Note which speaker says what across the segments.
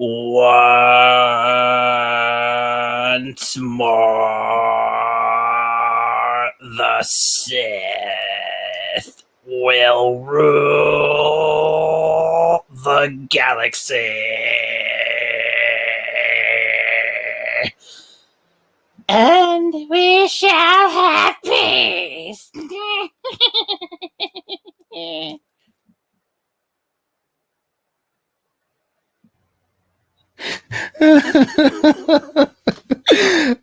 Speaker 1: Once more, the Sith will rule the galaxy. And we shall have peace.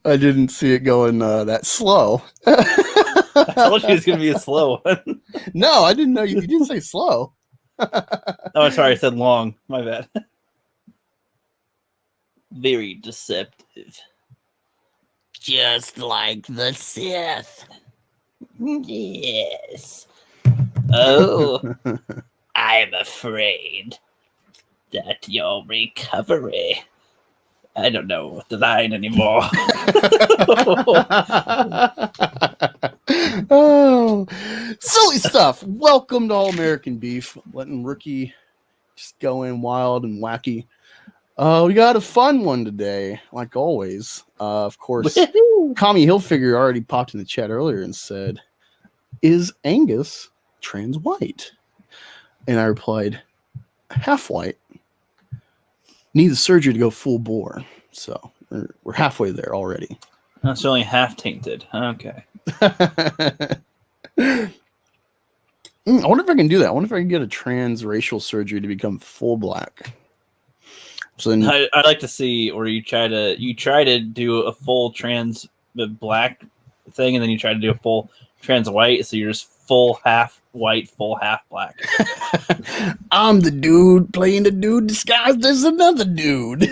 Speaker 2: I didn't see it going that slow.
Speaker 1: I told you it was going to be a slow one.
Speaker 2: No, I didn't know you didn't say slow.
Speaker 1: Oh, sorry, I said long. My bad. Very deceptive. Just like the Sith. Yes. Oh, I'm afraid that your recovery. I don't know the line anymore.
Speaker 2: Oh, silly stuff. Welcome to All American Beef. Letting Rookie just go in wild and wacky. We got a fun one today, like always. Of course, Commie Hilfiger already popped in the chat earlier and said, "Is Angus trans white?" And I replied, "Half white. Need the surgery to go full bore." So we're halfway there already.
Speaker 1: That's only half tainted. Okay.
Speaker 2: I wonder if I can do that. I wonder if I can get a transracial surgery to become full black. So then,
Speaker 1: I'd like to see where you try to do a full trans black thing, and then you try to do a full trans white, so you're just full half white, full half black.
Speaker 2: I'm the dude playing the dude disguised as another dude.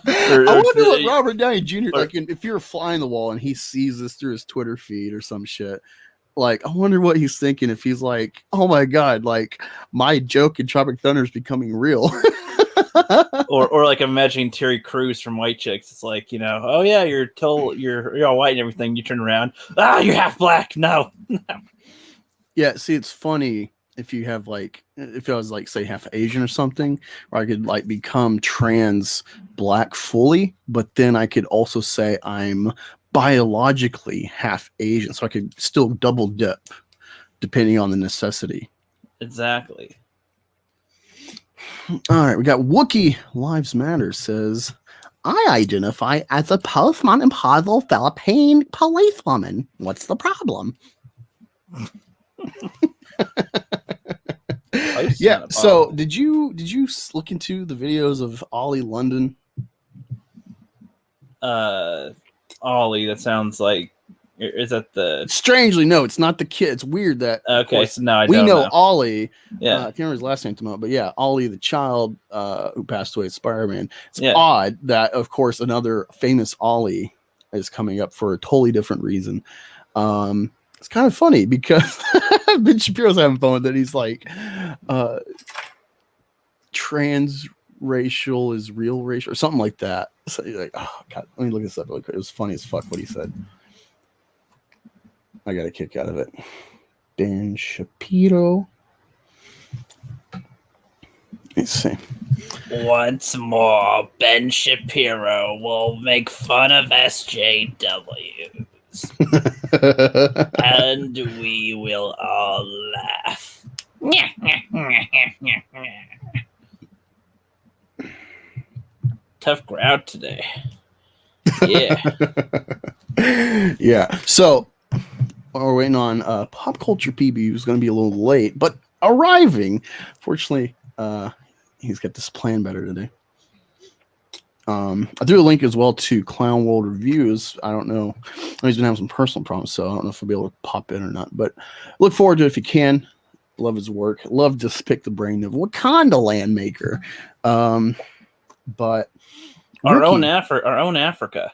Speaker 2: I wonder what Robert Downey Jr. like if you're a fly on the wall and he sees this through his Twitter feed or some shit. Like, I wonder what he's thinking if he's like, "Oh my god, like my joke in Tropic Thunder is becoming real."
Speaker 1: or like imagining Terry Crews from White Chicks. It's like, oh yeah, you're all white and everything. You turn around, you're half black. No.
Speaker 2: Yeah, see, it's funny if you have if I was like say half Asian or something, where I could like become trans black fully, but then I could also say I'm biologically half Asian, so I could still double dip depending on the necessity.
Speaker 1: Exactly.
Speaker 2: All right, we got Wookiee Lives Matter says, "I identify as a post-menopausal Philippine policewoman. What's the problem?" Yeah. So did you look into the videos of Ollie London?
Speaker 1: Ollie, that sounds like, is that the...
Speaker 2: Strangely, no, it's not the kid. It's weird that,
Speaker 1: okay, so now
Speaker 2: we know Ollie.
Speaker 1: Yeah.
Speaker 2: I can't remember his last name, but yeah, Ollie, the child who passed away at Spider-Man. It's
Speaker 1: Yeah.
Speaker 2: odd that, of course, another famous Ollie is coming up for a totally different reason. It's kind of funny because Ben Shapiro's having fun with it. He's like, transracial is real racial or something like that. So you're like, oh god, let me look this up really quick. It was funny as fuck what he said. I got a kick out of it. Ben Shapiro. Let's see.
Speaker 1: Once more, Ben Shapiro will make fun of SJWs. And we will all laugh. Tough crowd today. Yeah.
Speaker 2: Yeah. So we're waiting on Pop Culture PB, who's going to be a little late, but arriving. Fortunately, he's got this plan better today. I threw a link as well to Clown World Reviews. I don't know. He's been having some personal problems, so I don't know if I'll be able to pop in or not. But look forward to it if you can. Love his work. Love to pick the brain of Wakanda Land Maker. But
Speaker 1: our own Africa.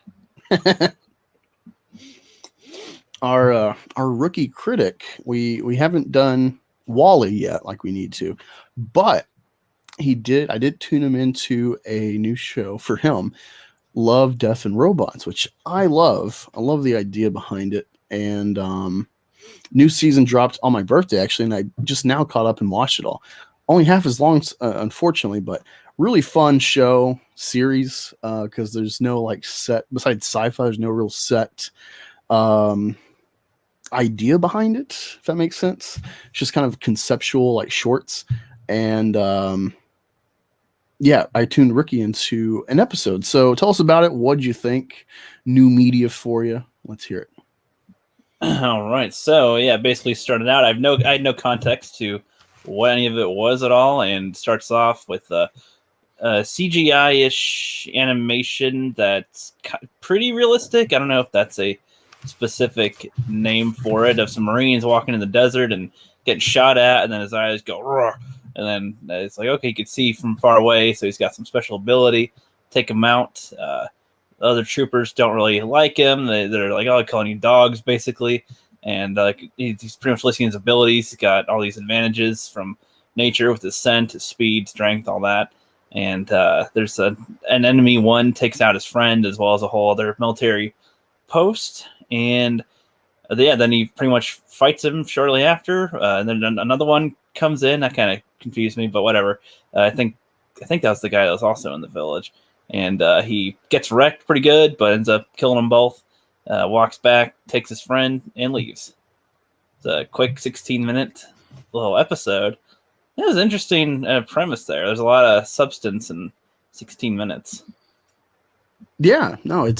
Speaker 2: Our rookie critic. We haven't done Wally yet, like we need to, but I did tune him into a new show for him, Love, Death, and Robots, which I love. I love the idea behind it. And new season dropped on my birthday, actually, and I just now caught up and watched it all. only half as long, unfortunately, but really fun show series because there's no like set besides sci-fi. There's no real set idea behind it, if that makes sense. It's just kind of conceptual like shorts. And yeah, I tuned Ricky into an episode. So tell us about it. What did you think? New media for you. Let's hear it.
Speaker 1: All right. So yeah, basically started out. I had no context to what any of it was at all, and starts off with a CGI-ish animation that's pretty realistic. I don't know if that's a specific name for it, of some Marines walking in the desert and getting shot at, and then his eyes go roar, and then it's like, okay, you can see from far away, so he's got some special ability. Take him out. The other troopers don't really like him. They're like, oh, calling you dogs, basically. And he's pretty much listing his abilities. He's got all these advantages from nature with his scent, his speed, strength, all that. And there's an enemy one takes out his friend, as well as a whole other military post. And then he pretty much fights him shortly after. And then another one comes in. That kind of confused me, but whatever. I think that was the guy that was also in the village. And he gets wrecked pretty good, but ends up killing them both. Walks back, takes his friend, and leaves. It's a quick 16-minute little episode. It was an interesting premise there. There's a lot of substance in 16 minutes.
Speaker 2: Yeah, no,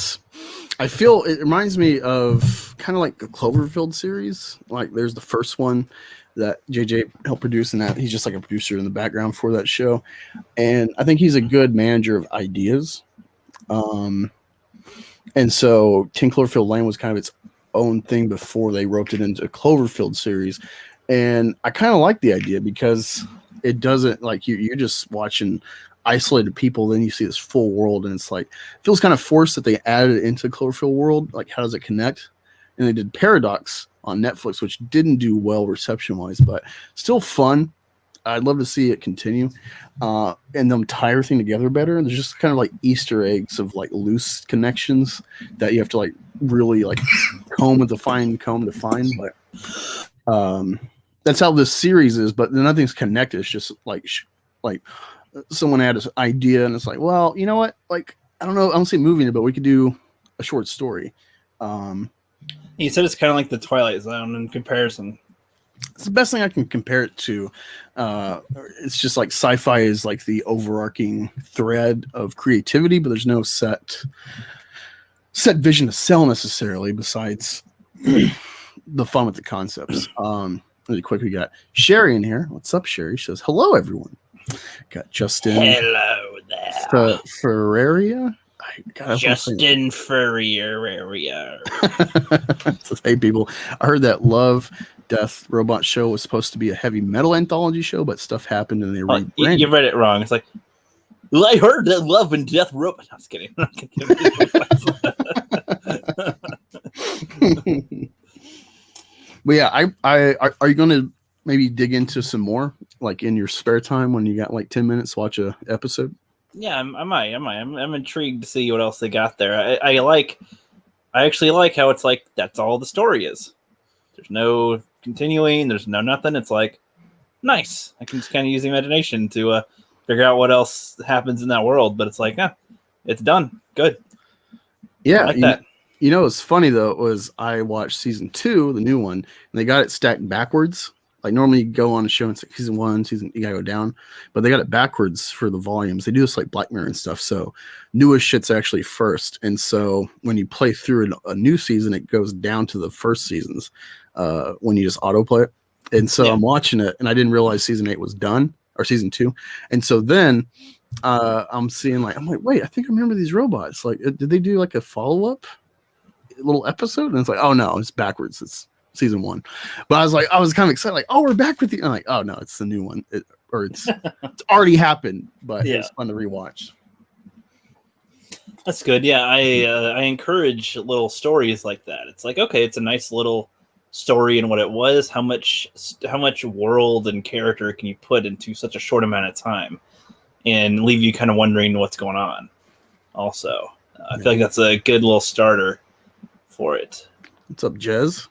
Speaker 2: I feel it reminds me of kind of like the Cloverfield series. Like there's the first one that JJ helped produce, and that he's just like a producer in the background for that show. And I think he's a good manager of ideas. And so 10 Cloverfield Lane was kind of its own thing before they roped it into a Cloverfield series. And I kind of like the idea because it doesn't like you're just watching isolated people, then you see this full world, and it's like it feels kind of forced that they added it into Cloverfield world. Like, how does it connect? And they did Paradox on Netflix, which didn't do well reception wise, but still fun. I'd love to see it continue and them tie everything together better. And there's just kind of like Easter eggs of like loose connections that you have to like really like comb to find. But that's how this series is. But nothing's connected. It's just like someone had this idea, and it's like, well, you know what? Like, I don't know. I don't see moving, but we could do a short story.
Speaker 1: You said it's kind of like the Twilight Zone in comparison.
Speaker 2: It's the best thing I can compare it to. It's just like sci-fi is like the overarching thread of creativity, but there's no set vision to sell necessarily besides the fun with the concepts. Really quick, we got Sherry in here. What's up, Sherry? She says, hello, everyone. Got Justin.
Speaker 1: Hello there.
Speaker 2: Ferreria.
Speaker 1: Justin Ferreria.
Speaker 2: Says, hey, people. I heard that Love, Death, Robot Show was supposed to be a heavy metal anthology show, but stuff happened and they rebranded.
Speaker 1: You read it wrong. It's like, well, I heard that Love and Death Robot. No, I was kidding. But yeah, I are you going to maybe dig into some more, like in your spare time when you got like 10 minutes to watch a episode? Yeah, I might. I'm intrigued to see what else they got there. I actually like how it's like that's all the story is. There's no continuing. There's no nothing. It's like nice. I can just kind of use the imagination to figure out what else happens in that world. But it's like, it's done. Good.
Speaker 2: Yeah,
Speaker 1: I like that.
Speaker 2: You know, what's funny though was I watched season 2, the new one, and they got it stacked backwards. Like normally you go on a show and it's like season 1, you gotta go down, but they got it backwards for the volumes. They do this like Black Mirror and stuff. So newest shit's actually first. And so when you play through a new season, it goes down to the first seasons when you just autoplay it. And so I'm watching it and I didn't realize season 8 was done, or season 2. And so then I'm like, wait, I think I remember these robots. Like, did they do like a follow-up little episode? And it's like, oh no, it's backwards. It's season 1. But I was kind of excited, like, oh, we're back with you. I'm like, oh no, it's the new one. It's already happened, but it's fun to rewatch.
Speaker 1: That's good. Yeah, I encourage little stories like that. It's like, okay, it's a nice little story and what it was. How much world and character can you put into such a short amount of time and leave you kind of wondering what's going on? Also, I feel like that's a good little starter for it.
Speaker 2: What's up, Jez?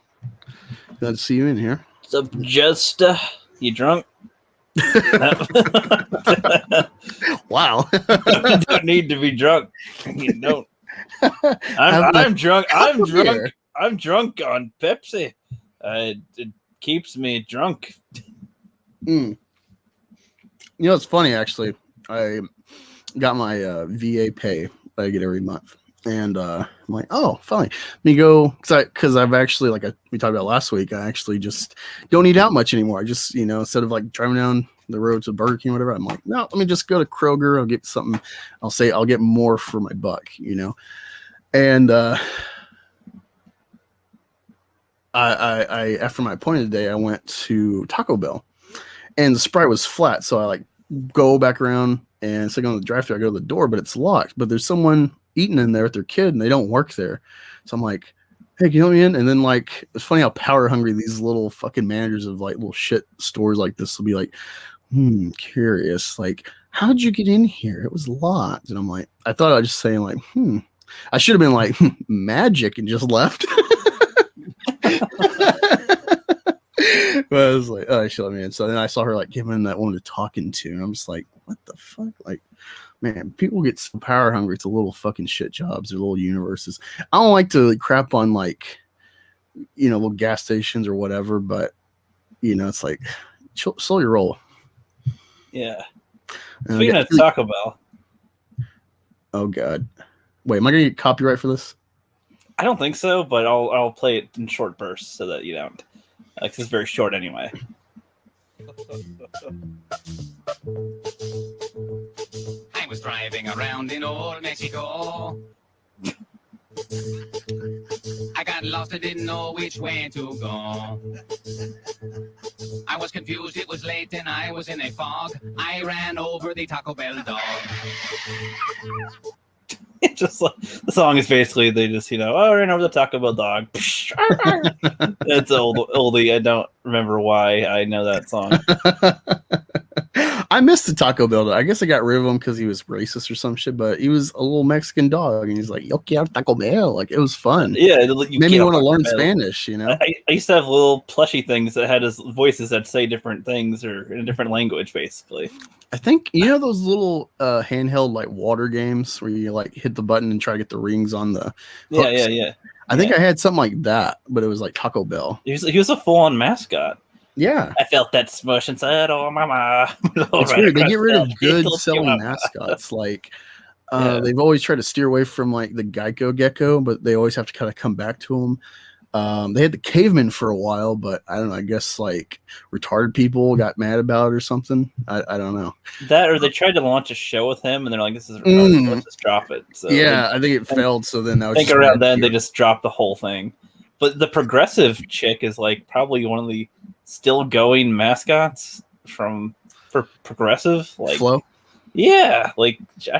Speaker 2: Glad to see you in here.
Speaker 1: What's up, Jez? You drunk?
Speaker 2: Wow.
Speaker 1: You don't need to be drunk. You don't. I'm drunk. I'm drunk.
Speaker 2: Beer.
Speaker 1: I'm drunk on Pepsi. It keeps me drunk.
Speaker 2: You know, it's funny actually. I got my VA pay that I get every month, and I'm like, oh, finally, let me go because I've actually we talked about last week. I actually just don't eat out much anymore. I just instead of like driving down the road to Burger King or whatever, I'm like, no, let me just go to Kroger. I'll get something. I'll get more for my buck, and I after my appointment today, I went to Taco Bell, and the Sprite was flat, so I go back around and it's on the drive-thru. I go to the door, but it's locked. But there's someone eating in there with their kid, and they don't work there. So I'm like, hey, can you let me in? And then it's funny how power hungry these little fucking managers of little shit stores like this will be like, curious, how'd you get in here? It was locked. And I'm like, I thought I was just saying I should have been like magic and just left. But I was like, oh, she let me in. So then I saw her giving that woman a talking to, and I'm just like, what the fuck? Man, people get so power hungry to little fucking shit jobs or little universes. I don't like to crap on little gas stations or whatever, but it's like slow your roll.
Speaker 1: Yeah. Speaking of Taco Bell.
Speaker 2: Oh god. Wait, am I gonna get copyright for this?
Speaker 1: I don't think so, but I'll play it in short bursts so that you don't. It's very short anyway.
Speaker 3: I was driving around in old Mexico. I got lost and didn't know which way to go. I was confused, it was late and I was in a fog. I ran over the Taco Bell dog.
Speaker 1: Just the song is basically they just I ran over the Taco Bell dog. It's oldie. I don't remember why I know that song.
Speaker 2: I missed the Taco Bell dog. I guess I got rid of him because he was racist or some shit. But he was a little Mexican dog, and he's like, "Yo quiero Taco Bell." It was fun.
Speaker 1: Yeah,
Speaker 2: made me want to learn Spanish.
Speaker 1: I used to have little plushy things that had his voices that say different things or in a different language, basically.
Speaker 2: I think those little handheld water games where you hit the button and try to get the rings on the hooks?
Speaker 1: Yeah.
Speaker 2: I think I had something like that, but it was like Taco Bell.
Speaker 1: He was a full-on mascot.
Speaker 2: Yeah,
Speaker 1: I felt that smush inside. Oh, mama!
Speaker 2: It's weird. They get rid of good selling mascots. They've always tried to steer away from the Geico Gecko, but they always have to kind of come back to them. They had the caveman for a while, but I don't know. I guess retarded people got mad about it or something. I don't know.
Speaker 1: That or they tried to launch a show with him, and they're like, "This is retarded. Let's just drop it." So
Speaker 2: yeah, I think it failed. So then
Speaker 1: I think around then they just dropped the whole thing. But the progressive chick is probably one of the still going mascots for progressive.
Speaker 2: Flo.
Speaker 1: Yeah,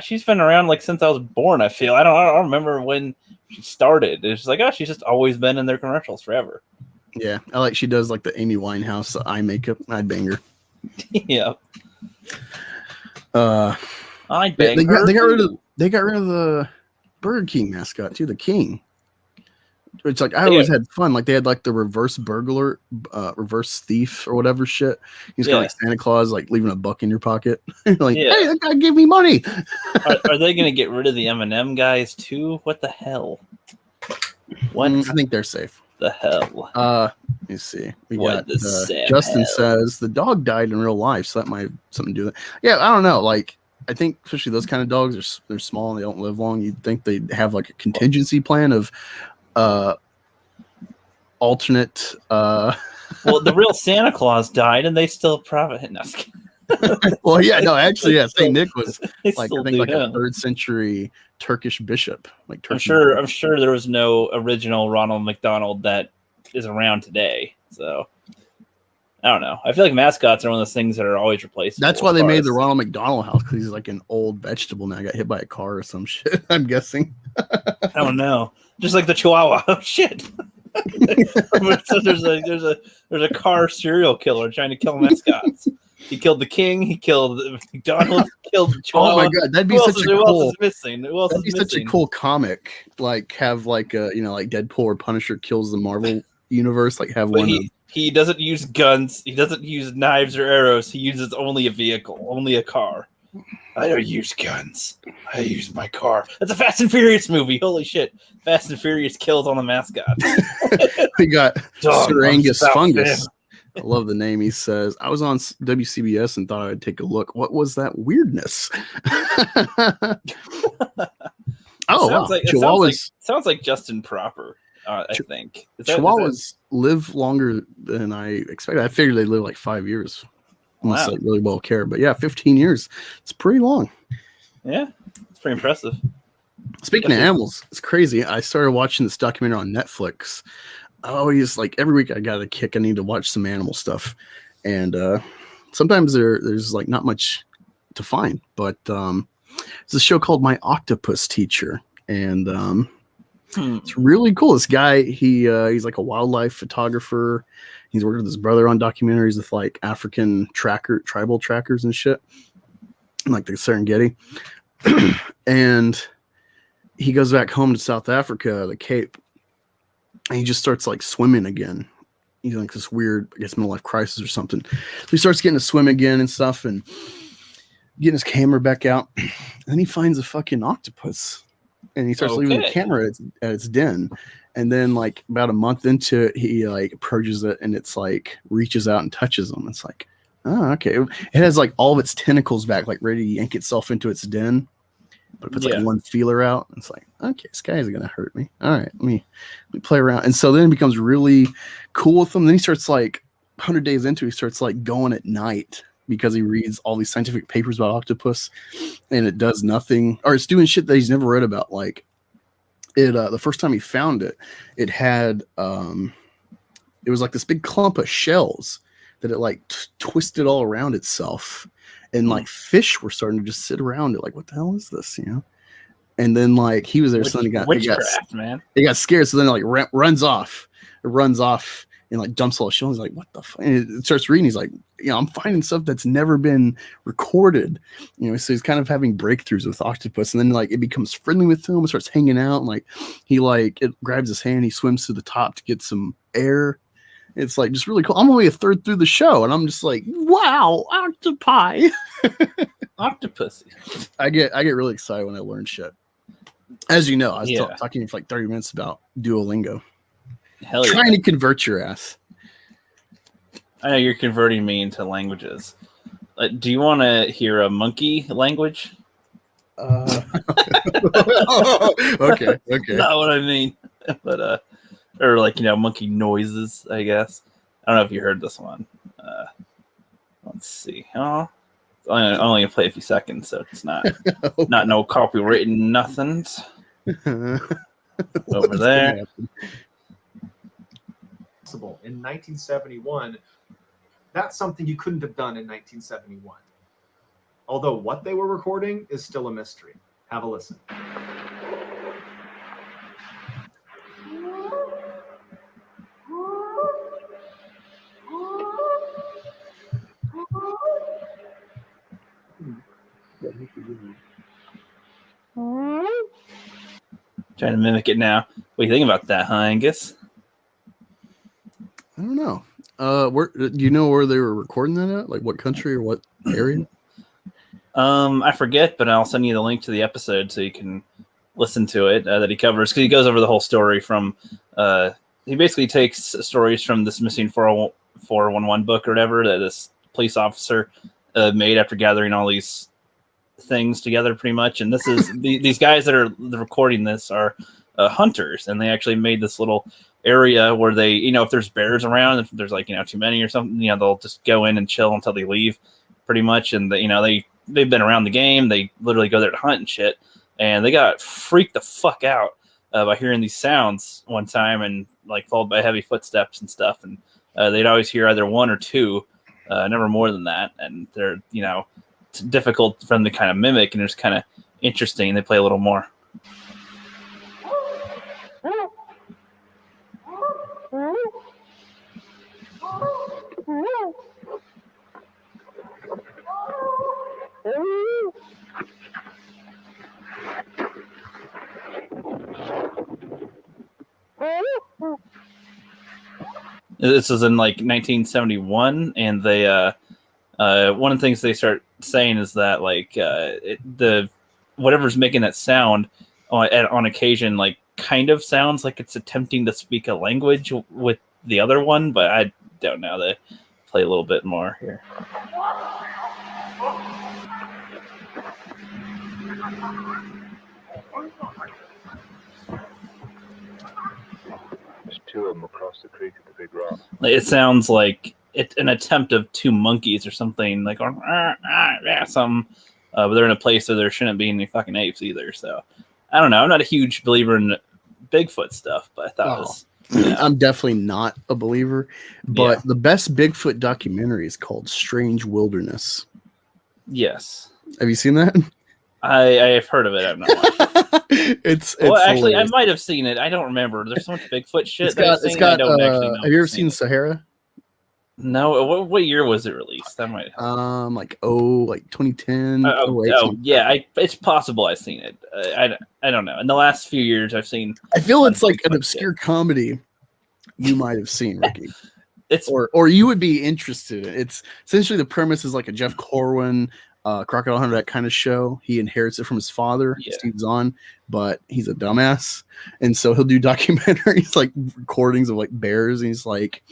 Speaker 1: she's been around since I was born. I feel I don't remember when she started. It's just she's just always been in their commercials forever.
Speaker 2: Yeah, she does the Amy Winehouse eye makeup. I'd bang her.
Speaker 1: Yeah.
Speaker 2: I'd bang her. They got rid of the Burger King mascot too, the King. Which I always had fun. They had the reverse burglar, reverse thief or whatever shit. He's got Santa Claus leaving a buck in your pocket. Hey, that guy gave me money.
Speaker 1: Are they going to get rid of the M&M guys too? What the hell? What?
Speaker 2: I think they're safe.
Speaker 1: The hell?
Speaker 2: Let me see. We got Justin says the dog died in real life, so that might have something to do with it. Yeah, I don't know. I think especially those kind of dogs they're small and they don't live long. You'd think they'd have a contingency plan of alternate
Speaker 1: well, the real Santa Claus died and they still profit. No,
Speaker 2: well, yeah, no, actually, yeah, Saint Nick was I think a 3rd century Turkish bishop.
Speaker 1: I'm sure there was no original Ronald McDonald that is around today. So I don't know. I feel like mascots are one of those things that are always replaced.
Speaker 2: That's why they made the Ronald McDonald house, because he's an old vegetable now. Got hit by a car or some shit. I'm guessing.
Speaker 1: I don't know. Just like the Chihuahua. Oh shit. So there's a car serial killer trying to kill mascots. He killed the King. He killed McDonald's. Killed the Chihuahua.
Speaker 2: Oh my god, that'd be
Speaker 1: Who
Speaker 2: such
Speaker 1: else is missing? Who else
Speaker 2: that'd
Speaker 1: is
Speaker 2: be such a cool comic. Have Deadpool or Punisher kills the Marvel universe. Have one.
Speaker 1: He doesn't use guns. He doesn't use knives or arrows. He uses only a vehicle, only a car. I don't use guns. I use my car. That's a Fast and Furious movie. Holy shit. Fast and Furious kills on the mascot.
Speaker 2: We got Sir Angus Fungus.
Speaker 1: Him.
Speaker 2: I love the name. He says, I was on WCBS and thought I'd take a look. What was that weirdness?
Speaker 1: Sounds like Justin Proper, I think.
Speaker 2: Chihuahuas live longer than I expected. I figured they live like 5 years. Unless they really well care. But yeah, 15 years. It's pretty long.
Speaker 1: Yeah, it's pretty impressive.
Speaker 2: Speaking of animals, it's crazy. I started watching this documentary on Netflix. Always like every week I got a kick. I need to watch some animal stuff. And sometimes there's like not much to find. But it's a show called My Octopus Teacher. And it's really cool. This guy, he's like a wildlife photographer. He's working with his brother on documentaries with like African tribal trackers and shit, like the Serengeti. And he goes back home to South Africa, the Cape, and he just starts like swimming again. He's like this weird, I guess, middle life crisis or something. So he starts getting to swim again and stuff, and getting his camera back out. And then he finds a fucking octopus, and he starts leaving the camera at its den. And then like about a month into it, he like approaches it, and it's like reaches out and touches him. It's like, oh, okay. It has like all of its tentacles back, like ready to yank itself into its den. But it puts like one feeler out. It's like, okay, this guy isn't gonna hurt me. All right, let me play around. And so then it becomes really cool with him. Then he starts like 100 days into it, he starts like going at night because he reads all these scientific papers about octopus, and it does nothing, or it's doing shit that he's never read about. Like it, the first time he found it, it had it was like this big clump of shells that it like twisted all around itself. And like fish were starting to just sit around it, like, what the hell is this, you know? And then like he was there, so then he got scared. So then it like runs off. It runs off and like dumps all the shells. He's like, what the fuck? And it starts reading. He's like, you know, I'm finding stuff that's never been recorded. You know, so he's kind of having breakthroughs with octopus. And then like it becomes friendly with him and starts hanging out. And like he like it grabs his hand. He swims to the top to get some air. It's like just really cool. I'm only a third through the show, and I'm just like, wow, octopi.
Speaker 1: Octopus.
Speaker 2: I get really excited when I learn shit. As you know, I was talking for like 30 minutes about Duolingo.
Speaker 1: Hell yeah.
Speaker 2: Trying to convert your ass.
Speaker 1: I know you're converting me into languages. Do you want to hear a monkey language?
Speaker 2: Okay.
Speaker 1: Not what I mean, but or like, you know, monkey noises, I guess. I don't know if you heard this one. Let's see. Oh, I'm only gonna play a few seconds, so it's not not no copyright and nothings. Over there.
Speaker 4: In 1971, that's something you couldn't have done in 1971. Although what they were recording is still a mystery. Have a listen.
Speaker 1: Trying to mimic it now. What do you think about that, huh, Angus?
Speaker 2: I don't know. Where do you know where they were recording that at? Like what country or what area?
Speaker 1: I forget, but I'll send you the link to the episode so you can listen to it that he covers, because he goes over the whole story from. He basically takes stories from this missing 411 book or whatever that this police officer made after gathering all these things together, pretty much. And this is these guys that are recording this are hunters, and they actually made this little area where they, you know, if there's bears around, if there's like, you know, too many or something, you know, they'll just go in and chill until they leave, pretty much. And you know, they've been around the game. They literally go there to hunt and shit, and they got freaked the fuck out by hearing these sounds one time, and like followed by heavy footsteps and stuff. And they'd always hear either one or two, never more than that. And they're, you know, it's difficult for them to kind of mimic, and it's kind of interesting. They play a little more. This was in like 1971, and they one of the things they start saying is that like the whatever's making that sound on occasion like kind of sounds like it's attempting to speak a language with the other one, but I don't know. They play a little bit more here.
Speaker 5: There's two of them across the creek at the big rock.
Speaker 1: It sounds like it's an attempt of two monkeys or something, like something. But they're in a place where there shouldn't be any fucking apes either. So I don't know. I'm not a huge believer in Bigfoot stuff, but I thought it was. Yeah.
Speaker 2: I'm definitely not a believer, but the best Bigfoot documentary is called Strange Wilderness.
Speaker 1: Yes.
Speaker 2: Have you seen that?
Speaker 1: I have heard of it. I've not watched it.
Speaker 2: It's
Speaker 1: actually,
Speaker 2: hilarious.
Speaker 1: I might have seen it. I don't remember. There's so much Bigfoot shit.
Speaker 2: It's got have you ever seen Sahara?
Speaker 1: No. What year was it released? That might help.
Speaker 2: Like 2010.
Speaker 1: Yeah. It's possible I've seen it. I don't know. In the last few years, I've seen.
Speaker 2: I feel it's like an obscure comedy you might have seen, Ricky.
Speaker 1: It's
Speaker 2: or you would be interested in. It's essentially the premise is like a Jeff Corwin, Crocodile Hunter, that kind of show. He inherits it from his father, Steve Zahn, but he's a dumbass, and so he'll do documentaries like recordings of like bears, and he's like,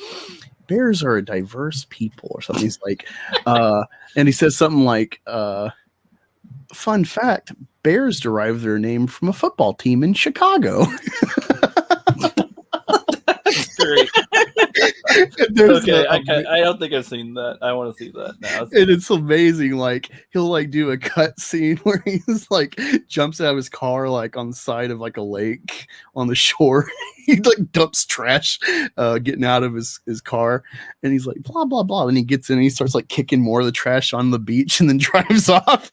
Speaker 2: bears are a diverse people or something. He's like, and he says something like, fun fact, bears derive their name from a football team in Chicago.
Speaker 1: great. Okay, I don't think I've seen that. I want to see that now.
Speaker 2: And it's amazing. Like he'll like do a cut scene where he's like jumps out of his car like on the side of like a lake on the shore. He like dumps trash getting out of his car, and he's like blah blah blah. And he gets in and he starts like kicking more of the trash on the beach and then drives off.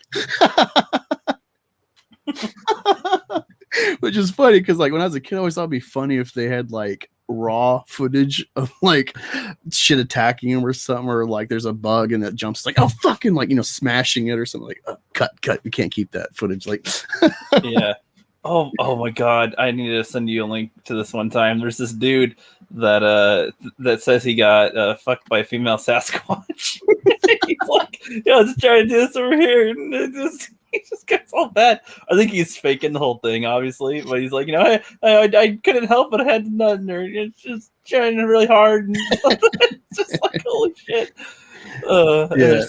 Speaker 2: Which is funny because like when I was a kid, I always thought it'd be funny if they had like raw footage of like shit attacking him or something, or like there's a bug and it jumps like, oh fucking, like, you know, smashing it or something, like cut, we can't keep that footage. Like
Speaker 1: yeah. Oh my god, I need to send you a link to this one time. There's this dude that that says he got fucked by a female Sasquatch. He's like, yeah, let's try to do this over here, and he just gets all bad. I think he's faking the whole thing, obviously, but he's like, you know, I couldn't help but I had to nut in her. It's just trying really hard, and it's just like, holy shit. Yeah.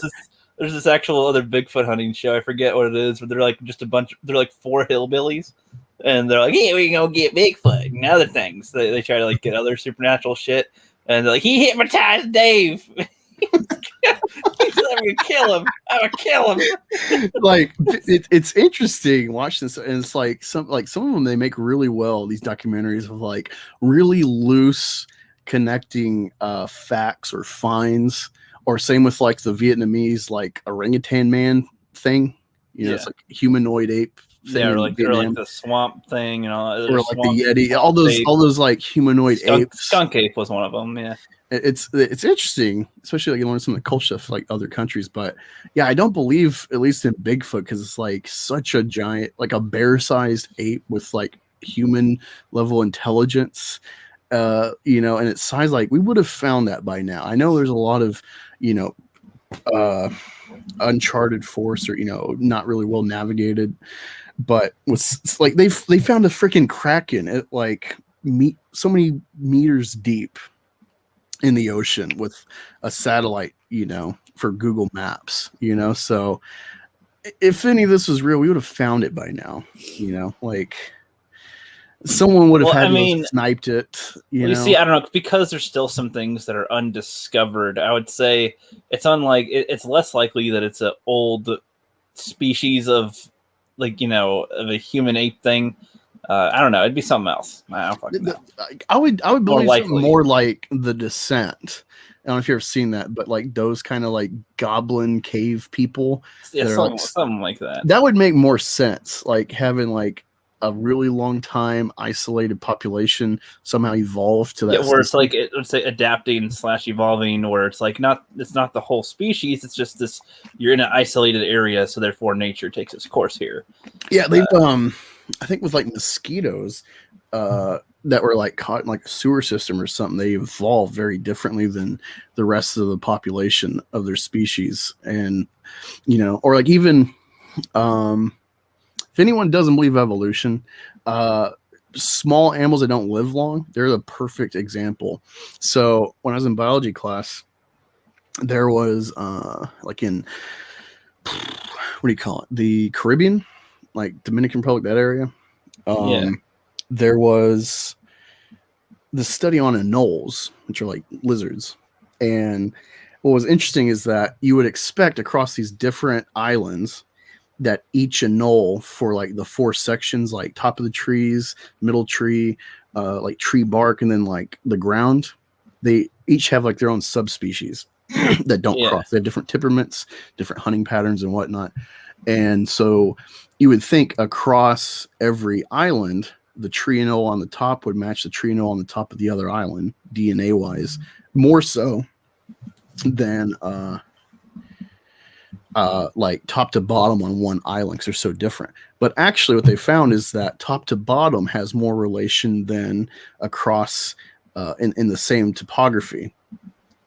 Speaker 1: There's this actual other Bigfoot hunting show. I forget what it is, but they're like just they're like 4 hillbillies, and they're like, yeah, we can go get Bigfoot and other things. They try to like get other supernatural shit, and they're like, he hypnotized Dave. I'm gonna kill him.
Speaker 2: Like it's interesting watching this, and it's like some of them they make really well, these documentaries of like really loose connecting facts or finds, or same with like the Vietnamese like orangutan man thing, you know, it's like humanoid ape thing,
Speaker 1: or like the swamp thing, you know,
Speaker 2: or like the Yeti, all those like humanoid apes.
Speaker 1: Skunk ape was one of them. Yeah.
Speaker 2: It's interesting, especially like you learn some of the culture stuff like other countries. But yeah, I don't believe, at least in Bigfoot, because it's like such a giant, like a bear-sized ape with like human level intelligence, you know, and its size. Like we would have found that by now. I know there's a lot of, you know, uncharted forest, or, you know, not really well navigated, but was like they found a freaking kraken at like so many meters deep in the ocean with a satellite, you know, for Google Maps, you know. So if any of this was real, we would have found it by now, you know, like someone would have sniped it, you know.
Speaker 1: See, I don't know, because there's still some things that are undiscovered. I would say it's it's less likely that it's an old species of, like, you know, of a human ape thing. I don't know. It'd be something else. I don't fucking know.
Speaker 2: I would believe something more like The Descent. I don't know if you've ever seen that, but like those kind of like goblin cave people.
Speaker 1: Yeah, something like that.
Speaker 2: That would make more sense. Like having like a really long time isolated population somehow evolved to that.
Speaker 1: Yeah, where it's like let's say adapting / evolving, where it's like it's not the whole species. It's just this. You're in an isolated area, so therefore nature takes its course here.
Speaker 2: Yeah, they've I think with like mosquitoes, that were like caught in like a sewer system or something, they evolved very differently than the rest of the population of their species. And, you know, or like even if anyone doesn't believe evolution, small animals that don't live long, they're the perfect example. So when I was in biology class, there was like in, what do you call it? The Caribbean, like Dominican Republic, that area. There was the study on anoles, which are like lizards. And what was interesting is that you would expect across these different islands that each anole for like the 4 sections, like top of the trees, middle tree, like tree bark, and then like the ground, they each have like their own subspecies that don't cross. They have different temperaments, different hunting patterns and whatnot. And so you would think across every island, the tree anole on the top would match the tree anole on the top of the other island, DNA wise, more so than like top to bottom on one island, because they're so different. But actually what they found is that top to bottom has more relation than across in the same topography.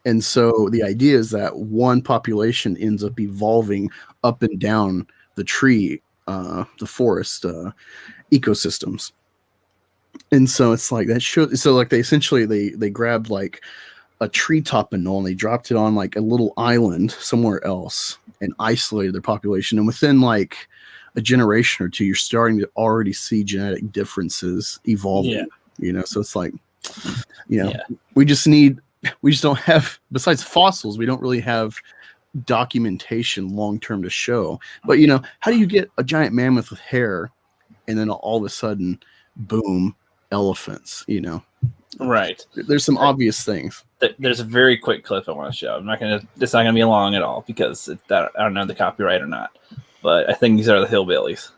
Speaker 2: And so the idea is that one population ends up evolving up and down the tree, the forest ecosystems. And so it's like that should, so like they essentially they grabbed like a treetop anole and they dropped it on like a little island somewhere else and isolated their population. And within like a generation or two, you're starting to already see genetic differences evolving. You know, so it's like, you know, we just don't have, besides fossils, we don't really have documentation long term to show. But you know, how do you get a giant mammoth with hair and then all of a sudden, boom, elephants? You know,
Speaker 1: right?
Speaker 2: There's some obvious things.
Speaker 1: There's a very quick clip I want to show. It's not gonna be long at all because I don't know the copyright or not. But I think these are the hillbillies.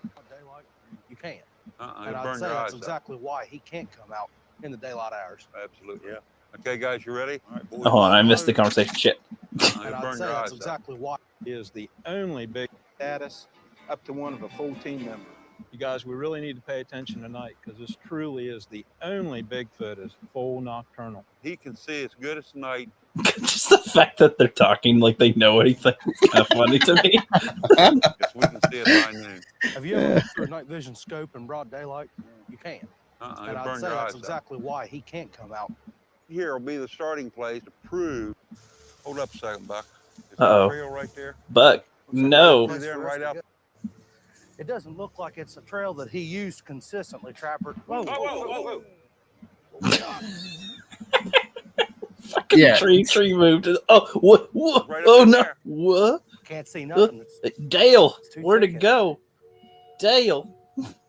Speaker 6: You can't. And I'd say that's exactly why he can't come out in the daylight hours.
Speaker 5: Absolutely. Yeah. Okay, guys, you ready? All right, boys.
Speaker 1: Hold on, I missed the conversation. Shit.
Speaker 6: And I'd say that's exactly why
Speaker 7: he is the only big status up to one of a full team member. You guys, we really need to pay attention tonight because this truly is the only Bigfoot is full nocturnal.
Speaker 5: He can see as good as night.
Speaker 1: Just the fact that they're talking like they know anything is kind of funny to me.
Speaker 5: Yes, we can see it by noon.
Speaker 6: Have you ever looked through a night vision scope in broad daylight? You can't. And I'd say that's exactly why he can't come out.
Speaker 5: Here will be the starting place to prove. Hold up a second, Buck. Is
Speaker 1: Uh-oh.
Speaker 5: that trail right there?
Speaker 1: Buck, no.
Speaker 5: Right there and right up.
Speaker 6: It doesn't look like it's a trail that he used consistently, Trapper. Whoa,
Speaker 5: Whoa.
Speaker 2: Yeah.
Speaker 1: Tree moved. Oh, what?
Speaker 5: Right
Speaker 1: Oh, no.
Speaker 5: there.
Speaker 1: What?
Speaker 6: can't see nothing.
Speaker 1: Dale,
Speaker 6: it's too
Speaker 1: where'd
Speaker 6: thick
Speaker 1: it go? Dale.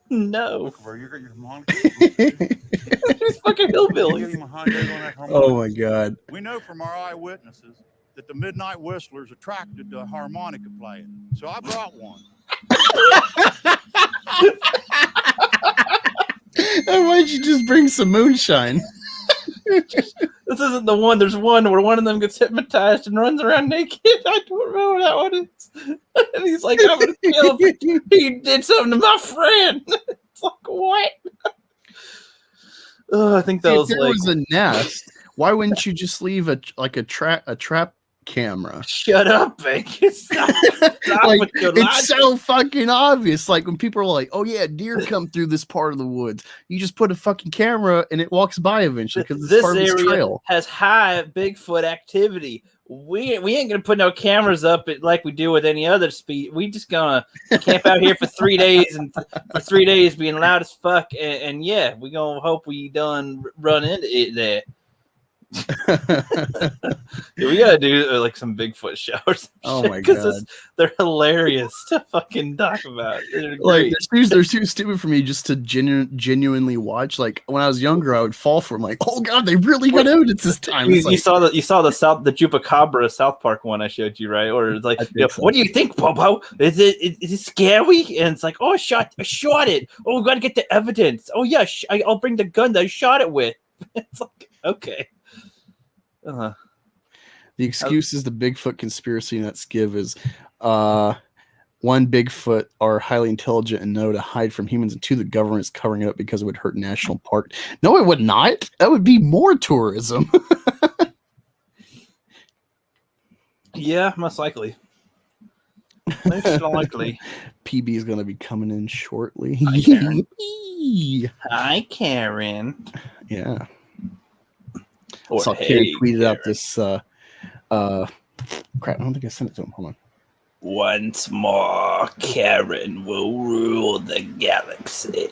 Speaker 1: No.
Speaker 5: Where you got your harmonica?
Speaker 1: It's fucking hillbilly.
Speaker 2: Oh my God.
Speaker 8: We know from our eyewitnesses that the midnight whistler's attracted to harmonica playing. So I brought one.
Speaker 2: Why don't you just bring some moonshine?
Speaker 1: This isn't the one. There's one where one of them gets hypnotized and runs around naked. I don't remember what that one is. And he's like, I'm gonna kill him. He did something to my friend. It's like, what? I think that was
Speaker 2: there
Speaker 1: like
Speaker 2: was a nest. Why wouldn't you just leave a trap camera?
Speaker 1: Shut up, Angus. Stop
Speaker 2: Like,
Speaker 1: with your
Speaker 2: it's so fucking obvious. Like when people are like, "Oh yeah, deer come through this part of the woods," you just put a fucking camera and it walks by eventually because
Speaker 1: this
Speaker 2: part of this
Speaker 1: area
Speaker 2: trail
Speaker 1: has high Bigfoot activity. We ain't gonna put no cameras up like we do with any other speed. We just gonna camp out here for 3 days and for 3 days being loud as fuck. And yeah, we gonna hope we done run into it there. Yeah, we gotta do like some Bigfoot shows.
Speaker 2: Oh my God,
Speaker 1: they're hilarious to fucking talk about.
Speaker 2: Like they're too stupid for me just to genuinely watch. Like when I was younger, I would fall for them. Like, oh God, they really got evidence this time.
Speaker 1: You saw the Chupacabra South Park one I showed you, right? Or it's like, what do you think, Bobo? Is it scary? And it's like, oh, I shot it. Oh, we gotta get the evidence. Oh yeah, I'll bring the gun that I shot it with. It's like, okay.
Speaker 2: The excuses the Bigfoot conspiracy nuts give is one, Bigfoot are highly intelligent and know to hide from humans, and two, the government's covering it up because it would hurt national park. No, it would not. That would be more tourism.
Speaker 1: Yeah, most likely. Most likely.
Speaker 2: PB is going to be coming in shortly.
Speaker 1: Hi, Karen. Hi, Karen.
Speaker 2: Yeah.
Speaker 1: Or,
Speaker 2: So
Speaker 1: hey,
Speaker 2: Karen tweeted
Speaker 1: Karen.
Speaker 2: out this. Crap, I don't think I sent it to him. Hold on.
Speaker 1: Once more, Karen will rule the galaxy.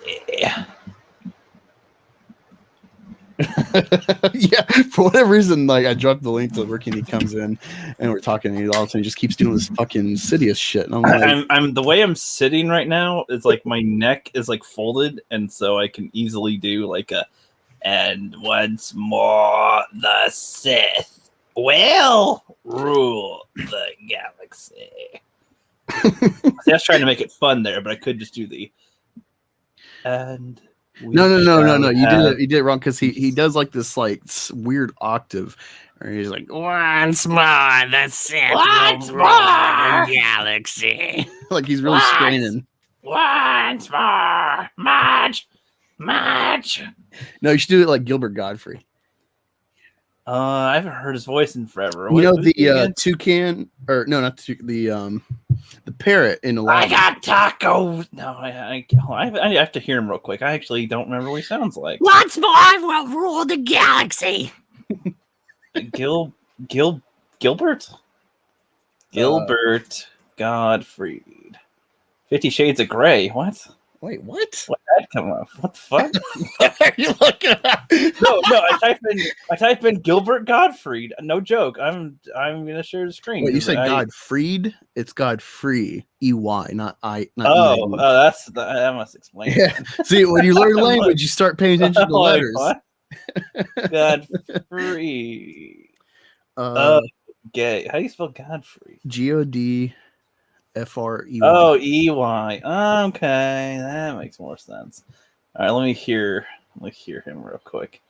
Speaker 2: Yeah, for whatever reason, like I dropped the link to Ricky and he comes in and we're talking, and he all of a sudden just keeps doing this fucking Sidious shit. And I'm like,
Speaker 1: I'm the way I'm sitting right now is like my neck is like folded, and so I can easily do like a and once more the Sith will rule the galaxy. See, I was trying to make it fun there, but I could just do the and
Speaker 2: no. You did it wrong because he does like this like weird octave, or he's like once more the Sith will rule the galaxy. Like he's really straining.
Speaker 1: Once more, much.
Speaker 2: No, you should do it like Gilbert Godfrey.
Speaker 1: I haven't heard his voice in forever.
Speaker 2: You know the toucan, or no, not the parrot in the.
Speaker 1: I got tacos. No, I have to hear him real quick. I actually don't remember what he sounds like.
Speaker 9: Once more, I will rule the galaxy.
Speaker 1: Gilbert Gottfried. 50 Shades of Grey. What?
Speaker 2: Wait, what?
Speaker 1: What did that come up? What the fuck?
Speaker 2: What are you looking at?
Speaker 1: No. I type in Gilbert Gottfried. No joke. I'm gonna share the screen.
Speaker 2: Wait, you said Godfried? It's Godfrey. EY, not I. Not
Speaker 1: oh, that must explain.
Speaker 2: Yeah. See, when you learn language, you start paying attention to letters.
Speaker 1: What? Godfrey. Gay. How do you spell Godfrey?
Speaker 2: GODFREY.
Speaker 1: Oh, EY. Okay, that makes more sense. All right, let me hear him real quick.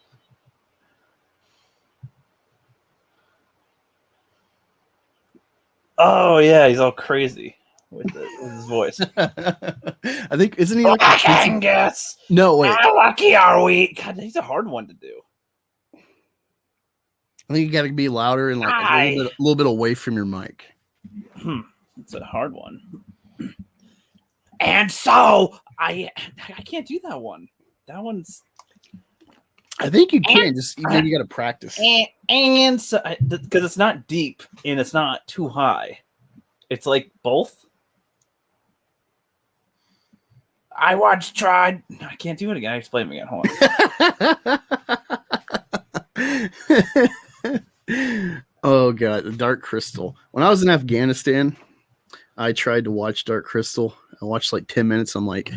Speaker 1: Oh yeah, he's all crazy with his voice.
Speaker 2: I think isn't he like
Speaker 1: Angus?
Speaker 2: No, wait.
Speaker 1: How lucky are we? God, he's a hard one to do.
Speaker 2: I think you got to be louder and like a little bit away from your mic.
Speaker 1: It's a hard one. And so I can't do that one. That one's.
Speaker 2: I think you can. Just maybe you got to practice.
Speaker 1: And so, because it's not deep and it's not too high. It's like both. I once tried. I can't do it again. I explain it again. Hold
Speaker 2: on. Oh god, the Dark Crystal. When I was in Afghanistan, I tried to watch Dark Crystal. I watched like 10 minutes. I'm like,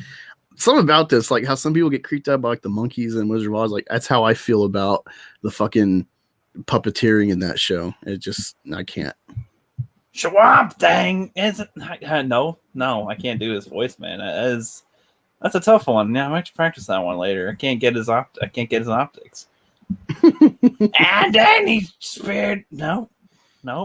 Speaker 2: something about this, like how some people get creeped out by like the monkeys and Wizard of Oz. Like that's how I feel about the fucking puppeteering in that show. It just, I can't.
Speaker 1: Swamp Thing isn't. No, I can't do his voice, man. That's a tough one. Yeah, I might practice that one later. I can't get his optics. And then he spared. No.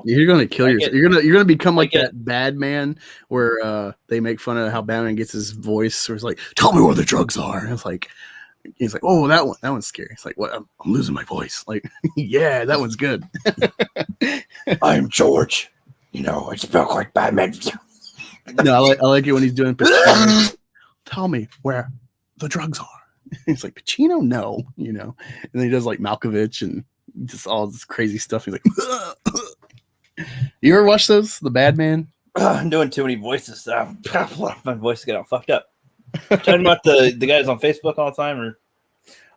Speaker 2: You're gonna kill yourself. You're gonna become like that bad man where they make fun of how Batman gets his voice. Where it's like, "Tell me where the drugs are." And it's like, he's like, "Oh, that one's scary." It's like, "What? I'm losing my voice." Like, yeah, that one's good.
Speaker 1: I'm George. You know, I spoke like Batman.
Speaker 2: No, I like it when he's doing. Tell me where the drugs are. He's like, Pacino? No, you know. And then he does like Malkovich and just all this crazy stuff. He's like, you ever watch those? The Bad Man?
Speaker 1: I'm doing too many voices. My voice is getting all fucked up. Talking about the guys on Facebook all the time, or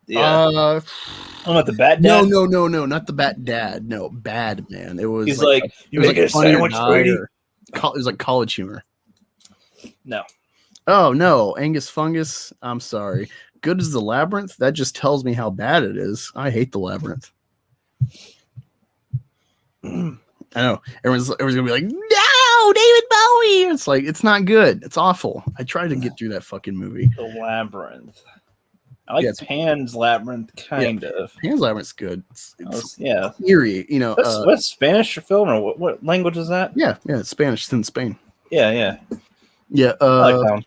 Speaker 1: about the Bat Dad?
Speaker 2: No, not the Bat Dad. No, Bad Man. It was.
Speaker 1: He's like you make it a sandwich,
Speaker 2: it was like college humor.
Speaker 1: No.
Speaker 2: Oh no, Angus Fungus. I'm sorry. Good as the Labyrinth. That just tells me how bad it is. I hate the Labyrinth. I know everyone's gonna be like, no, David Bowie. It's like it's not good. It's awful. I tried to get through that fucking movie.
Speaker 1: The Labyrinth. I like Pan's Labyrinth, kind of.
Speaker 2: Pan's Labyrinth's good. It's eerie. You know,
Speaker 1: what's Spanish film or what language is that?
Speaker 2: Yeah, it's Spanish. It's in Spain.
Speaker 1: Yeah.
Speaker 2: Yeah,
Speaker 1: I like that one.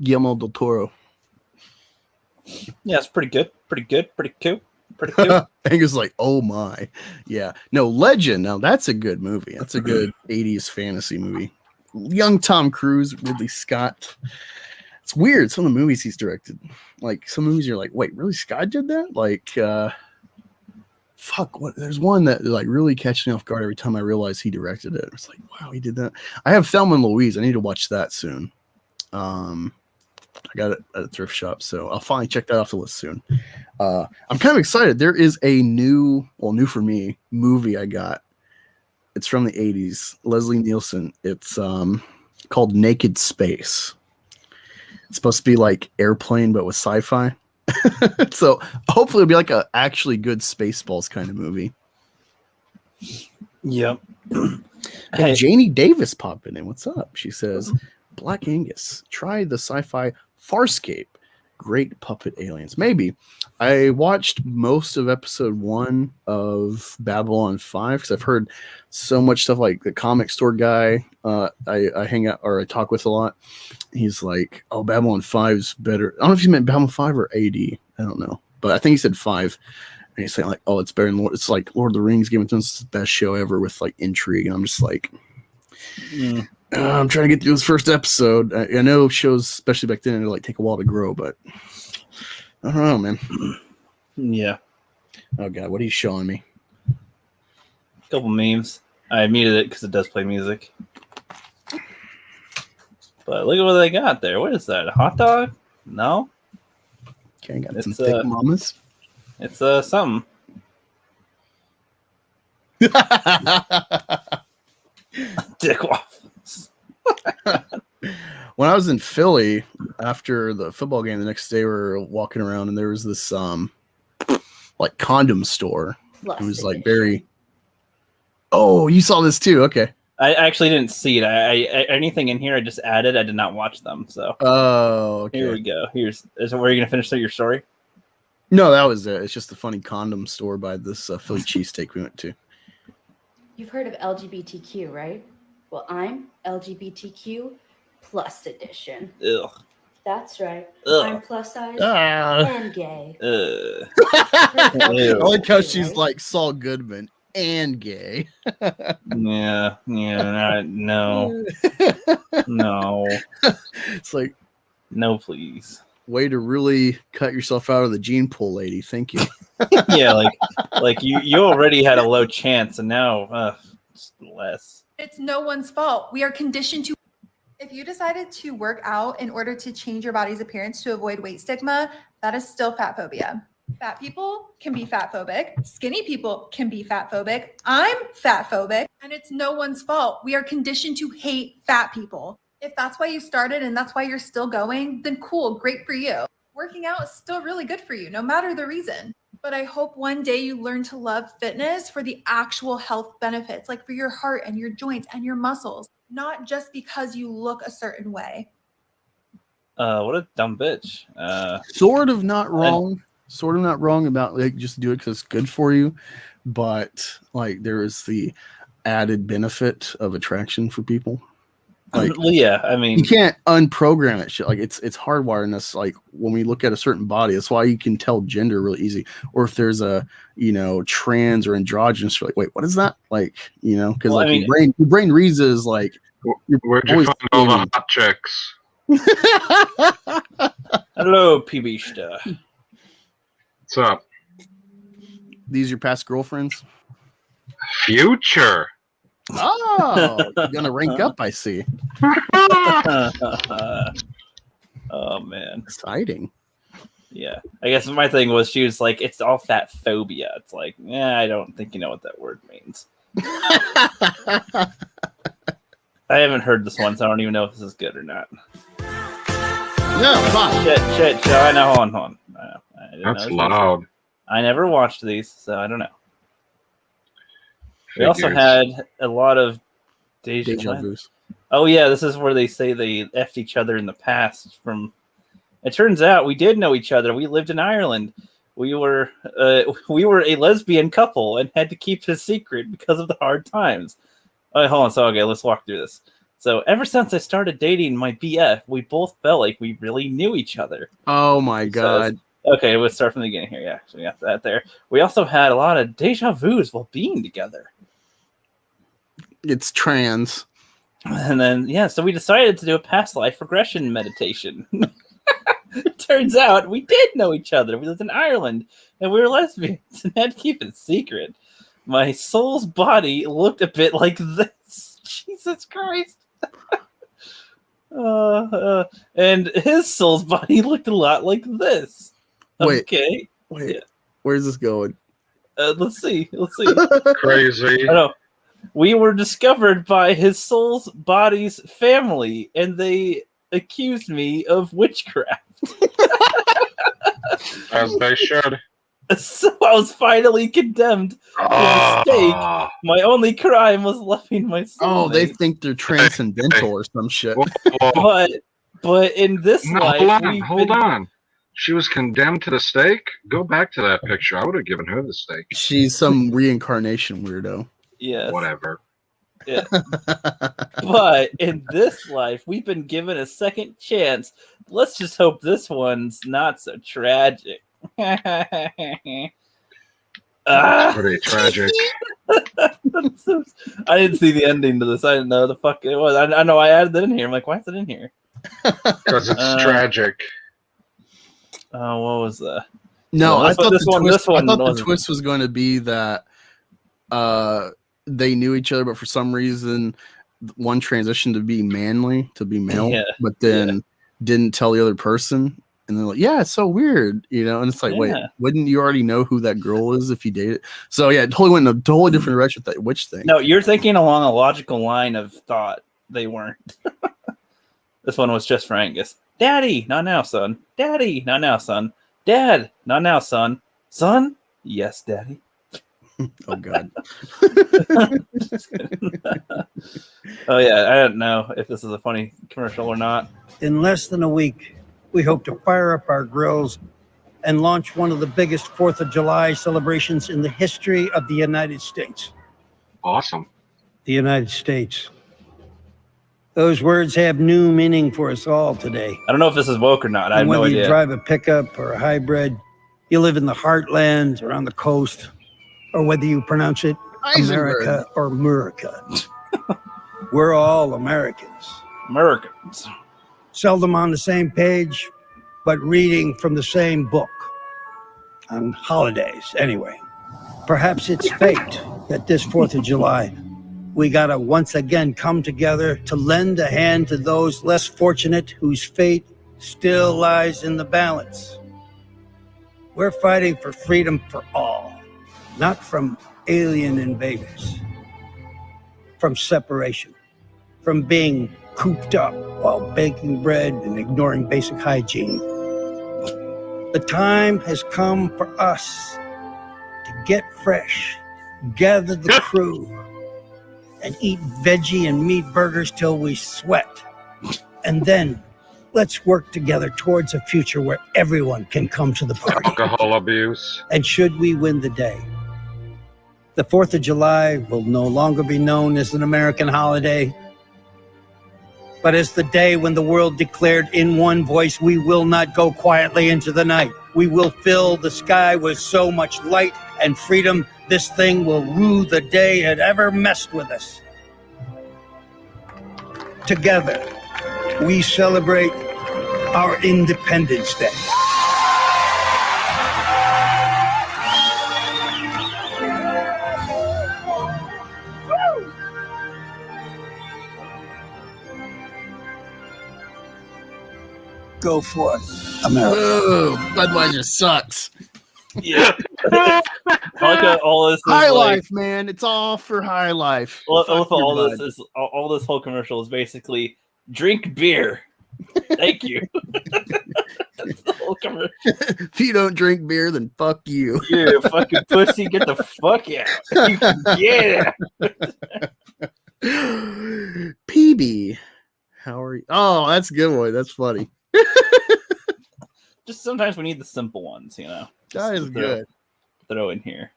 Speaker 2: Guillermo del Toro.
Speaker 1: Yeah, it's pretty good. Pretty good. Pretty cool. Pretty cool.
Speaker 2: Angus is like, oh my. Yeah. No, Legend. Now that's a good movie. That's a good 80s fantasy movie. Young Tom Cruise, Ridley Scott. It's weird. Some of the movies he's directed. Like some movies you're like, wait, really Scott did that? Like fuck, what there's one that like really catches me off guard every time I realize he directed it. It's like, wow, he did that. I have Thelma and Louise. I need to watch that soon. I got it at a thrift shop, so I'll finally check that off the list soon. I'm kind of excited. There is a new for me, movie I got. It's from the 80s. Leslie Nielsen. It's called Naked Space. It's supposed to be like Airplane, but with sci-fi. So hopefully it'll be like a actually good Spaceballs kind of movie.
Speaker 1: Yep.
Speaker 2: Hey, Janie Davis popping in. What's up? She says, Black Angus, try the sci-fi Farscape. Great puppet aliens. Maybe. I watched most of episode 1 of Babylon 5 because I've heard so much stuff. Like the comic store guy I hang out or I talk with a lot. He's like, oh, Babylon 5's better. I don't know if you meant Babylon 5 or AD. I don't know. But I think he said 5. And he's saying like, oh, it's better than Lord. It's like Lord of the Rings, Game of Thrones is the best show ever with like intrigue. And I'm just like, I'm trying to get through this first episode. I know shows, especially back then, like take a while to grow, but I don't know, man.
Speaker 1: Yeah.
Speaker 2: Oh god, what are you showing me?
Speaker 1: A couple memes. I muted it because it does play music. But look at what they got there. What is that? A hot dog? No.
Speaker 2: Okay, got some thick mamas.
Speaker 1: It's something. Dick waffles.
Speaker 2: When I was in Philly after the football game the next day, we were walking around and there was this like condom store. It was like very. Oh, you saw this too? Okay.
Speaker 1: I actually didn't see it. I anything in here I just added. I did not watch them. So.
Speaker 2: Oh, okay.
Speaker 1: Here we go. Is where you're gonna finish your story?
Speaker 2: No, that was it. It's just the funny condom store by this Philly cheesesteak we went to.
Speaker 10: You've heard of LGBTQ, right? Well, I'm LGBTQ plus edition.
Speaker 1: Ugh.
Speaker 10: That's right.
Speaker 1: Ugh.
Speaker 10: I'm plus size and gay.
Speaker 2: I like how she's like Saul Goodman and gay.
Speaker 1: No. No.
Speaker 2: It's like,
Speaker 1: no, please.
Speaker 2: Way to really cut yourself out of the gene pool, lady. Thank you.
Speaker 1: Yeah, like you already had a low chance, and now just less.
Speaker 11: It's no one's fault. We are conditioned to. If you decided to work out in order to change your body's appearance to avoid weight stigma, that is still fat phobia. Fat people can be fat phobic. Skinny people can be fat phobic. I'm fat phobic, and it's no one's fault. We are conditioned to hate fat people. If that's why you started and that's why you're still going, then cool, great for you. Working out is still really good for you, no matter the reason. But I hope one day you learn to love fitness for the actual health benefits, like for your heart and your joints and your muscles, not just because you look a certain way.
Speaker 1: What a dumb bitch.
Speaker 2: Sort of not wrong. Sort of not wrong about like just do it because it's good for you, but like there is the added benefit of attraction for people. Like,
Speaker 1: yeah, I mean,
Speaker 2: you can't unprogram that shit. Like it's hardwired in us. Like when we look at a certain body, that's why you can tell gender really easy. Or if there's a trans or androgynous, you're like, wait, what is that? Like because your brain reads it as like.
Speaker 12: Where'd you find all the hot chicks?
Speaker 1: Hello, PB Star.
Speaker 12: What's up?
Speaker 2: These your past girlfriends?
Speaker 12: Future.
Speaker 2: Oh, you're gonna rank up, I see.
Speaker 1: Oh man,
Speaker 2: exciting.
Speaker 1: Yeah, I guess my thing was she was like, it's all fat phobia. It's like, I don't think you know what that word means. I haven't heard this one, so I don't even know if this is good or not.
Speaker 2: No, come on.
Speaker 1: Shit. I know. Hold on.
Speaker 12: That's loud.
Speaker 1: I never watched these, so I don't know. We also had a lot of deja vus. Oh yeah, this is where they say they effed each other in the past. It turns out we did know each other. We lived in Ireland. We were a lesbian couple and had to keep it a secret because of the hard times. All right, hold on. So okay, let's walk through this. So ever since I started dating my BF, we both felt like we really knew each other.
Speaker 2: Oh my god.
Speaker 1: Okay, let's start from the beginning here. Yeah, so we got that there. We also had a lot of deja vus while being together.
Speaker 2: It's trans.
Speaker 1: And then, yeah, so we decided to do a past life regression meditation. Turns out we did know each other. We lived in Ireland, and we were lesbians, and had to keep it a secret. My soul's body looked a bit like this. Jesus Christ. And his soul's body looked a lot like this. Okay.
Speaker 2: Wait. Yeah. Where's this going?
Speaker 1: Let's see.
Speaker 12: Crazy.
Speaker 1: I know. We were discovered by his soul's body's family, and they accused me of witchcraft.
Speaker 12: As they should.
Speaker 1: So I was finally condemned to a stake. My only crime was loving my soulmate.
Speaker 2: Oh, they think they're transcendental or some shit.
Speaker 1: But in this life,
Speaker 12: hold on. She was condemned to the stake? Go back to that picture. I would have given her the stake.
Speaker 2: She's some reincarnation weirdo.
Speaker 1: Yes.
Speaker 12: Whatever.
Speaker 1: Yeah. But in this life, we've been given a second chance. Let's just hope this one's not so tragic.
Speaker 12: That's pretty tragic.
Speaker 1: I didn't see the ending to this. I didn't know the fuck it was. I know I added that in here. I'm like, why is it in here?
Speaker 12: Because it's tragic.
Speaker 1: Oh, what was that?
Speaker 2: No,
Speaker 1: I thought
Speaker 2: the twist was going to be that they knew each other, but for some reason, one transitioned to be male, but then didn't tell the other person. And they're like, yeah, it's so weird, And it's like, wait, wouldn't you already know who that girl is if you dated? So yeah, it totally went in a totally different direction with that witch thing.
Speaker 1: No, you're thinking along a logical line of thought. They weren't. This one was just for Angus. Daddy, not now, son. Daddy, not now, son. Dad, not now, son. Son? Yes, Daddy.
Speaker 2: Oh, God.
Speaker 1: Oh, yeah, I don't know if this is a funny commercial or not.
Speaker 13: In less than a week, we hope to fire up our grills and launch one of the biggest 4th of July celebrations in the history of the United States.
Speaker 12: Awesome.
Speaker 13: The United States. Those words have new meaning for us all today.
Speaker 1: I don't know if this is woke or not. I have no idea.
Speaker 13: Whether you drive a pickup or a hybrid, you live in the heartland or on the coast, or whether you pronounce it America or Murica. We're all Americans.
Speaker 1: Americans.
Speaker 13: Seldom on the same page, but reading from the same book. On holidays, anyway. Perhaps it's fate that this 4th of July, we gotta once again come together to lend a hand to those less fortunate whose fate still lies in the balance. We're fighting for freedom for all, not from alien invaders, from separation, from being cooped up while baking bread and ignoring basic hygiene. The time has come for us to get fresh, gather the crew, and eat veggie and meat burgers till we sweat. And then let's work together towards a future where everyone can come to the party.
Speaker 12: Alcohol abuse.
Speaker 13: And should we win the day, the 4th of July will no longer be known as an American holiday, but as the day when the world declared in one voice, we will not go quietly into the night. We will fill the sky with so much light and freedom, this thing will rue the day it ever messed with us. Together, we celebrate our Independence Day. Go for it, America.
Speaker 2: Whoa, Budweiser sucks.
Speaker 1: Yeah. I like all this
Speaker 2: high life, man. It's all for high life.
Speaker 1: All this whole commercial is basically drink beer. Thank you. That's the whole commercial.
Speaker 2: If you don't drink beer, then fuck you.
Speaker 1: You fucking pussy, get the fuck out. You can get
Speaker 2: it. PB, how are you? Oh, that's a good one. That's funny.
Speaker 1: Just sometimes we need the simple ones,
Speaker 2: That is good.
Speaker 1: Throw in here.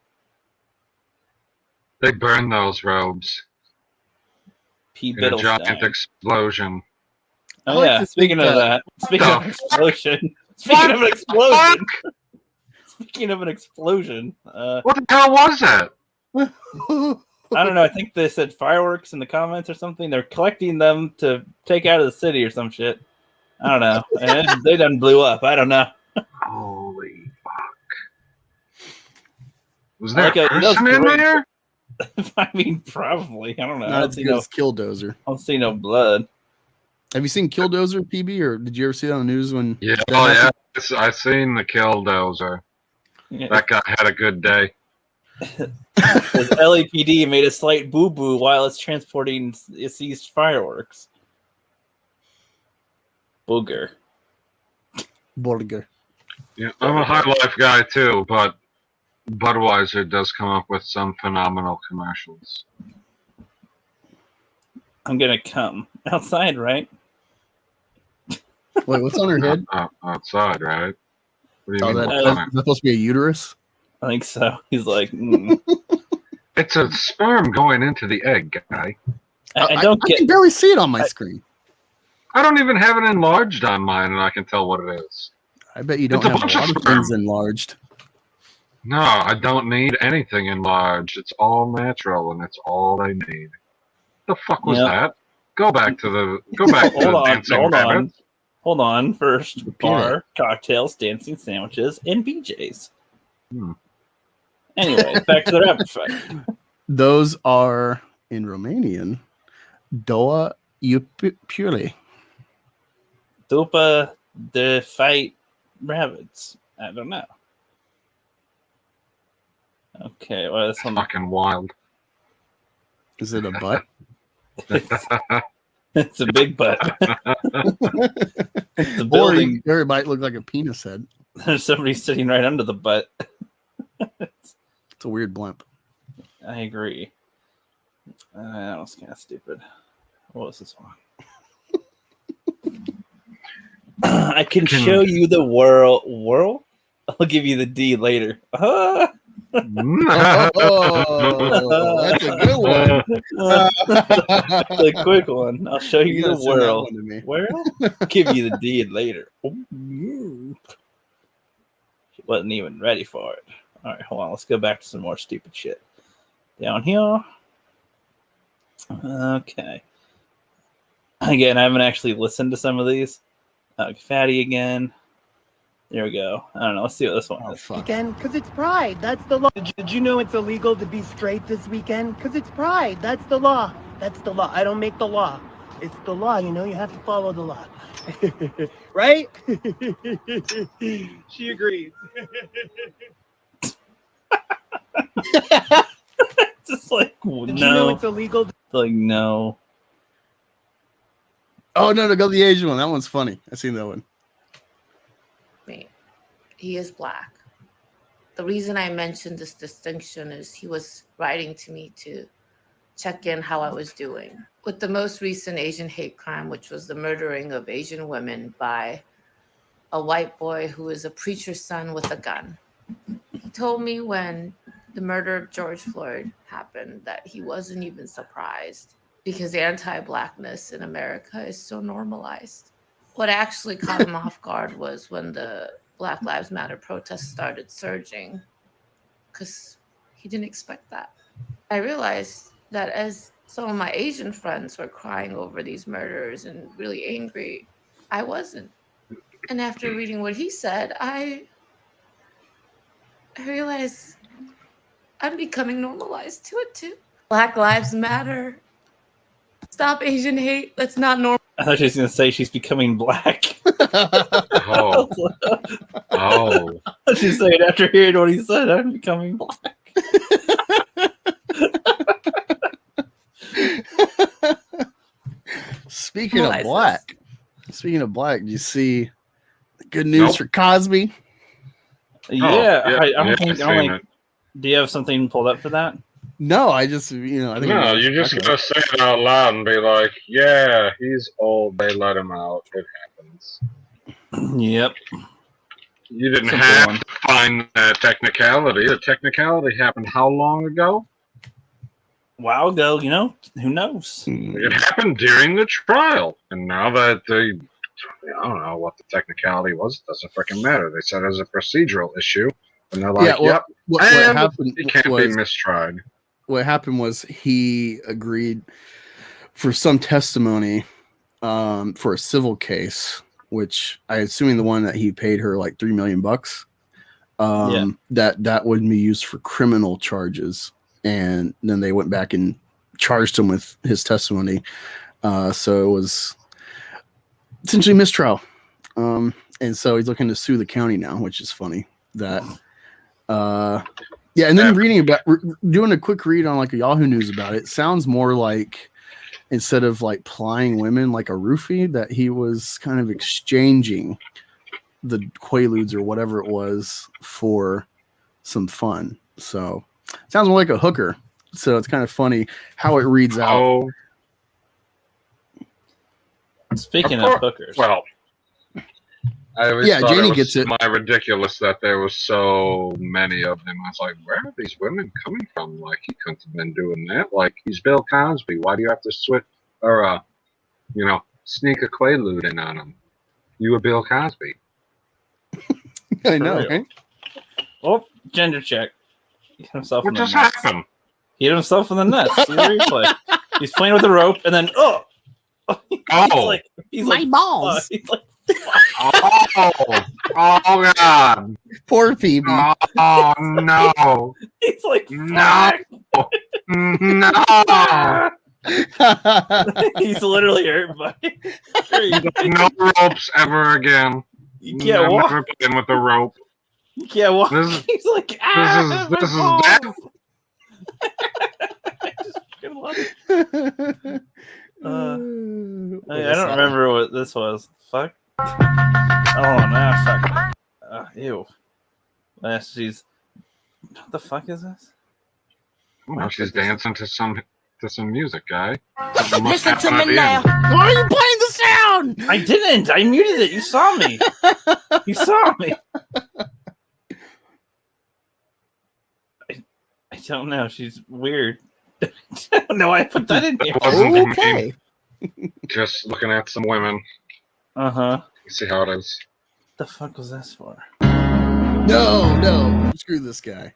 Speaker 12: They burn those robes.
Speaker 1: P.
Speaker 12: in a giant
Speaker 1: Biddlestein.
Speaker 12: explosion.
Speaker 1: Oh
Speaker 2: I like
Speaker 1: yeah,
Speaker 2: to
Speaker 1: speaking
Speaker 2: think
Speaker 1: of that, speaking of an explosion, speaking of an explosion, speaking of an explosion,
Speaker 12: what the hell was that?
Speaker 1: I don't know. I think they said fireworks in the comments or something. They're collecting them to take out of the city or some shit. I don't know. And they done blew up. I don't know.
Speaker 12: Holy fuck! Was
Speaker 1: I
Speaker 12: there
Speaker 1: like
Speaker 12: a
Speaker 1: it. That was
Speaker 12: person in
Speaker 1: great.
Speaker 12: there?
Speaker 1: I mean, probably. I don't know. I
Speaker 2: Not
Speaker 1: don't
Speaker 2: as
Speaker 1: see
Speaker 2: good
Speaker 1: no.
Speaker 2: as Killdozer.
Speaker 1: I don't see no blood.
Speaker 2: Have you seen Killdozer, PB, or did you ever see it on the news when?
Speaker 12: Yeah.
Speaker 2: that
Speaker 12: Oh yeah.
Speaker 2: happened?
Speaker 12: I seen the Killdozer.
Speaker 1: Yeah.
Speaker 12: That guy had a good day.
Speaker 1: Because LAPD made a slight boo-boo while it's transporting seized fireworks. Booger.
Speaker 2: Burger.
Speaker 12: Yeah, I'm a high life guy too, but Budweiser does come up with some phenomenal commercials.
Speaker 1: I'm gonna come outside, right?
Speaker 2: Wait, what's on her head?
Speaker 12: Outside, right? What do you
Speaker 2: Oh,
Speaker 12: mean?
Speaker 2: that's supposed to be a uterus.
Speaker 1: I think so. He's like,
Speaker 12: It's a sperm going into the egg, guy.
Speaker 1: I don't
Speaker 2: I
Speaker 1: get.
Speaker 2: can barely see it on my screen.
Speaker 12: I don't even have it enlarged on mine, and I can tell what it is.
Speaker 2: I bet you don't
Speaker 12: It's a
Speaker 2: have a
Speaker 12: bunch of
Speaker 2: lot of
Speaker 12: sperm.
Speaker 2: things enlarged.
Speaker 12: No, I don't need anything enlarged. It's all natural, and it's all I need. The fuck was
Speaker 1: Yep.
Speaker 12: that? Go back to the dancing rabbit.
Speaker 1: Hold on. First, bar, cocktails, dancing sandwiches, and BJ's. Anyway, back to the rapid fire.
Speaker 2: Those are in Romanian. Doua iupule.
Speaker 1: Dupa the fight rabbits. I don't know. Okay, well, this one
Speaker 12: fucking wild.
Speaker 2: Is it a butt?
Speaker 1: It's a big butt. It's a
Speaker 2: Or
Speaker 1: building.
Speaker 2: it might look like a penis head.
Speaker 1: There's somebody sitting right under the butt.
Speaker 2: It's a weird blimp.
Speaker 1: I agree. That was kind of stupid. What was this one? I can show you the world. World? I'll give you the D later.
Speaker 2: Oh, that's a good one.
Speaker 1: That's a quick one. I'll show you
Speaker 2: gotta
Speaker 1: the
Speaker 2: send that
Speaker 1: world.
Speaker 2: one to me.
Speaker 1: World? Give you the D later. She wasn't even ready for it. All right, hold on. Let's go back to some more stupid shit. Down here. Okay. Again, I haven't actually listened to some of these. Fatty again. There we go. I don't know. Let's see what this one is.
Speaker 14: Weekend, because it's Pride. That's the law. Did you know it's illegal to be straight this weekend? Because it's Pride. That's the law. That's the law. I don't make the law. It's the law, you know. You have to follow the law. Right? She agrees.
Speaker 1: Just like,
Speaker 14: Did you know
Speaker 1: no.
Speaker 14: it's illegal?
Speaker 1: Like, no.
Speaker 2: Oh, no, go the Asian one. That one's funny. I seen that one.
Speaker 15: Me. He is black. The reason I mentioned this distinction is he was writing to me to check in how I was doing. With the most recent Asian hate crime, which was the murdering of Asian women by a white boy who is a preacher's son with a gun. He told me when the murder of George Floyd happened that he wasn't even surprised because anti-blackness in America is so normalized. What actually caught him off guard was when the Black Lives Matter protests started surging, because he didn't expect that. I realized that as some of my Asian friends were crying over these murders and really angry, I wasn't. And after reading what he said, I realized I'm becoming normalized to it too. Black Lives Matter. Stop Asian hate. That's not normal.
Speaker 1: I thought she was going to say she's becoming black.
Speaker 12: Oh. Oh.
Speaker 1: She's saying after hearing what he said, I'm becoming black.
Speaker 2: Speaking of black, do you see the good news
Speaker 12: Nope.
Speaker 2: for Cosby?
Speaker 1: Yeah,
Speaker 12: yeah,
Speaker 1: I
Speaker 12: yeah,
Speaker 1: don't think.
Speaker 12: I've seen it.
Speaker 1: Do you have something pulled up for that?
Speaker 2: No, I just, I think
Speaker 12: No, you just gotta say it out loud and be like, yeah, he's old, they let him out, it happens.
Speaker 1: Yep.
Speaker 12: You didn't
Speaker 1: Simple
Speaker 12: have
Speaker 1: one.
Speaker 12: to find that technicality. The technicality happened how long ago?
Speaker 1: while ago, you know, who knows?
Speaker 12: It happened during the trial, and now that I don't know what the technicality was. It doesn't freaking matter. They said it was a procedural issue, and they're like, "Yep,
Speaker 2: what happened?
Speaker 12: It can't be mistried."
Speaker 2: What happened was he agreed for some testimony for a civil case, which I assuming the one that he paid her like $3 million. That would be used for criminal charges, and then they went back and charged him with his testimony. So it was essentially mistrial. And so he's looking to sue the county now, which is funny. That and then doing a quick read on like a Yahoo News about it, sounds more like instead of like plying women like a roofie, that he was kind of exchanging the Quaaludes or whatever it was for some fun. So sounds more like a hooker. So it's kind of funny how it reads out.
Speaker 1: Speaking of hookers,
Speaker 12: well, I always thought
Speaker 2: Janie
Speaker 12: it was
Speaker 2: gets it.
Speaker 12: ridiculous that there was so many of them. I was like, where are these women coming from? Like, he couldn't have been doing that. Like, he's Bill Cosby. Why do you have to switch or sneak a Quaalude in on him? You were Bill Cosby.
Speaker 2: I know, right?
Speaker 1: Oh, gender check. He hit himself
Speaker 12: What
Speaker 1: in the
Speaker 12: just
Speaker 1: nuts.
Speaker 12: happened?
Speaker 1: He hit himself in the nuts. See the replay. He's playing with the rope, and then he's
Speaker 9: My
Speaker 1: like,
Speaker 9: balls.
Speaker 1: He's like,
Speaker 12: oh God!
Speaker 2: Poor Phoebe.
Speaker 12: Oh no!
Speaker 1: He's like,
Speaker 12: no, no!
Speaker 1: He's literally hurt by
Speaker 12: No ropes ever again.
Speaker 1: You can't walk.
Speaker 12: Never playing with the rope.
Speaker 1: You can't walk. He's like,
Speaker 12: This is death.
Speaker 1: I don't remember what this was. Fuck. Oh no! Fuck. Ew. She's. What the fuck is this?
Speaker 12: Oh, she's dancing to some music, guy.
Speaker 9: Listen to me now. Why are you playing the sound?
Speaker 1: I didn't. I muted it. You saw me. You saw me. I don't know. She's weird. I don't know why I put that in here.
Speaker 12: Okay. Just looking at some women.
Speaker 1: Uh-huh.
Speaker 12: See how it is.
Speaker 1: What the fuck was this for?
Speaker 2: No. Screw this guy.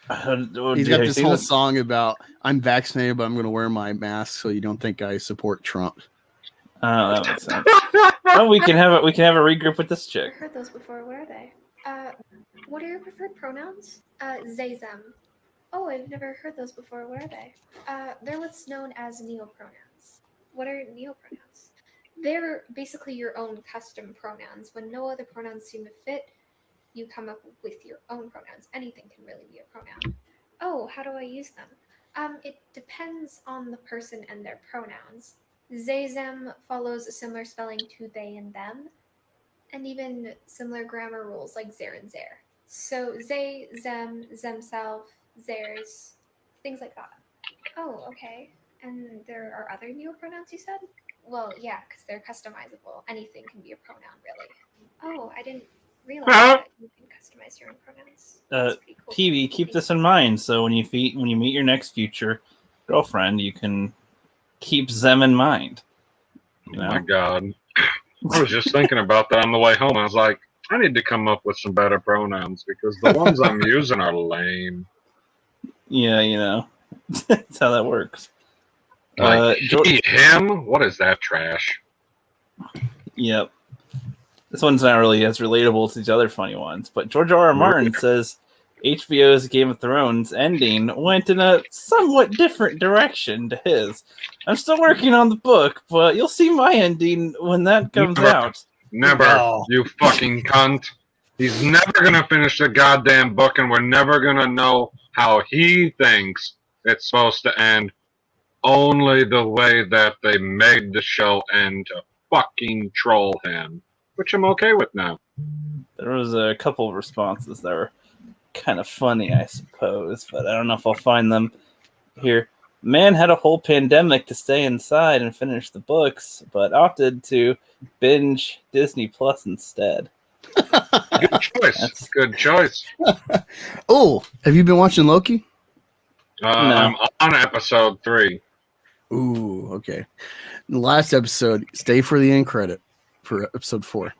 Speaker 2: He's got this whole
Speaker 1: this?
Speaker 2: song about I'm vaccinated, but I'm going to wear my mask so you don't think I support Trump.
Speaker 1: Oh, that makes sense. Oh, we can have a regroup with this chick.
Speaker 16: I've heard those before. What are they? What are your preferred pronouns? They, them. Oh, I've never heard those before. What are they? They're what's known as neopronouns. What are neopronouns? They're basically your own custom pronouns. When no other pronouns seem to fit, you come up with your own pronouns. Anything can really be a pronoun. Oh, how do I use them? It depends on the person and their pronouns. They, them follows a similar spelling to they and them, and even similar grammar rules like there and there. So they, them, themselves, theirs, things like that. Oh, okay. And there are other neopronouns you said? Well, yeah, because they're customizable. Anything can be a pronoun, really. Oh, I didn't realize that you can customize your own pronouns. Cool.
Speaker 1: PB, keep this in mind. So when you meet your next future girlfriend, you can keep them in mind. You know?
Speaker 12: Oh my God. I was just thinking about that on the way home. I was like, I need to come up with some better pronouns because the ones I'm using are lame.
Speaker 1: Yeah, you know. That's how that works.
Speaker 12: Like, him? What is that trash?
Speaker 1: Yep. This one's not really as relatable to these other funny ones, but George R.R. Martin says HBO's Game of Thrones ending went in a somewhat different direction to his. I'm still working on the book, but you'll see my ending when that comes out.
Speaker 12: Never, you fucking cunt. He's never going to finish the goddamn book, and we're never going to know how he thinks it's supposed to end. Only the way that they made the show end to fucking troll him, which I'm okay with now.
Speaker 1: There was a couple of responses that were kind of funny, I suppose, but I don't know if I'll find them here. Man had a whole pandemic to stay inside and finish the books, but opted to binge Disney Plus instead.
Speaker 12: Good choice. Good choice.
Speaker 2: Oh, have you been watching Loki?
Speaker 1: No.
Speaker 12: I'm on episode 3.
Speaker 2: Ooh, okay. The last episode, stay for the end credit for episode 4.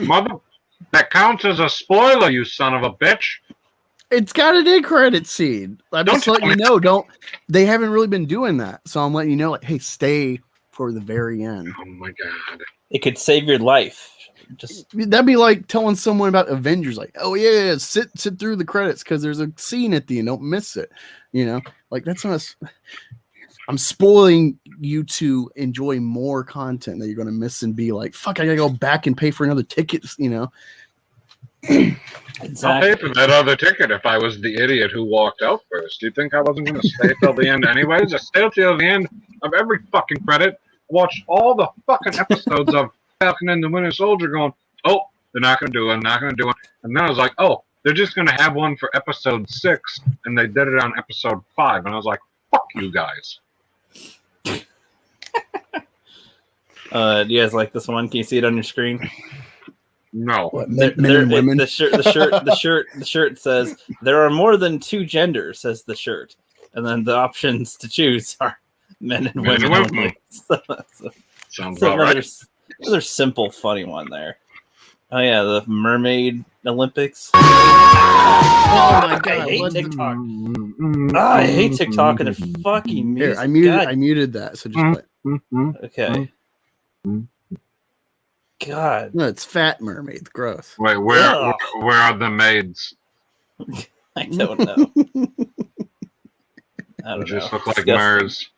Speaker 12: Mother, that counts as a spoiler, you son of a bitch.
Speaker 2: It's got an end credit scene. I'm just letting you know. They haven't really been doing that, so I'm letting you know. Like, hey, stay for the very end.
Speaker 12: Oh my god!
Speaker 1: It could save your life.
Speaker 2: That'd be like telling someone about Avengers, like, oh yeah, sit through the credits because there's a scene at the end. Don't miss it. You know, like that's not. I'm spoiling you to enjoy more content that you're going to miss and be like, fuck, I got to go back and pay for another ticket, you know?
Speaker 12: Exactly. I'll pay for that other ticket if I was the idiot who walked out first. Do you think I wasn't going to stay till the end anyways? I stayed till the end of every fucking credit, watched all the fucking episodes of Falcon and the Winter Soldier going, oh, they're not going to do it, not going to do it. And then I was like, oh, they're just going to have one for episode 6, and they did it on episode 5. And I was like, fuck you guys.
Speaker 1: Do you guys like this one? Can you see it on your screen?
Speaker 12: No.
Speaker 2: What, men and women?
Speaker 1: The shirt says there are more than 2 genders, says the shirt, and then the options to choose are men and women only.
Speaker 12: Sounds about right.
Speaker 1: Another simple, funny one there. Oh yeah, the Mermaid Olympics.
Speaker 2: Oh my god!
Speaker 1: I hate TikTok. I hate TikTok and the fucking music.
Speaker 2: Here, I muted that, so just play.
Speaker 1: Okay. God.
Speaker 2: No, it's Fat Mermaid. Gross.
Speaker 12: Wait, where are the maids?
Speaker 1: I don't know. I don't know.
Speaker 12: Just look like Mars.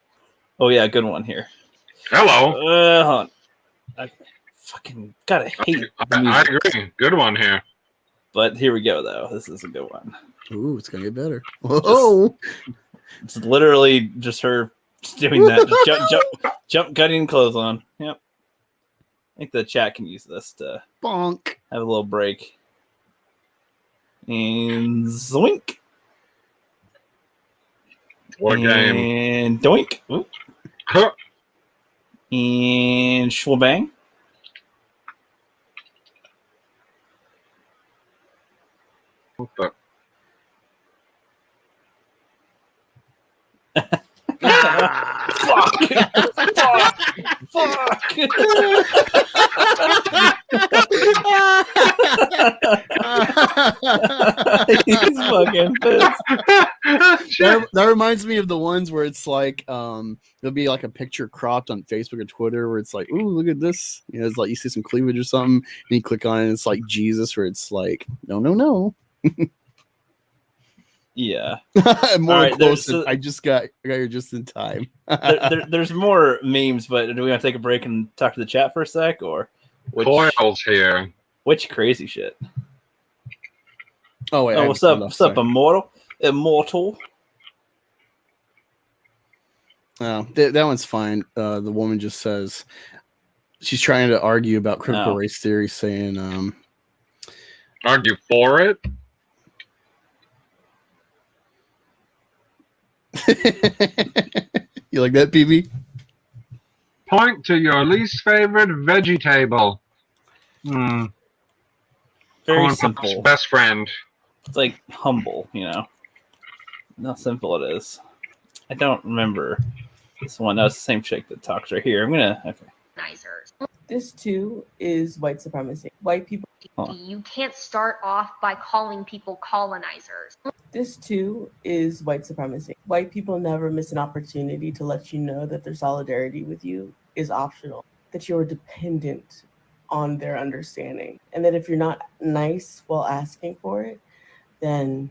Speaker 1: Oh yeah, good one here.
Speaker 12: Hello.
Speaker 1: Hold on. I fucking gotta hate the music.
Speaker 12: I agree. Good one here.
Speaker 1: But here we go, though. This is a good one.
Speaker 2: Ooh, it's gonna get better. Whoa!
Speaker 1: It's literally just her doing that. Just jump, cutting clothes on. Yep. I think the chat can use this to
Speaker 2: bonk.
Speaker 1: Have a little break. And zoink.
Speaker 12: What game?
Speaker 1: And doink. Oop. And shwabang.
Speaker 12: What the?
Speaker 1: Fuck! He's fucking pissed.
Speaker 2: That reminds me of the ones where it's like there'll be like a picture cropped on Facebook or Twitter where it's like, ooh, look at this. You know, it's like you see some cleavage or something, and you click on it, and it's like Jesus, where it's like, no.
Speaker 1: Yeah.
Speaker 2: More
Speaker 1: right,
Speaker 2: close. I got here just in time.
Speaker 1: There's more memes, but do we want to take a break and talk to the chat for a sec, or
Speaker 12: Coil's here?
Speaker 1: Which crazy shit?
Speaker 2: Oh wait.
Speaker 1: Oh, what's up? What's up, Immortal?
Speaker 2: Oh, that one's fine. The woman just says she's trying to argue about critical race theory, saying
Speaker 12: argue for it.
Speaker 2: You like that, PB?
Speaker 12: Point to your least favorite vegetable.
Speaker 1: Very
Speaker 12: Corn
Speaker 1: simple.
Speaker 12: Best friend.
Speaker 1: It's like humble, you know. How simple it is. I don't remember this one. That was the same chick that talks right here. Okay.
Speaker 17: This too is white supremacy. White people.
Speaker 18: You can't start off by calling people colonizers.
Speaker 17: This too is white supremacy. White people never miss an opportunity to let you know that their solidarity with you is optional, that you're dependent on their understanding, and that if you're not nice while asking for it, then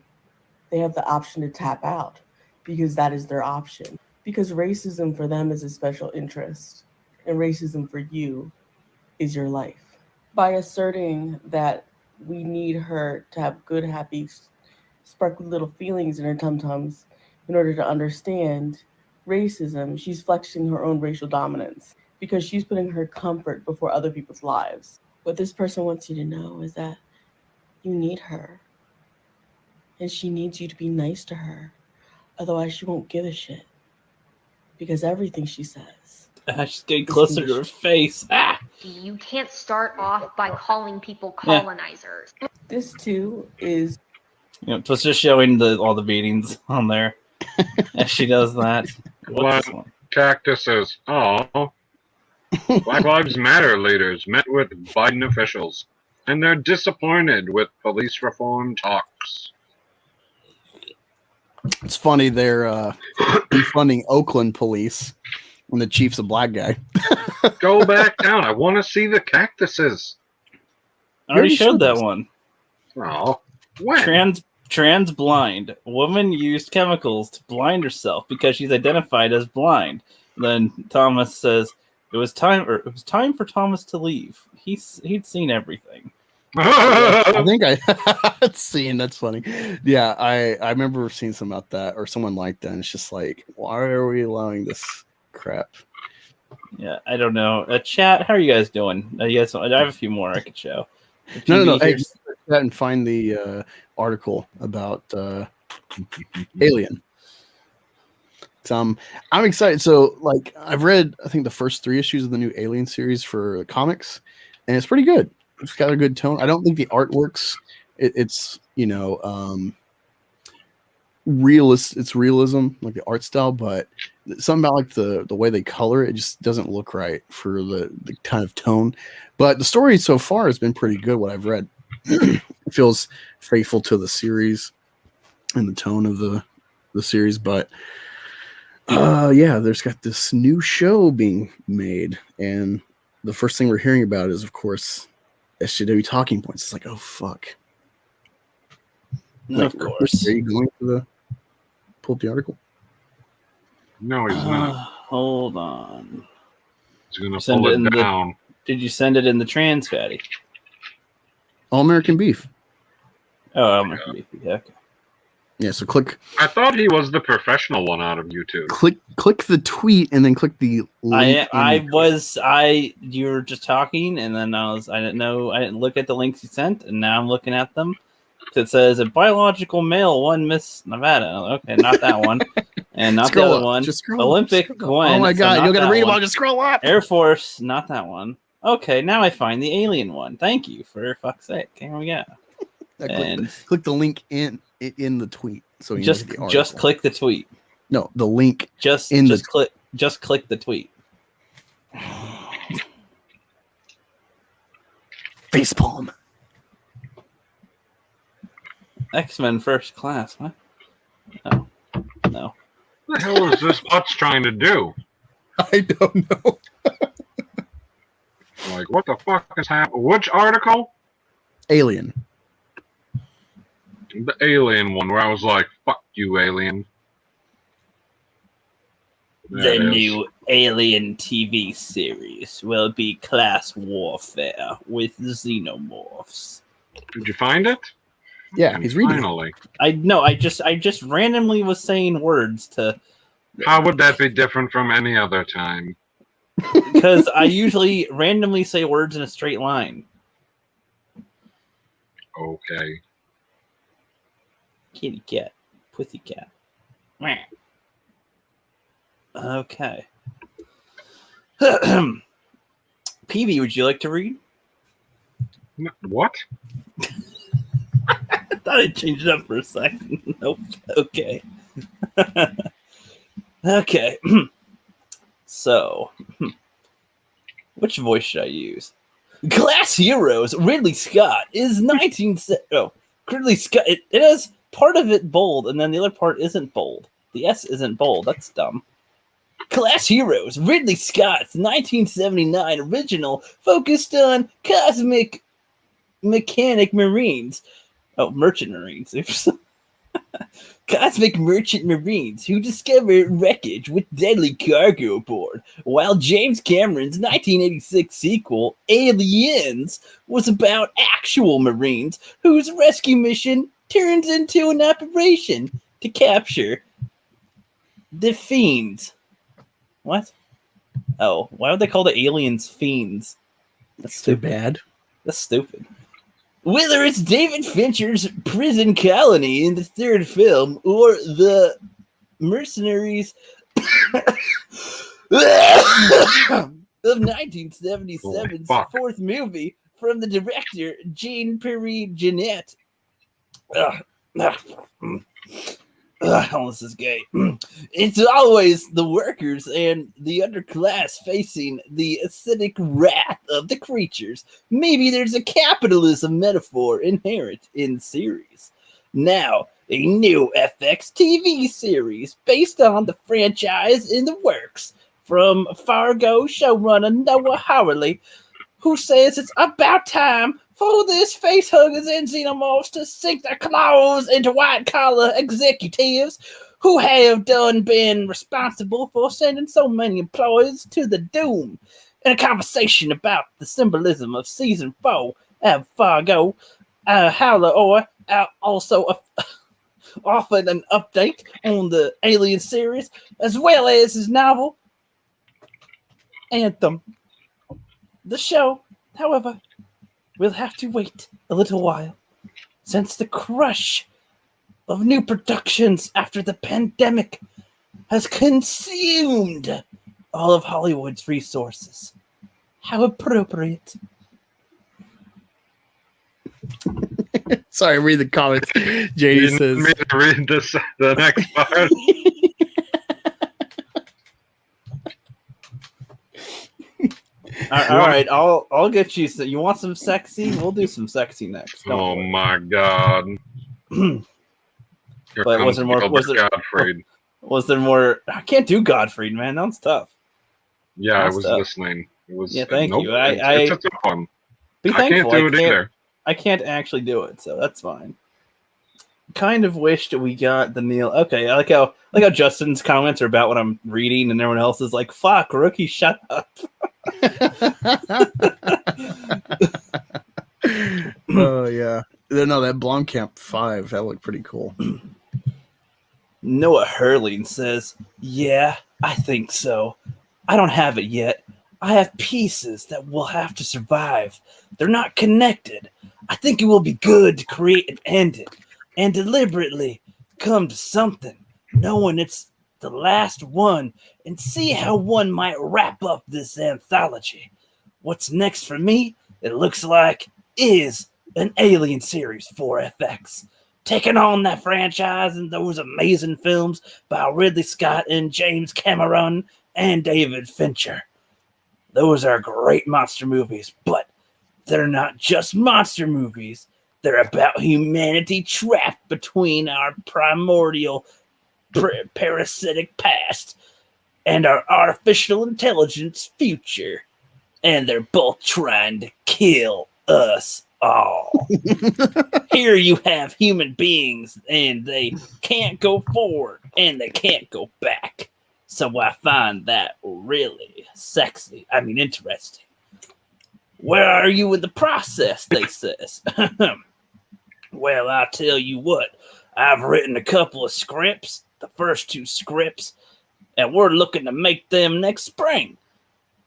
Speaker 17: they have the option to tap out because that is their option. Because racism for them is a special interest, and racism for you is your life. By asserting that we need her to have good, happy, sparkly little feelings in her tum-tums in order to understand racism, she's flexing her own racial dominance because she's putting her comfort before other people's lives. What this person wants you to know is that you need her, and she needs you to be nice to her. Otherwise, she won't give a shit because everything she says.
Speaker 1: She's getting closer to her face.
Speaker 18: You can't start off by calling people colonizers.
Speaker 17: This too is.
Speaker 1: It's just showing all the beatings on there. And she does that. What's this one?
Speaker 12: Cactuses. Oh. Black Lives Matter leaders met with Biden officials, and they're disappointed with police reform talks.
Speaker 2: It's funny they're defunding Oakland police when the chief's a black guy.
Speaker 12: Go back down. I want to see the cactuses.
Speaker 1: I already showed that one.
Speaker 12: Oh, when?
Speaker 1: Trans blind woman used chemicals to blind herself because she's identified as blind. Then Thomas says it was time for Thomas to leave. He'd seen everything.
Speaker 2: I think I'd seen. That's funny. Yeah, I remember seeing something about that or someone like that. And it's just like, why are we allowing this crap?
Speaker 1: Yeah, I don't know. Chat, how are you guys doing? I have a few more I could show.
Speaker 2: No. Hey, just that and find the article about Alien. So, I'm excited. So, like, I've read, I think, the first 3 issues of the new Alien series for comics, and it's pretty good. It's got a good tone. I don't think the artwork's it's realist. It's realism, like the art style, but something about like the way they color it just doesn't look right for the kind of tone. But the story so far has been pretty good. What I've read, it feels faithful to the series and the tone of the series. But yeah, there's got this new show being made, and the first thing we're hearing about is, of course, SJW talking points. It's like, oh fuck.
Speaker 1: Of course.
Speaker 2: Are you going to pull up the article?
Speaker 12: No, he's not.
Speaker 1: Hold on.
Speaker 12: He's gonna pull it down.
Speaker 1: Did you send it in the trans fatty?
Speaker 2: All American Beef.
Speaker 1: Oh, All American Beef. Yeah. Okay.
Speaker 2: Yeah. So click.
Speaker 12: I thought he was the professional one out of you two.
Speaker 2: Click the tweet and then click the link.
Speaker 1: You were just talking, and then I didn't look at the links you sent, and now I'm looking at them. It says a biological male won Miss Nevada. Okay, not that one, and not the other one. Olympic one.
Speaker 2: Oh my god, you're gonna read about. Just scroll up.
Speaker 1: Air Force, not that one. Okay, now I find the alien one. Thank you for fuck's sake. Here we go. And
Speaker 2: click the link in the tweet. So you
Speaker 1: just click the tweet.
Speaker 2: No, the link
Speaker 1: just click the tweet.
Speaker 2: Facepalm.
Speaker 12: X-Men
Speaker 1: First Class, huh? No.
Speaker 12: What the hell is this Utz trying to do?
Speaker 2: I don't know.
Speaker 12: Like, what the fuck is happening? Which article?
Speaker 2: Alien.
Speaker 12: The Alien one, where I was like, fuck you, Alien.
Speaker 1: The new Alien TV series will be class warfare with xenomorphs.
Speaker 12: Did you find it?
Speaker 2: Yeah, he's reading.
Speaker 12: Finally.
Speaker 1: I just randomly was saying words to.
Speaker 12: How would that be different from any other time?
Speaker 1: Because I usually randomly say words in a straight line.
Speaker 12: Okay.
Speaker 1: Kitty cat, pussy cat. Okay. PB, would you like to read?
Speaker 12: What?
Speaker 1: I thought I'd change it up for a second. Nope. Okay. Okay. So, which voice should I use? Glass Heroes. Ridley Scott is 19. Ridley Scott. It has part of it bold, and then the other part isn't bold. The S isn't bold. That's dumb. Class Heroes. Ridley Scott's 1979 original focused on cosmic mechanic marines. Oh, merchant marines. Oops. Cosmic merchant marines who discover wreckage with deadly cargo aboard, while James Cameron's 1986 sequel, Aliens, was about actual marines whose rescue mission turns into an operation to capture the fiends. What? Oh, why would they call the aliens fiends?
Speaker 2: That's too bad.
Speaker 1: That's stupid. Whether it's David Fincher's prison colony in the third film or the mercenaries of 1977's fourth movie from the director Oh, this is gay. It's always the workers and the underclass facing the acidic wrath of the creatures. Maybe there's a capitalism metaphor inherent in the series. Now, a new FX TV series based on the franchise in the works from Fargo showrunner Noah Hawley, who says it's about time for these facehuggers and xenomorphs to sink their claws into white-collar executives who have been responsible for sending so many employees to the doom. In a conversation about the symbolism of Season 4 of Fargo, Howler also offered an update on the Alien series, as well as his novel, Anthem. The show, however, will have to wait a little while, since the crush of new productions after the pandemic has consumed all of Hollywood's resources. How appropriate.
Speaker 2: Sorry, read the comments. JD says,
Speaker 12: me to read the next part.
Speaker 1: All right, I'll get you. So you want some sexy? We'll do some sexy next.
Speaker 12: Oh my god!
Speaker 1: But was there more? Was there more? I can't do Godfrey, man. That's tough.
Speaker 12: Yeah,
Speaker 1: That's
Speaker 12: I was
Speaker 1: tough.
Speaker 12: listening. It was.
Speaker 1: Yeah, thank you.
Speaker 12: It's a tough one.
Speaker 1: Be
Speaker 12: I
Speaker 1: thankful.
Speaker 12: can't do it either.
Speaker 1: I can't actually do it, so that's fine. Kind of wished we got the Neil. Okay, I like how Justin's comments are about what I'm reading, and everyone else is like, "Fuck, rookie, shut up."
Speaker 2: Oh yeah, no, that Blomkamp 5 that looked pretty cool.
Speaker 1: Noah Hurling says, "Yeah, I think so. I don't have it yet. I have pieces that will have to survive. They're not connected. I think it will be good to create and end it, and deliberately come to something, knowing it's the last one, and see how one might wrap up this anthology. What's next for me, it looks like, is an Alien series for FX, taking on that franchise and those amazing films by Ridley Scott and James Cameron and David Fincher. Those are great monster movies, but they're not just monster movies. They're about humanity trapped between our primordial parasitic past and our artificial intelligence future. And they're both trying to kill us all. Here you have human beings, and they can't go forward, and they can't go back. So I find that really sexy. I mean, interesting. Where are you in the process, they says. Well, I'll tell you what. I've written a couple of scripts, the first 2 scripts, and we're looking to make them next spring.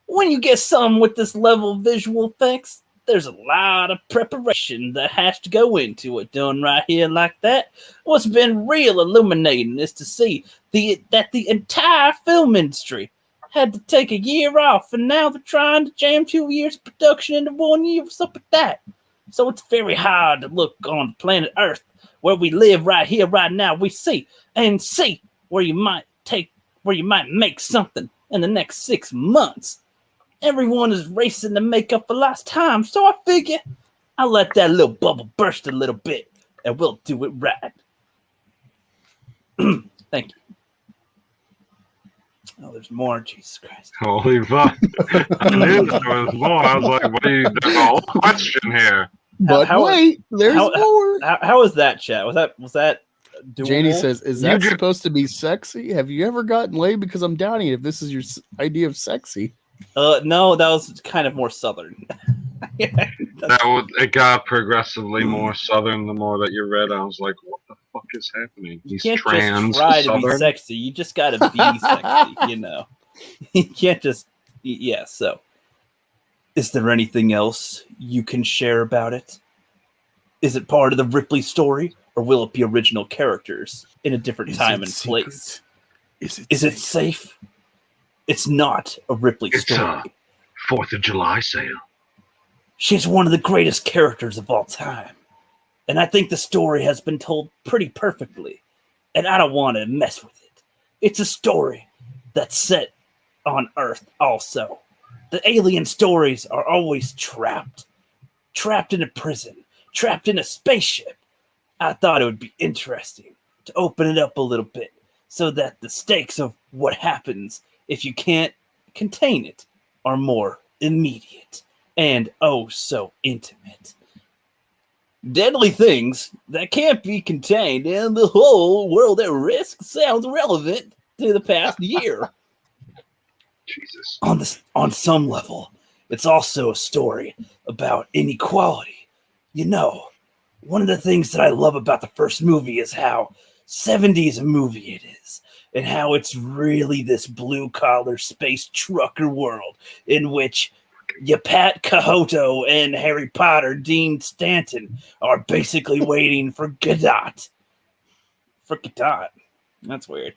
Speaker 1: When you get some with this level of visual effects, there's a lot of preparation that has to go into it. Done right here like that. What's been real illuminating is to see that the entire film industry had to take a year off, and now they're trying to jam 2 years of production into 1 year. What's up with that? So it's very hard to look on planet Earth, where we live right here, right now. We see where you might make something in the next 6 months. Everyone is racing to make up for lost time, so I figure I'll let that little bubble burst a little bit, and we'll do it right. Thank you. Oh, there's more. Jesus Christ.
Speaker 12: Holy fuck. I knew there was more. I was like, there's a whole question here.
Speaker 2: But wait, there's more.
Speaker 1: How was that, chat? Was that doable?
Speaker 2: Janie says, is that supposed to be sexy? Have you ever gotten laid? Because I'm doubting if this is your idea of sexy.
Speaker 1: No, that was kind of more southern.
Speaker 12: It got progressively more southern the more that you read. I was like, what the fuck is happening?
Speaker 1: You can't just try to be sexy. You just gotta be sexy, you know. You can't just so is there anything else you can share about it? Is it part of the Ripley story, or will it be original characters in a different time and place? Is it safe? It's not a Ripley story.
Speaker 12: It's a 4th of July sale.
Speaker 1: She's one of the greatest characters of all time. And I think the story has been told pretty perfectly. and I don't want to mess with it. It's a story that's set on Earth also. The alien stories are always trapped in a prison, trapped in a spaceship. I thought it would be interesting to open it up a little bit so that the stakes of what happens if you can't contain it are more immediate and oh so intimate. Deadly things that can't be contained and the whole world at risk sounds relevant to the past year.
Speaker 12: Jesus.
Speaker 1: On some level, it's also a story about inequality. You know, one of the things that I love about the first movie is how 70s a movie it is, and how it's really this blue-collar space trucker world in which Pat Cahoto and Harry Potter, Dean Stanton, are basically waiting for Godot. That's weird.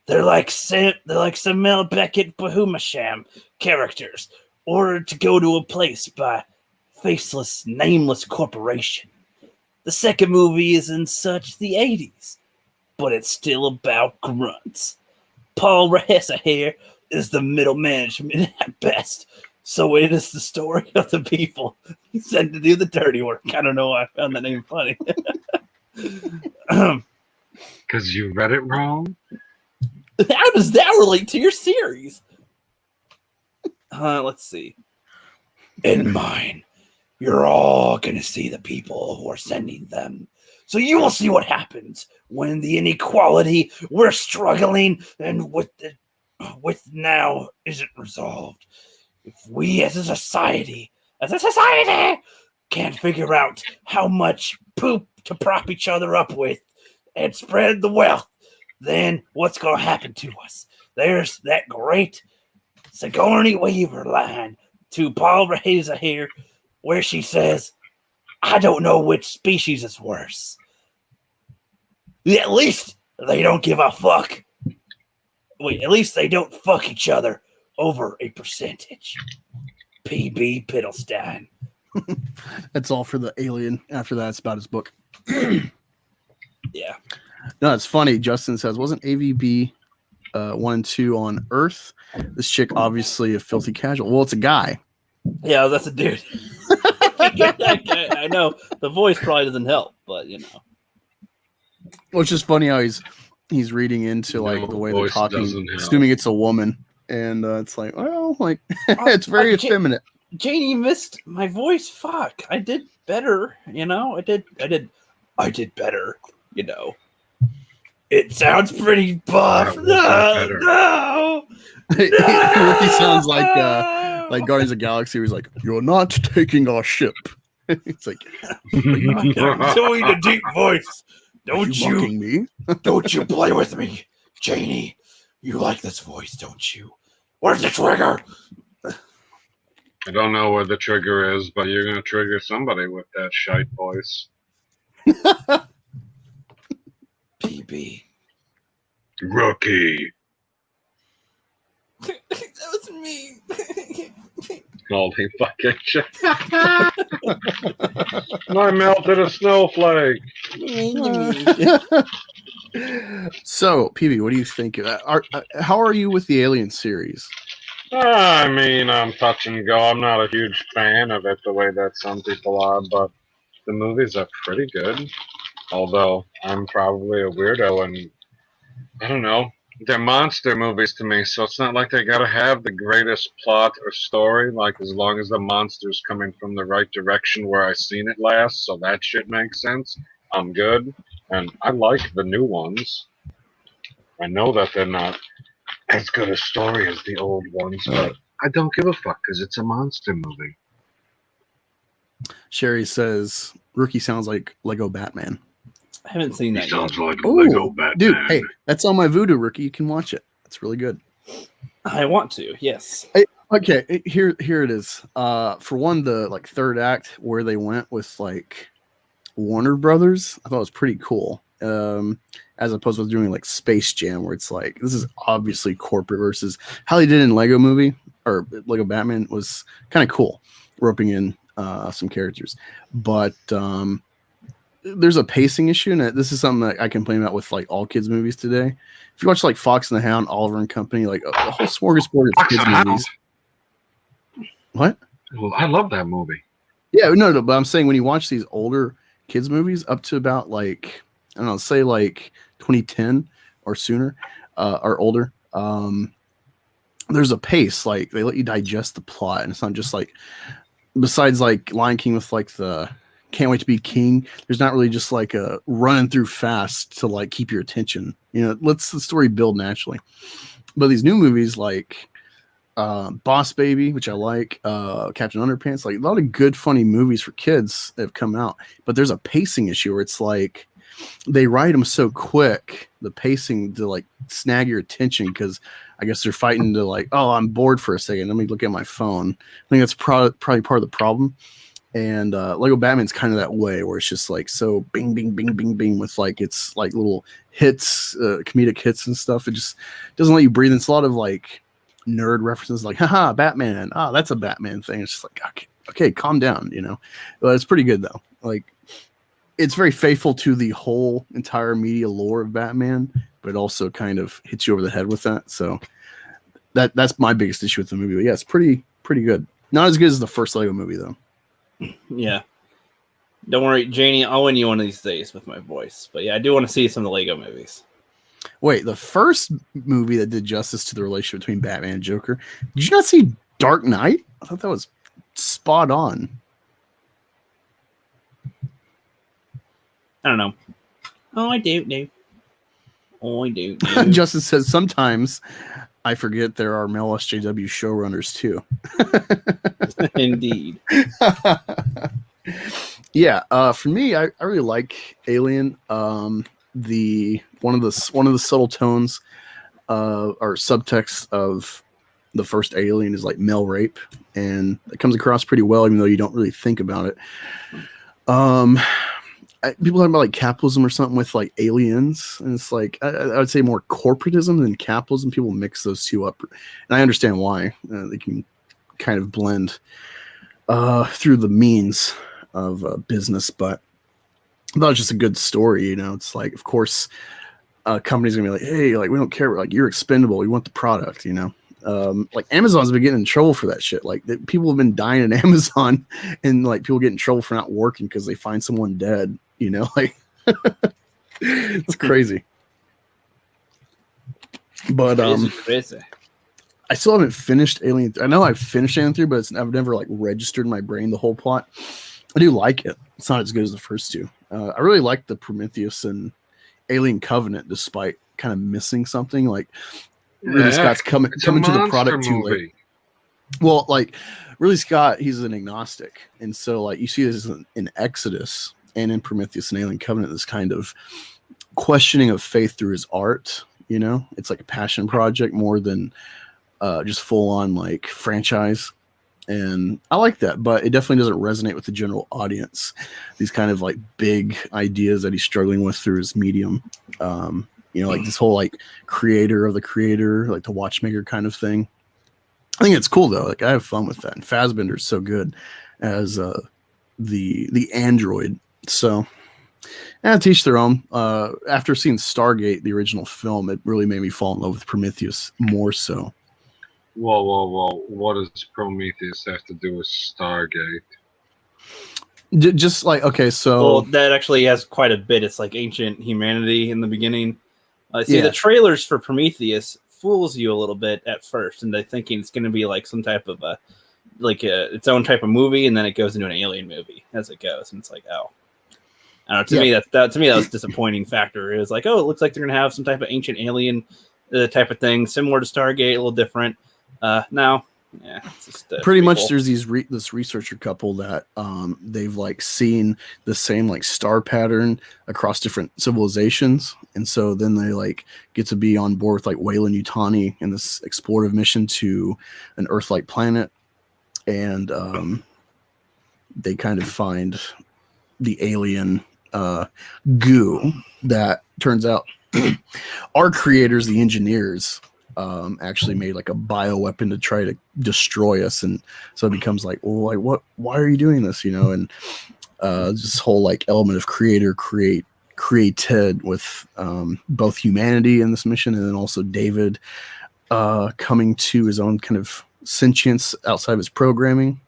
Speaker 1: They're like Samuel Beckett Bahumasham characters, ordered to go to a place by faceless, nameless corporation. The second movie is in such the 80s, but it's still about grunts. Paul Rehesa here is the middle management at best, so it is the story of the people he sent to do the dirty work. I don't know why I found that name funny.
Speaker 12: Because you read it wrong?
Speaker 1: How does that relate to your series? Let's see. In mine, you're all going to see the people who are sending them. So you will see what happens when the inequality we're struggling and with now isn't resolved. If we as a society can't figure out how much poop to prop each other up with and spread the wealth, then what's going to happen to us? There's that great Sigourney Weaver line to Paul Rehesa here, where she says, I don't know which species is worse. At least they don't give a fuck. Wait, at least they don't fuck each other over a percentage. PB Piddlestein.
Speaker 2: That's all for the alien. After that, it's about his book.
Speaker 1: Yeah.
Speaker 2: No, it's funny. Justin says, wasn't AVB 1 and 2 on Earth? This chick, obviously a filthy casual. Well, it's a guy.
Speaker 1: Yeah, that's a dude. I know the voice probably doesn't help, but you know.
Speaker 2: Well, it's just funny how he's reading into like the way they're talking, assuming it's a woman, and it's like, well, like it's very effeminate.
Speaker 1: Janie missed my voice. Fuck, I did better. You know, I did better. You know, it sounds pretty buff. No.
Speaker 2: He sounds like Guardians of the Galaxy. He's like, "You're not taking our ship." It's like,
Speaker 1: I'm doing a deep voice. Don't you
Speaker 2: mocking me?
Speaker 1: Don't you play with me, Janie? You like this voice, don't you? Where's the trigger?
Speaker 12: I don't know where the trigger is, but you're gonna trigger somebody with that shite voice.
Speaker 1: PB.
Speaker 12: Rookie.
Speaker 1: That was me.
Speaker 12: Holy fucking shit. I melted a snowflake.
Speaker 2: So, PB, what do you think? How are you with the Alien series?
Speaker 12: I mean, I'm touch and go. I'm not a huge fan of it the way that some people are, but the movies are pretty good. Although I'm probably a weirdo, and I don't know. They're monster movies to me, so it's not like they gotta have the greatest plot or story. Like, as long as the monster's coming from the right direction where I seen it last, so that shit makes sense, I'm good. And I like the new ones. I know that they're not as good a story as the old ones, but I don't give a fuck because it's a monster movie.
Speaker 2: Sherry says, Rookie sounds like Lego Batman.
Speaker 1: I haven't seen that.
Speaker 12: He sounds like
Speaker 2: Ooh,
Speaker 12: Lego Batman.
Speaker 2: Dude, hey, that's on my Voodoo, Rookie. You can watch it. It's really good.
Speaker 1: I want to, yes.
Speaker 2: Okay, here it is. For one, the like third act where they went with like Warner Brothers, I thought it was pretty cool. As opposed to doing like Space Jam, where it's like this is obviously corporate versus how they did in Lego Movie or Lego Batman was kind of cool, roping in some characters. But there's a pacing issue, and this is something that I complain about with like all kids movies today. If you watch like Fox and the Hound, Oliver and Company, like a whole smorgasbord of kids movies. What?
Speaker 12: Well, I love that movie.
Speaker 2: Yeah, no, but I'm saying when you watch these older kids movies up to about like, I don't know, say like 2010 or sooner, or older, there's a pace. Like they let you digest the plot, and it's not just like, besides like Lion King with like the Can't Wait to Be King, there's not really just like a running through fast to like keep your attention. You know, lets the story build naturally. But these new movies like Boss Baby, which I like, Captain Underpants, like a lot of good funny movies for kids that have come out. But there's a pacing issue where it's like they write them so quick, the pacing to like snag your attention, because I guess they're fighting to like, oh, I'm bored for a second, let me look at my phone. I think that's probably part of the problem. And Lego Batman's kind of that way, where it's just like so bing, bing, bing, bing, bing with like it's like little hits, comedic hits and stuff. It just doesn't let you breathe. It's a lot of like nerd references, like haha, Batman. Oh, that's a Batman thing. It's just like okay, calm down, you know. But it's pretty good though. Like it's very faithful to the whole entire media lore of Batman, but it also kind of hits you over the head with that. So that's my biggest issue with the movie. But yeah, it's pretty good. Not as good as the first Lego movie though.
Speaker 1: Yeah. Don't worry, Janie, I'll win you one of these days with my voice. But yeah, I do want to see some of the Lego movies.
Speaker 2: Wait, the first movie that did justice to the relationship between Batman and Joker, did you not see Dark Knight? I thought that was spot on.
Speaker 1: I don't know. Oh, I do.
Speaker 2: Justin says, sometimes I forget there are male SJW showrunners too.
Speaker 1: Indeed.
Speaker 2: Yeah, for me, I really like Alien. One of the subtle tones or subtext of the first Alien is like male rape, and it comes across pretty well, even though you don't really think about it. People talk about like capitalism or something with like aliens, and it's like I would say more corporatism than capitalism. People mix those two up, and I understand why. They can kind of blend through the means of business, but I thought it was just a good story. You know, it's like, of course, companies gonna be like, hey, like we don't care, like you're expendable, we want the product. You know, like Amazon's been getting in trouble for that shit. Like people have been dying at Amazon, and like people get in trouble for not working because they find someone dead. You know, like it's crazy. But
Speaker 1: crazy.
Speaker 2: I still haven't finished Alien. I know I've finished Alien 3, but I've never like registered in my brain the whole plot. I do like it. It's not as good as the first two. I really like the Prometheus and Alien Covenant, despite kind of missing something. Like Ridley Scott's coming to the product too late. Well, like Ridley Scott, he's an agnostic, and so like you see this in Exodus and in Prometheus and Alien Covenant, this kind of questioning of faith through his art. You know, it's like a passion project more than just full on like franchise. And I like that, but it definitely doesn't resonate with the general audience. These kind of like big ideas that he's struggling with through his medium. You know, like this whole like creator of the creator, like the watchmaker kind of thing. I think it's cool though. Like I have fun with that. And Fassbender's so good as the android. So teach their own. After seeing Stargate, the original film, it really made me fall in love with Prometheus more so.
Speaker 12: Whoa. What does Prometheus have to do with Stargate?
Speaker 2: Just like, okay, so...
Speaker 1: Well, that actually has quite a bit. It's like ancient humanity in the beginning. The trailers for Prometheus fools you a little bit at first into thinking it's going to be like some type of its own type of movie, and then it goes into an alien movie as it goes, and it's like, oh. I don't know, to me that was a disappointing factor. It was like, oh, it looks like they're going to have some type of ancient alien type of thing, similar to Stargate, a little different. No. Yeah, it's just,
Speaker 2: pretty much there's this researcher couple that they've like seen the same like star pattern across different civilizations, and so then they like get to be on board with like Weyland Yutani in this explorative mission to an Earth-like planet, and they kind of find the alien goo that turns out our creators, the engineers, actually made like a bioweapon to try to destroy us, and so it becomes like, well, like what? Why are you doing this? You know, and This whole like element of created with both humanity in this mission, and then also David coming to his own kind of sentience outside of his programming,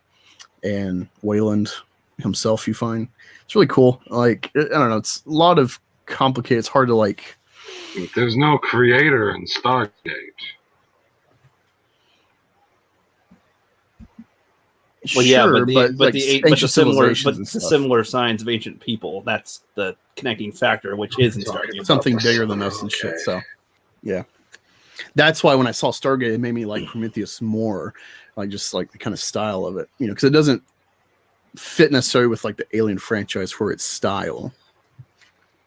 Speaker 2: and Wayland himself. You find it's really cool. Like I don't know, it's a lot of complicated. It's hard to like.
Speaker 12: There's no creator in Stargate.
Speaker 1: Well, yeah, but the similar signs of ancient people. That's the connecting factor, which is in Stargate.
Speaker 2: Something bigger than us and shit. So, yeah, that's why when I saw Stargate, it made me like Prometheus more, like just like the kind of style of it, because it doesn't fit necessarily with like the Alien franchise for its style.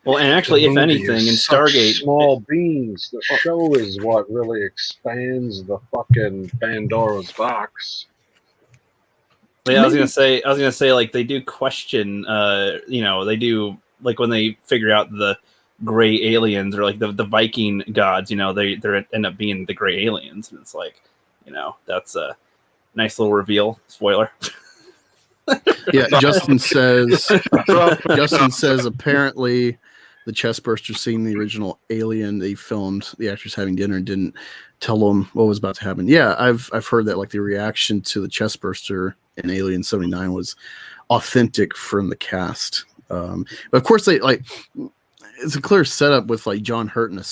Speaker 1: Well, and actually, if anything, in Stargate,
Speaker 12: small beings. The show is what really expands the fucking Pandora's box.
Speaker 1: Yeah, I was gonna say, like they do question, they do like when they figure out the gray aliens or like the Viking gods, they end up being the gray aliens, and it's like, that's a nice little reveal. Spoiler.
Speaker 2: Yeah, Justin says apparently the chestburster seeing the original Alien they filmed the actors having dinner and didn't tell them what was about to happen. Yeah, I've heard that like the reaction to the chestburster in Alien 79 was authentic from the cast. But of course they like it's a clear setup with like John Hurt in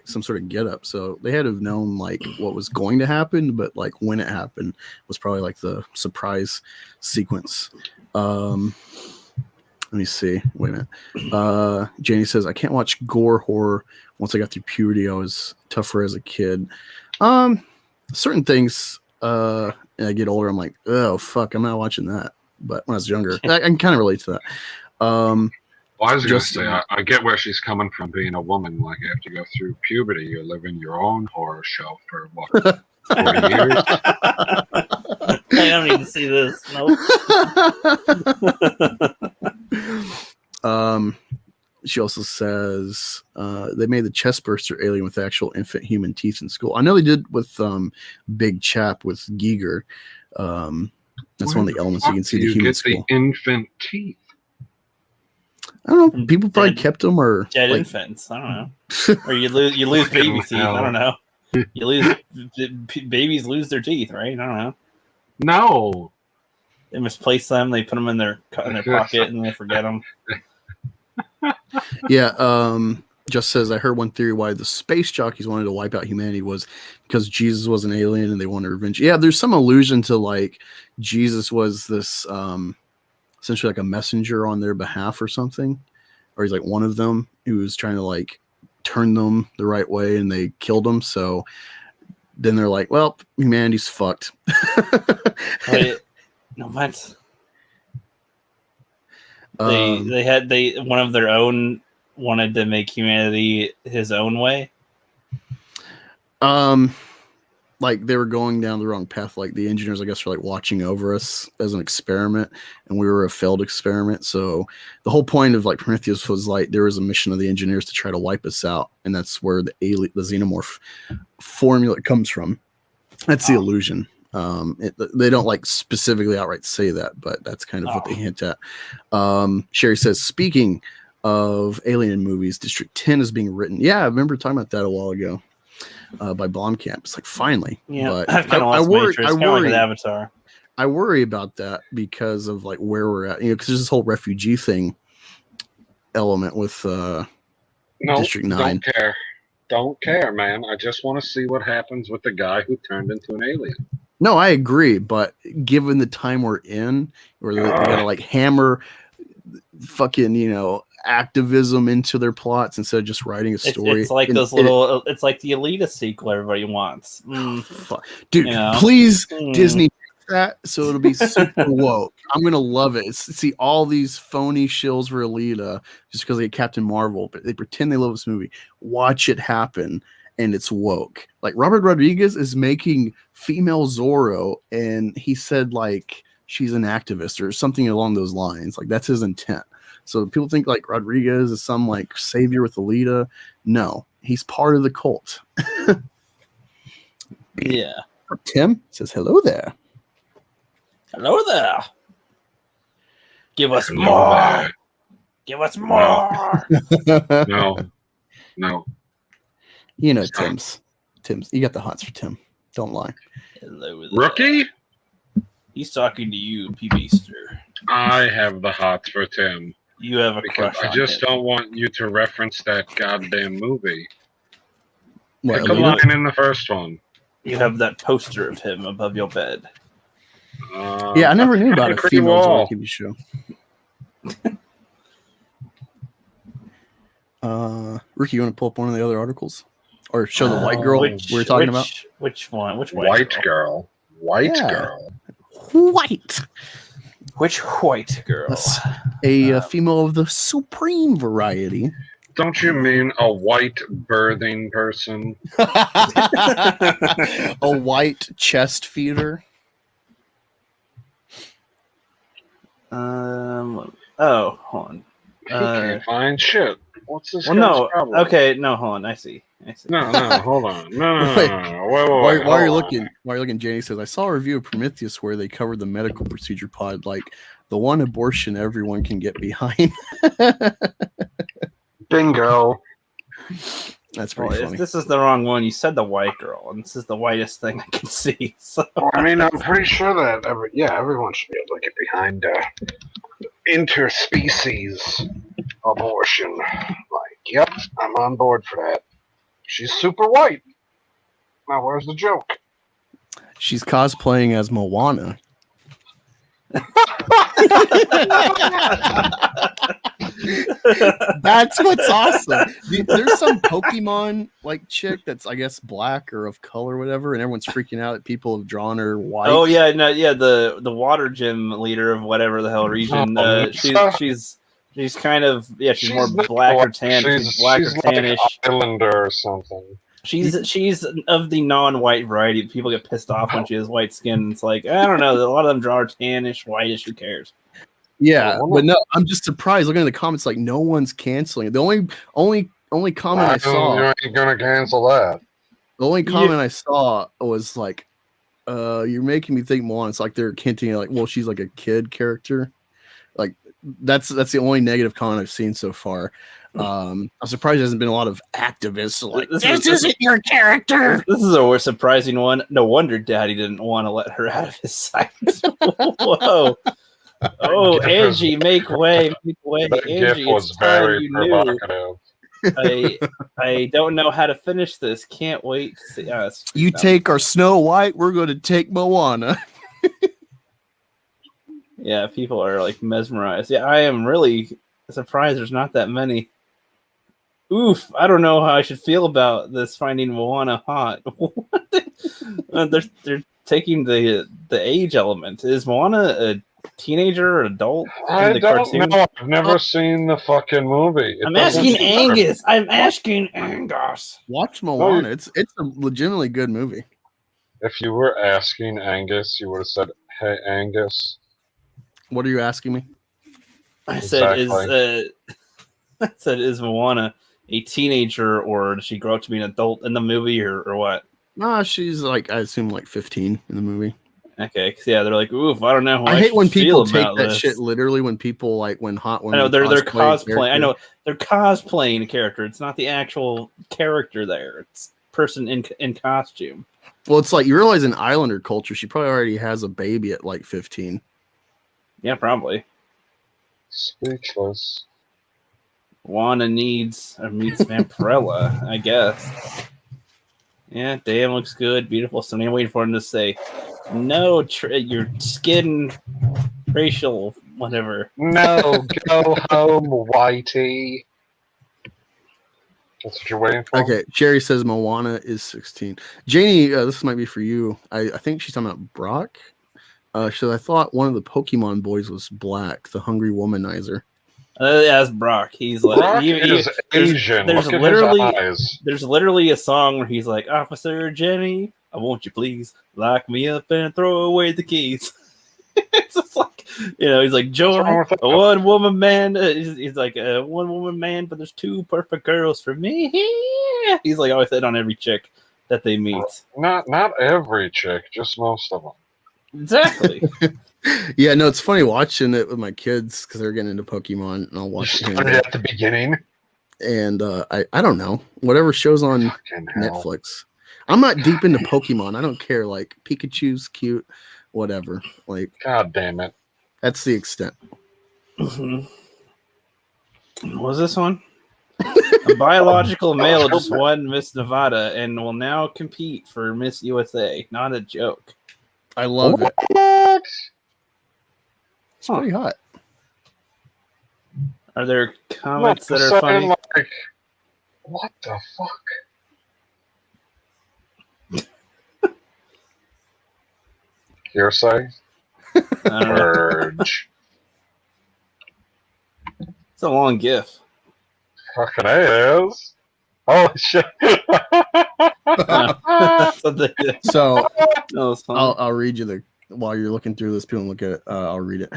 Speaker 2: some sort of getup, so they had to have known like what was going to happen, but like when it happened was probably like the surprise sequence. Let me see. Wait a minute. Janie says, I can't watch gore horror. Once I got through puberty, I was tougher as a kid. Certain things, and I get older, I'm like, oh, fuck, I'm not watching that. But when I was younger, I can kind of relate to that.
Speaker 12: Well, I was going to say, I get where she's coming from being a woman. Like, after you go through puberty, you're living your own horror show for, what, 4 years?
Speaker 1: I don't need to see this. Nope.
Speaker 2: She also says they made the chestburster alien with actual infant human teeth in school. I know they did with Big Chap with Giger. That's one of the elements you can see the human skull.
Speaker 12: The infant teeth.
Speaker 2: I don't know. People probably kept them or
Speaker 1: dead infants. I don't know. Or you lose baby teeth. I don't know. Babies lose their teeth, right? I don't know.
Speaker 12: No.
Speaker 1: They misplace them. They put them in their pocket and they forget them.
Speaker 2: Yeah. Just says, I heard one theory why the space jockeys wanted to wipe out humanity was because Jesus was an alien and they wanted revenge. Yeah, there's some allusion to like Jesus was this essentially like a messenger on their behalf or something, or he's like one of them who was trying to like turn them the right way and they killed him. So then they're like, well, humanity's fucked.
Speaker 1: Wait, no, what? They one of their own wanted to make humanity his own way.
Speaker 2: Like they were going down the wrong path. Like the engineers, I guess, were like watching over us as an experiment, and we were a failed experiment. So the whole point of like Prometheus was like there was a mission of the engineers to try to wipe us out, and that's where the xenomorph formula comes from. That's the illusion. They don't like specifically outright say that, but that's kind of what they hint at. Sherry says, speaking of alien movies, District 10 is being written. Yeah, I remember talking about that a while ago. By Blomkamp. It's like finally.
Speaker 1: Yeah,
Speaker 2: but
Speaker 1: I worry. I worry. Like Avatar.
Speaker 2: I worry about that because of like where we're at. Because there's this whole refugee thing element with District 9.
Speaker 12: Don't care, man. I just want to see what happens with the guy who turned into an alien.
Speaker 2: No, I agree, but given the time we're in, where they gotta like hammer fucking activism into their plots instead of just writing a story.
Speaker 1: It's like those little. It's like the Elitist sequel everybody wants.
Speaker 2: Dude, please Disney that so it'll be super woke. I'm gonna love it. See all these phony shills for Alita just because they get Captain Marvel, but they pretend they love this movie. Watch it happen, and it's woke. Like Robert Rodriguez is making female Zorro, and he said like she's an activist or something along those lines. Like that's his intent. So people think like Rodriguez is some like savior with Alita. No, he's part of the cult.
Speaker 1: Yeah.
Speaker 2: Tim says hello there.
Speaker 1: Hello there. Give us
Speaker 12: No,
Speaker 1: more.
Speaker 12: that.
Speaker 1: Give us more.
Speaker 12: No.
Speaker 2: You know, Tim's. You got the hots for Tim. Don't lie.
Speaker 1: Hello there.
Speaker 12: Rookie?
Speaker 1: He's talking to you, P-Beaster.
Speaker 12: I have the hots for Tim.
Speaker 1: You have a
Speaker 12: Because
Speaker 1: crush
Speaker 12: I
Speaker 1: on
Speaker 12: just
Speaker 1: him.
Speaker 12: don't want you to reference that goddamn movie.
Speaker 2: What,
Speaker 12: Pick a
Speaker 2: Alita?
Speaker 12: line in the first one.
Speaker 1: You have that poster of him above your bed.
Speaker 2: Yeah, I never knew about a
Speaker 12: Concrete
Speaker 2: females on a
Speaker 12: wall.
Speaker 2: TV show. Ricky, you want to pull up one of the other articles? Or show the white girl we were talking about?
Speaker 1: Which one? Which
Speaker 12: White girl. White
Speaker 2: Yeah.
Speaker 12: girl.
Speaker 2: White.
Speaker 1: Which white girl?
Speaker 2: A female of the supreme variety.
Speaker 12: Don't you mean a white birthing person?
Speaker 2: A white chest feeder.
Speaker 1: Oh, hold on.
Speaker 12: He can't find shit. What's this
Speaker 1: Well,
Speaker 12: guy's
Speaker 1: no.
Speaker 12: problem?
Speaker 1: Okay, no, hold on. I see.
Speaker 12: No, hold on. No.
Speaker 2: Wait.
Speaker 12: Wait,
Speaker 2: While you're
Speaker 12: hold
Speaker 2: looking, Janie says, I saw a review of Prometheus where they covered the medical procedure pod, like the one abortion everyone can get behind.
Speaker 12: Bingo.
Speaker 2: That's pretty funny.
Speaker 1: If this is the wrong one, you said the white girl, and this is the whitest thing I can see. So
Speaker 12: I mean, I'm pretty sure that everyone should be able to get behind interspecies abortion. Like, yep, I'm on board for that. She's super white. Now, where's the joke?
Speaker 2: She's cosplaying as Moana. That's what's awesome. There's some Pokemon like chick that's, I guess, black or of color or whatever, and everyone's freaking out that people have drawn her white.
Speaker 1: Oh yeah, no, yeah, the water gym leader of whatever the hell region. She's kind of she's more black or tan. She's black or tannish.
Speaker 12: Like Islander or something.
Speaker 1: She's of the non-white variety. People get pissed off when she has white skin. It's like, I don't know. A lot of them draw her tannish, whitish. Who cares?
Speaker 2: Yeah, but no, I'm just surprised looking at the comments. Like, no one's canceling it. The only comment I saw.
Speaker 12: You ain't gonna cancel that.
Speaker 2: The only comment I saw was like, "You're making me think Moana." It's like they're hinting at, like, well, she's like a kid character. Like that's the only negative comment I've seen so far. I'm surprised there hasn't been a lot of activists like, this isn't your character.
Speaker 1: This is a surprising one. No wonder Daddy didn't want to let her out of his sight. Whoa. Oh, Angie, make way, make way.
Speaker 12: That
Speaker 1: Angie,
Speaker 12: gift was
Speaker 1: it's time
Speaker 12: very
Speaker 1: you knew.
Speaker 12: provocative.
Speaker 1: I don't know how to finish this. Can't wait to see us.
Speaker 2: You take our Snow White, we're going to take Moana.
Speaker 1: Yeah, people are like mesmerized. Yeah, I am really surprised there's not that many. Oof, I don't know how I should feel about this finding Moana hot. They're taking the age element. Is Moana a teenager or adult in the cartoon?
Speaker 12: know. I've never seen the fucking movie.
Speaker 1: I'm asking Angus. I'm asking Angus.
Speaker 2: Watch Moana. It's a legitimately good movie.
Speaker 12: If you were asking Angus, you would have said, "Hey, Angus."
Speaker 2: What are you asking me?
Speaker 1: I said, is Moana a teenager, or does she grow up to be an adult in the movie, or what?
Speaker 2: Nah, she's like, I assume, like 15 in the movie.
Speaker 1: Okay, because they're like, oof, I don't know.
Speaker 2: I hate when people take that
Speaker 1: this
Speaker 2: shit literally. When people like when hot. When
Speaker 1: I know they're cosplaying. I
Speaker 2: know
Speaker 1: know they're cosplaying a character. It's not the actual character there. It's person in costume.
Speaker 2: Well, it's like you realize in Islander culture, she probably already has a baby at like 15.
Speaker 1: Yeah, probably.
Speaker 12: Speechless.
Speaker 1: Wanda meets Vampirella, I guess. Yeah, damn, looks good, beautiful. So I'm waiting for him to say, "No, your skin, racial, whatever."
Speaker 12: No, go home, Whitey. That's what you're waiting for.
Speaker 2: Okay, Jerry says Moana is 16. Janie, this might be for you. I think she's talking about Brock. So I thought one of the Pokemon boys was black, the hungry womanizer.
Speaker 1: Yeah, that's Brock. He's like,
Speaker 12: Brock is Asian.
Speaker 1: There's
Speaker 12: Look at
Speaker 1: literally,
Speaker 12: his eyes.
Speaker 1: there's literally a song where he's like, "Officer Jenny, won't you please lock me up and throw away the keys?" It's just like, he's like, "Joy, a one woman man." He's like a one woman man, but there's two perfect girls for me. He's like always said on every chick that they meet.
Speaker 12: Not every chick, just most of them.
Speaker 1: Exactly.
Speaker 2: Yeah, no, it's funny watching it with my kids because they're getting into Pokemon, and I'll watch it.
Speaker 12: Started at the beginning.
Speaker 2: And I don't know, whatever shows on Netflix. I'm not deep into Pokemon. I don't care. Like Pikachu's cute, whatever. Like,
Speaker 12: God damn it.
Speaker 2: That's the extent.
Speaker 1: What was this one? A biological male just won Miss Nevada and will now compete for Miss USA. Not a joke.
Speaker 2: I love it. It's pretty hot.
Speaker 1: Are there comments that are funny?
Speaker 12: Like, what the fuck? Hearsay? Urge.
Speaker 1: It's a long gif.
Speaker 12: Fucking is. Holy shit.
Speaker 2: So I'll read you while you're looking through this. People look at it. I'll read it.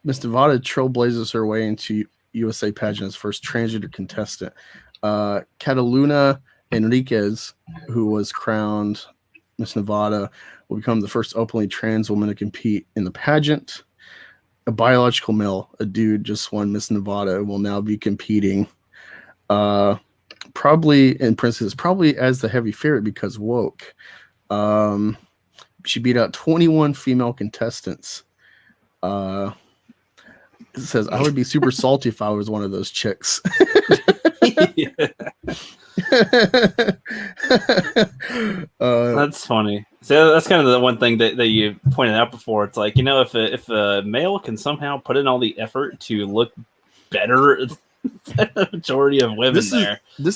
Speaker 2: Miss Nevada trailblazes her way into USA pageant as first transgender contestant. Cataluna Enriquez, who was crowned Miss Nevada, will become the first openly trans woman to compete in the pageant. A biological male, a dude, just won Miss Nevada and will now be competing. Probably in parentheses, probably as the heavy favorite because woke. She beat out 21 female contestants. It says, I would be super salty if I was one of those chicks.
Speaker 1: That's funny. So that's kind of the one thing that you pointed out before. It's like, if a male can somehow put in all the effort to look better than the majority of women,
Speaker 2: This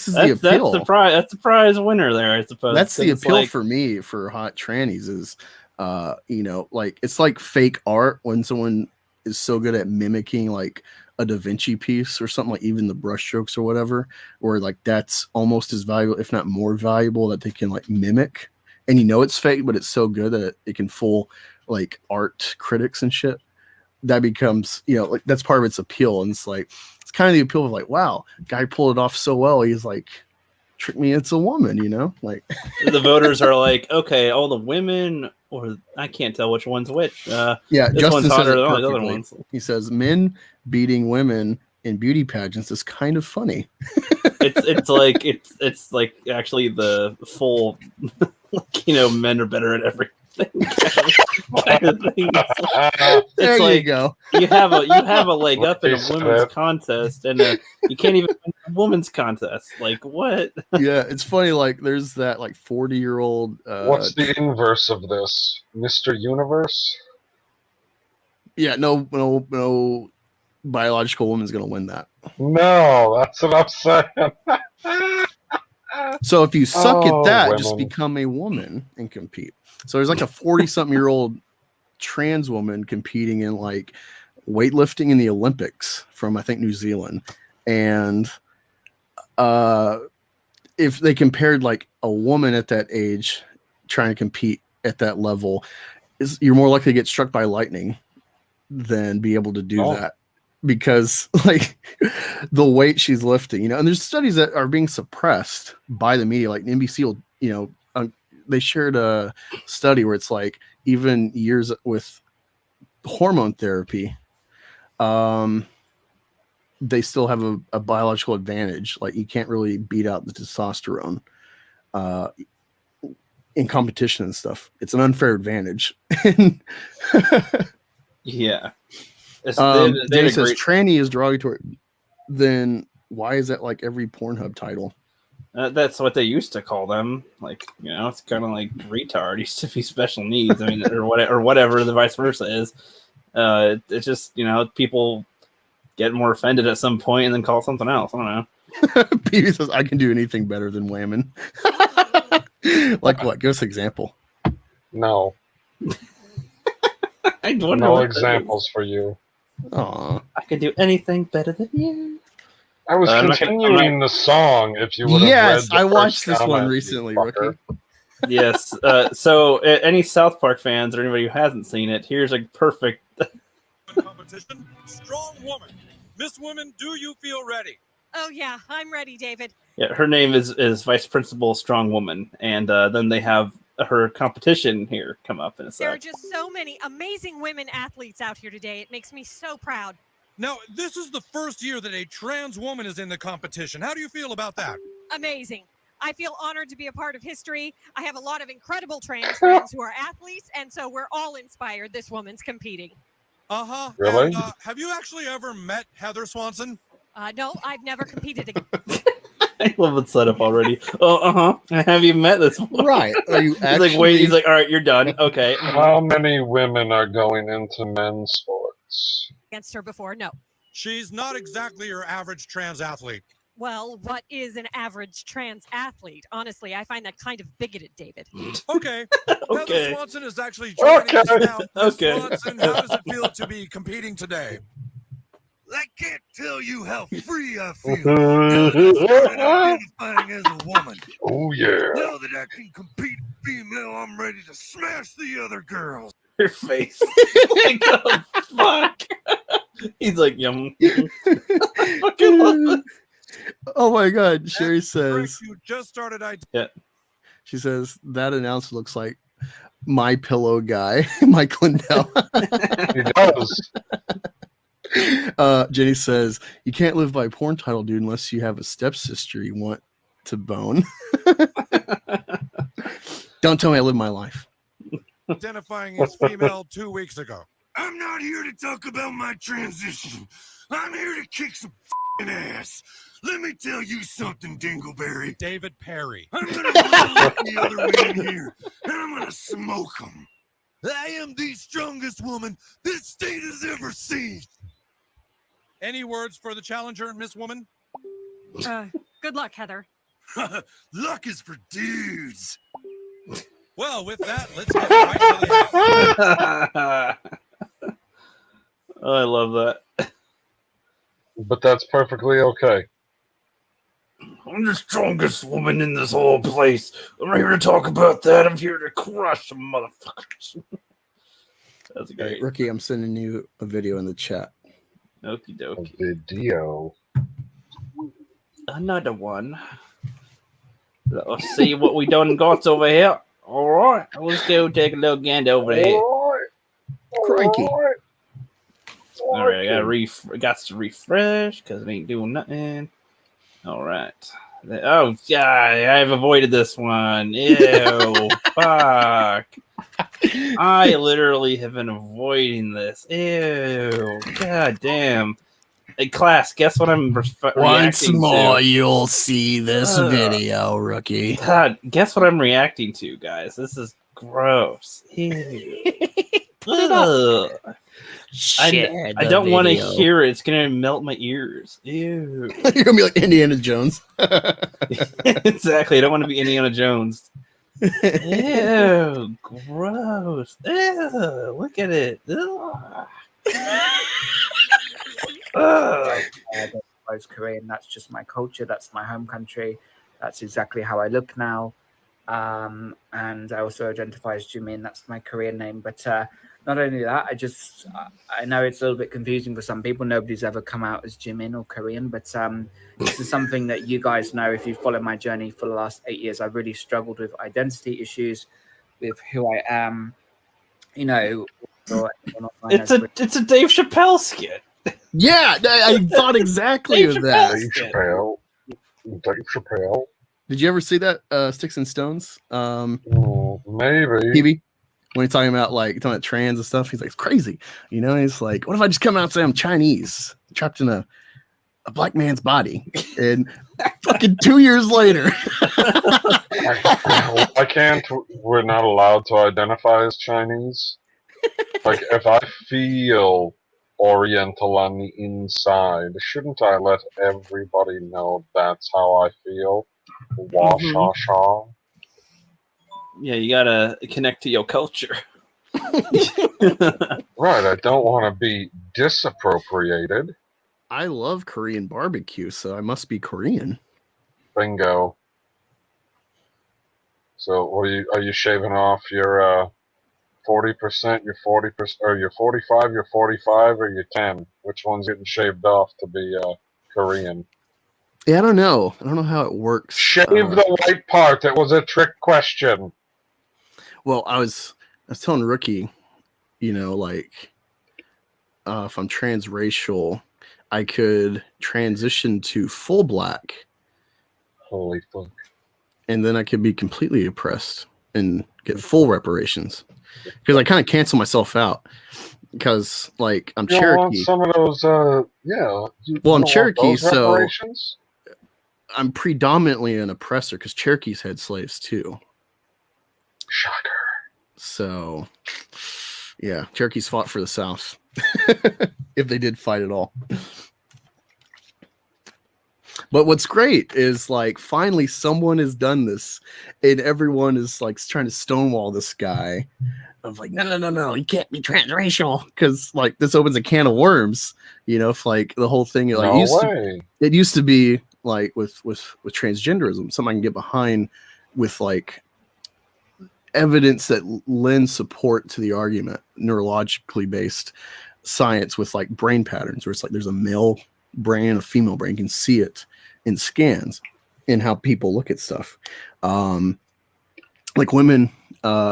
Speaker 2: is the appeal.
Speaker 1: That's the prize winner there, I suppose.
Speaker 2: That's the appeal for me for hot trannies is, like it's like fake art when someone is so good at mimicking like a Da Vinci piece or something, like even the brushstrokes or whatever, where like that's almost as valuable, if not more valuable, that they can like mimic. And it's fake, but it's so good that it can fool like art critics and shit. That becomes, like that's part of its appeal. And it's like, it's kind of the appeal of like, wow, guy pulled it off so well. He's like, trick me, it's a woman, like
Speaker 1: the voters are like, okay, all the women, or I can't tell which one's which.
Speaker 2: Yeah,
Speaker 1: this
Speaker 2: Justin
Speaker 1: one's
Speaker 2: says
Speaker 1: hotter
Speaker 2: it
Speaker 1: than all the other
Speaker 2: perfectly.
Speaker 1: ones.
Speaker 2: He says men beating women in beauty pageants is kind of funny.
Speaker 1: It's like actually the full, men are better at everything. Kind of thing. It's
Speaker 2: There
Speaker 1: like
Speaker 2: you go.
Speaker 1: you have a leg up in a women's contest, and you can't even win a women's contest. Like what?
Speaker 2: Yeah, it's funny. Like there's that like 40-year-old.
Speaker 12: What's the inverse of this? Mr. Universe?
Speaker 2: Yeah, no biological woman's gonna win that.
Speaker 12: No, that's what I'm saying.
Speaker 2: So if you suck at that,
Speaker 12: women.
Speaker 2: just become a woman and compete. So there's like a 40-something-year-old trans woman competing in like weightlifting in the Olympics from I think New Zealand, and if they compared like a woman at that age trying to compete at that level, you're more likely to get struck by lightning than be able to do that. Because like the weight she's lifting, and there's studies that are being suppressed by the media, like NBC will, they shared a study where it's like even years with hormone therapy, they still have a biological advantage. Like you can't really beat out the testosterone in competition and stuff. It's an unfair advantage.
Speaker 1: Yeah.
Speaker 2: Jay says tranny is derogatory. Then why is that like every Pornhub title?
Speaker 1: That's what they used to call them. Like, it's kind of like retard used to be special needs. I mean, or whatever the vice versa is. It's just, people get more offended at some point and then call it something else. I don't know.
Speaker 2: Petey says, I can do anything better than whammon. Like what? Give us an example.
Speaker 12: No. No examples for you.
Speaker 2: Aw.
Speaker 1: I can do anything better than you.
Speaker 12: I was continuing the song if you would have
Speaker 2: Yes,
Speaker 12: read the
Speaker 2: I watched
Speaker 12: first
Speaker 2: this one
Speaker 12: comment,
Speaker 2: recently,
Speaker 12: you fucker.
Speaker 2: Rookie.
Speaker 1: Yes. So any South Park fans or anybody who hasn't seen it, here's a perfect
Speaker 19: competition. Strong woman. Miss Women, do you feel ready?
Speaker 20: Oh yeah, I'm ready, David.
Speaker 1: Yeah, her name is Vice Principal Strong Woman, and then they have her competition here come up in a
Speaker 20: There are
Speaker 1: sec.
Speaker 20: just so many amazing women athletes out here today. It makes me so proud.
Speaker 19: Now, this is the first year that a trans woman is in the competition. How do you feel about that?
Speaker 20: Amazing. I feel honored to be a part of history. I have a lot of incredible trans friends who are athletes, and so we're all inspired. This woman's competing.
Speaker 19: Uh-huh.
Speaker 12: Really?
Speaker 19: And, have you actually ever met Heather Swanson?
Speaker 20: No, I've never competed again.
Speaker 1: I love it set up already. Oh, have you met this one?
Speaker 2: Right. Are you
Speaker 1: He's like, wait, he's like, all right, you're done. Okay.
Speaker 12: How many women are going into men's sports?
Speaker 20: Against her before? No.
Speaker 19: She's not exactly your average trans athlete.
Speaker 20: Well, what is an average trans athlete? Honestly, I find that kind of bigoted, David.
Speaker 19: Okay.
Speaker 1: Okay.
Speaker 19: Heather Swanson is actually joining us now. Miss
Speaker 1: Okay.
Speaker 19: Swanson, how does it feel to be competing today? I can't tell you how free I feel. Now that I started identifying as a woman.
Speaker 12: Oh, yeah.
Speaker 19: Now that I can compete female, I'm ready to smash the other girls.
Speaker 1: Your face. Like, oh, fuck. He's like, yum. I fucking love it.
Speaker 2: Oh my god, Sherry says.
Speaker 19: You just started
Speaker 1: Yeah.
Speaker 2: She says that announcer looks like My Pillow guy, Mike Lindell.
Speaker 12: He does.
Speaker 2: Jenny says you can't live by porn title, dude, unless you have a stepsister you want to bone. Don't tell me I live my life.
Speaker 19: Identifying as female 2 weeks ago. I'm not here to talk about my transition. I'm here to kick some ass. Let me tell you something, Dingleberry. David Perry. I'm gonna look the other women here, and I'm gonna smoke them. I am the strongest woman this state has ever seen. Any words for the challenger, Miss Woman?
Speaker 20: Good luck, Heather.
Speaker 19: Luck is for dudes. Well, with that, let's get right to the
Speaker 1: Oh, I love that.
Speaker 12: But that's perfectly okay.
Speaker 1: I'm the strongest woman in this whole place. I'm not here to talk about that. I'm here to crush some motherfuckers. That's great.
Speaker 2: Hey, Rookie, I'm sending you a video in the chat.
Speaker 1: Okie dokie.
Speaker 12: A video.
Speaker 1: Another one. Let's see what we done got over here. All right, let's go take a look again over here.
Speaker 2: Crikey.
Speaker 1: All right, I got to refresh because it ain't doing nothing. All right. Oh, yeah, I've avoided this one. Ew, fuck. I literally have been avoiding this. Ew, god damn. Hey, class, guess what I'm
Speaker 2: Once
Speaker 1: reacting
Speaker 2: more,
Speaker 1: to?
Speaker 2: you'll see this video, Rookie.
Speaker 1: God, guess what I'm reacting to, guys? This is gross. Ew. Ugh. I don't want to hear it. It's gonna melt my ears. Ew.
Speaker 2: You're gonna be like Indiana Jones.
Speaker 1: Exactly. I don't want to be Indiana Jones. Ew. Gross. Ew. Look at it. Ugh. Ugh.
Speaker 21: I was Korean. That's just my culture. That's my home country. That's exactly how I look now. And I also identify as Jimin. That's my Korean name. But not only that, I know it's a little bit confusing for some people. Nobody's ever come out as Jimin or Korean, but this is something that you guys know if you follow my journey for the last 8 years. I've really struggled with identity issues, with who I am. You know,
Speaker 1: It's a Dave Chappelle skit.
Speaker 2: Yeah, I thought exactly of that.
Speaker 12: Dave Chappelle.
Speaker 2: Did you ever see that Sticks and Stones?
Speaker 12: Maybe.
Speaker 2: TV? When he's talking about trans and stuff, he's like, it's crazy. You know, he's like, what if I just come out and say I'm Chinese, trapped in a black man's body? And fucking 2 years later.
Speaker 12: I can't. We're not allowed to identify as Chinese. Like, if I feel Oriental on the inside, shouldn't I let everybody know that's how I feel? Wash-shaw.
Speaker 1: Yeah, you gotta connect to your culture.
Speaker 12: Right, I don't want to be disappropriated.
Speaker 2: I love Korean barbecue, so I must be Korean.
Speaker 12: Bingo. So, what are you shaving off your 40%, your 40%, or your 45, your 45, or your 10? Which one's getting shaved off to be Korean?
Speaker 2: Yeah, I don't know. I don't know how it works.
Speaker 12: Shave the white part. It was a trick question.
Speaker 2: Well, I was telling Rookie, you know, like if I'm transracial, I could transition to full black.
Speaker 12: Holy fuck.
Speaker 2: And then I could be completely oppressed and get full reparations. Because I kind of cancel myself out. Because, like, I'm
Speaker 12: You don't want
Speaker 2: Cherokee.
Speaker 12: some of those, yeah.
Speaker 2: Well, I'm Cherokee, so
Speaker 12: reparations?
Speaker 2: I'm predominantly an oppressor because Cherokees had slaves too.
Speaker 12: Shocker.
Speaker 2: So, yeah, Cherokees fought for the South. If they did fight at all. But what's great is, like, finally someone has done this, and everyone is, like, trying to stonewall this guy. Of like, no, you can't be transracial, because, like, this opens a can of worms. You know, if, like, the whole thing, like, it used to be like with transgenderism, something I can get behind with, like, evidence that lends support to the argument, neurologically based science with, like, brain patterns, where it's like there's a male brain, a female brain, you can see it in scans in how people look at stuff. Like women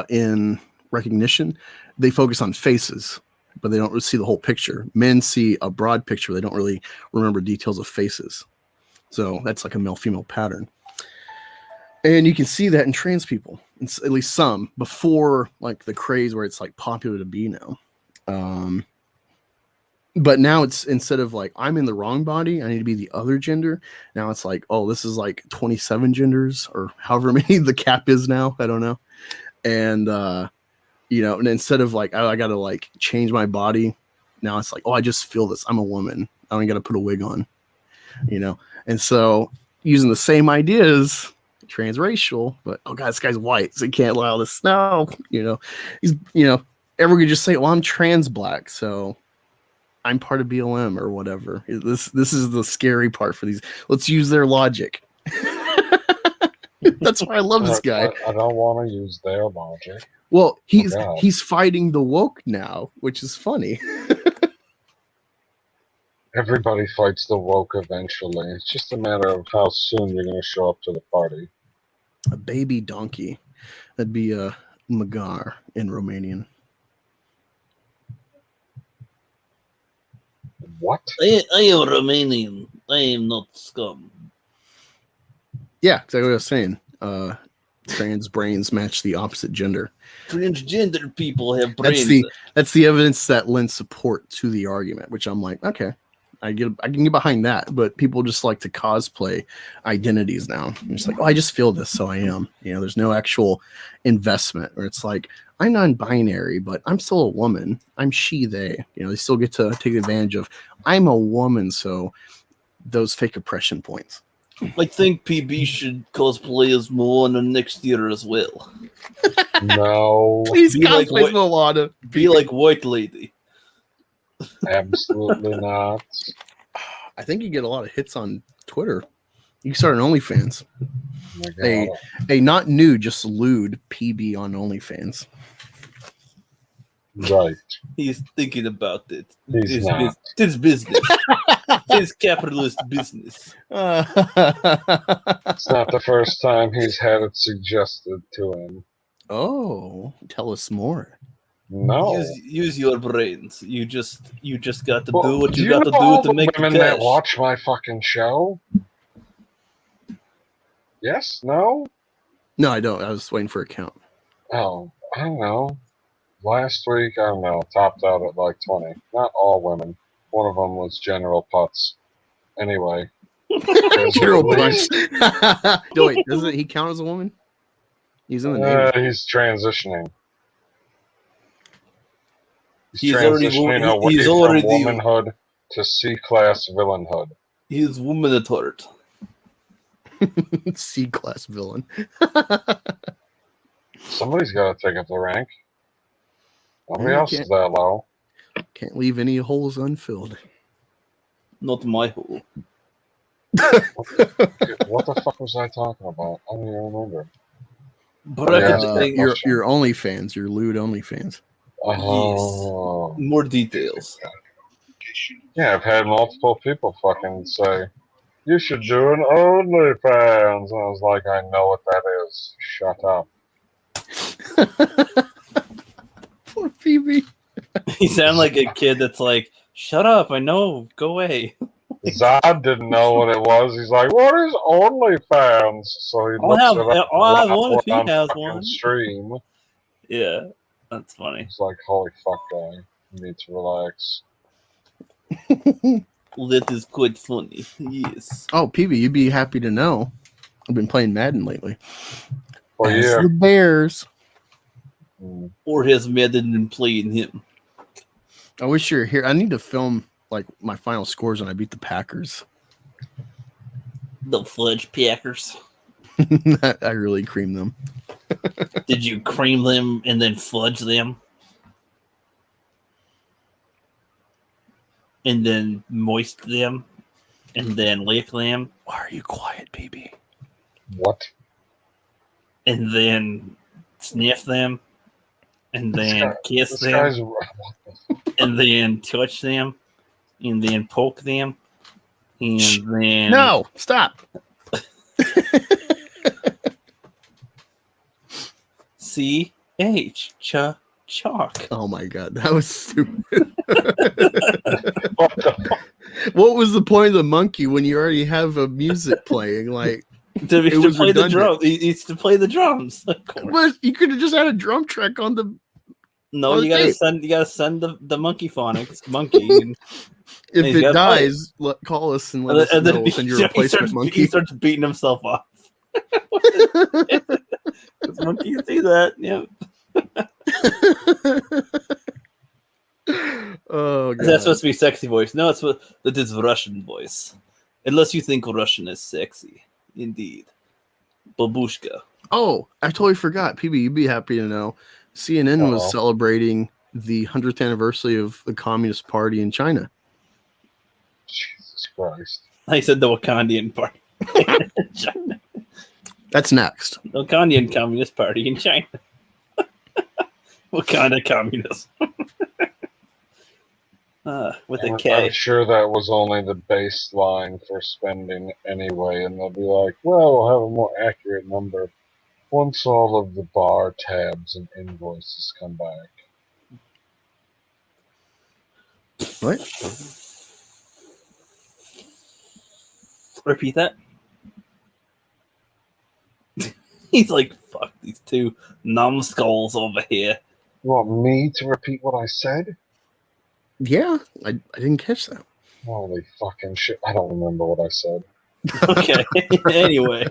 Speaker 2: in recognition, they focus on faces, but they don't really see the whole picture. Men see a broad picture, they don't really remember details of faces. So that's like a male-female pattern. And you can see that in trans people, it's at least some, before, like, the craze where it's, like, popular to be now. But now it's, instead of, like, I'm in the wrong body, I need to be the other gender. Now it's like, oh, this is like 27 genders, or however many the cap is now. I don't know. And, you know, and instead of, like, I got to, like, change my body. Now it's like, oh, I just feel this. I'm a woman. I don't got to put a wig on, you know? And so using the same ideas, transracial, but, oh God, this guy's white, so he can't allow this. No, you know, he's, you know, everyone could just say, well, I'm trans black, so I'm part of BLM or whatever. This is the scary part for these. Let's use their logic. That's why I love this guy.
Speaker 12: I don't want to use their logic.
Speaker 2: Well, he's fighting the woke now, which is funny.
Speaker 12: Everybody fights the woke eventually. It's just a matter of how soon you're going to show up to the party.
Speaker 2: A baby donkey. That'd be a Magar in Romanian.
Speaker 12: What?
Speaker 3: I am Romanian. I am not scum.
Speaker 2: Yeah, exactly what I was saying. Trans brains match the opposite gender.
Speaker 3: Transgender people have brains.
Speaker 2: That's the evidence that lends support to the argument, which I'm like, okay, I can get behind that. But people just like to cosplay identities now. I'm just like, oh, I just feel this, so I am. You know, there's no actual investment. Where it's like, I'm non-binary, but I'm still a woman. I'm she, they. You know, they still get to take advantage of, I'm a woman, so those fake oppression points.
Speaker 3: I think PB should cosplay as Moana next year as well.
Speaker 12: No.
Speaker 2: Please cosplay Moana.
Speaker 3: Be like White Lady.
Speaker 12: Absolutely not.
Speaker 2: I think you get a lot of hits on Twitter. You can start an OnlyFans. A not nude, just lewd PB on OnlyFans.
Speaker 12: Right.
Speaker 3: He's thinking about it.
Speaker 12: He's not.
Speaker 3: It's business. It's capitalist business.
Speaker 12: It's not the first time he's had it suggested to him.
Speaker 2: Oh, tell us more.
Speaker 12: No.
Speaker 3: Use your brains. You just got to
Speaker 12: Well,
Speaker 3: do what you
Speaker 12: do
Speaker 3: got to
Speaker 12: know
Speaker 3: do to make the
Speaker 12: women
Speaker 3: cash.
Speaker 12: that watch my fucking show? Yes? No?
Speaker 2: No, I don't. I was waiting for a count.
Speaker 12: Oh, I don't know. Last week, I don't know, topped out at like 20. Not all women. One of them was General Putz. Anyway.
Speaker 2: General Putz. No, wait, doesn't he count as a woman? He's in the Navy.
Speaker 12: He's transitioning.
Speaker 3: He's already
Speaker 12: from womanhood to C-class villainhood.
Speaker 3: He's woman at heart.
Speaker 2: C-class villain.
Speaker 12: Somebody's got to take up the rank. Nobody else is that low.
Speaker 2: Can't leave any holes unfilled.
Speaker 3: Not my hole.
Speaker 12: What the fuck was I talking about? I don't even remember.
Speaker 2: Your OnlyFans, your lewd OnlyFans.
Speaker 12: Oh.
Speaker 3: Yes. More details.
Speaker 12: Yeah, I've had multiple people fucking say, you should do an OnlyFans. And I was like, I know what that is. Shut up.
Speaker 2: Poor Phoebe.
Speaker 1: You sound like a kid that's like, shut up, I know, go away.
Speaker 12: Zod didn't know what it was. He's like, what is OnlyFans? So he looks it up
Speaker 1: I'll have one if he
Speaker 12: on
Speaker 1: has
Speaker 12: fucking
Speaker 1: one.
Speaker 12: stream.
Speaker 1: Yeah, that's funny.
Speaker 12: It's like, holy fuck, guy. You need to relax.
Speaker 1: That is quite funny, yes.
Speaker 2: Oh, Peavy, you'd be happy to know. I've been playing Madden lately.
Speaker 12: Oh,
Speaker 2: As
Speaker 12: yeah.
Speaker 2: the Bears.
Speaker 1: Or has Madden been playing him?
Speaker 2: I wish you were here. I need to film like my final scores when I beat the Packers.
Speaker 1: The fudge Packers.
Speaker 2: I really creamed them.
Speaker 1: Did you cream them and then fudge them? And then moist them? And then lick them?
Speaker 2: Why are you quiet, baby?
Speaker 12: What?
Speaker 1: And then sniff them? And then kiss them? And then touch them? And then poke them? And then...
Speaker 2: No! Stop!
Speaker 1: C-H. Chalk.
Speaker 2: Oh my god, that was stupid. What was the point of the monkey when you already have a music playing? Like
Speaker 1: to play the drums. It's to play the drums.
Speaker 2: But you could have just had a drum track on the.
Speaker 1: No, you gotta send the monkey phonics monkey. And
Speaker 2: if it dies, call us and let us know. We'll send you a replacement monkey.
Speaker 1: He starts beating himself off. Monkeys do that. Yep.
Speaker 2: Oh god.
Speaker 1: That's supposed to be sexy voice. No, that is Russian voice. Unless you think Russian is sexy. Indeed. Babushka.
Speaker 2: Oh, I totally forgot. PB, you'd be happy to know. CNN was celebrating the 100th anniversary of the Communist Party in China.
Speaker 12: Jesus Christ.
Speaker 1: I said the Wakandian Party in China.
Speaker 2: That's next.
Speaker 1: The Wakandian Communist Party in China. Wakanda communism. With a K.
Speaker 12: I'm sure that was only the baseline for spending anyway, and they'll be like, well, we'll have a more accurate number once all of the bar tabs and invoices come back.
Speaker 2: What?
Speaker 1: Repeat that. He's like, fuck these two numbskulls over here.
Speaker 12: You want me to repeat what I said?
Speaker 2: Yeah, I didn't catch that.
Speaker 12: Holy fucking shit. I don't remember what I said.
Speaker 1: Okay. Anyway,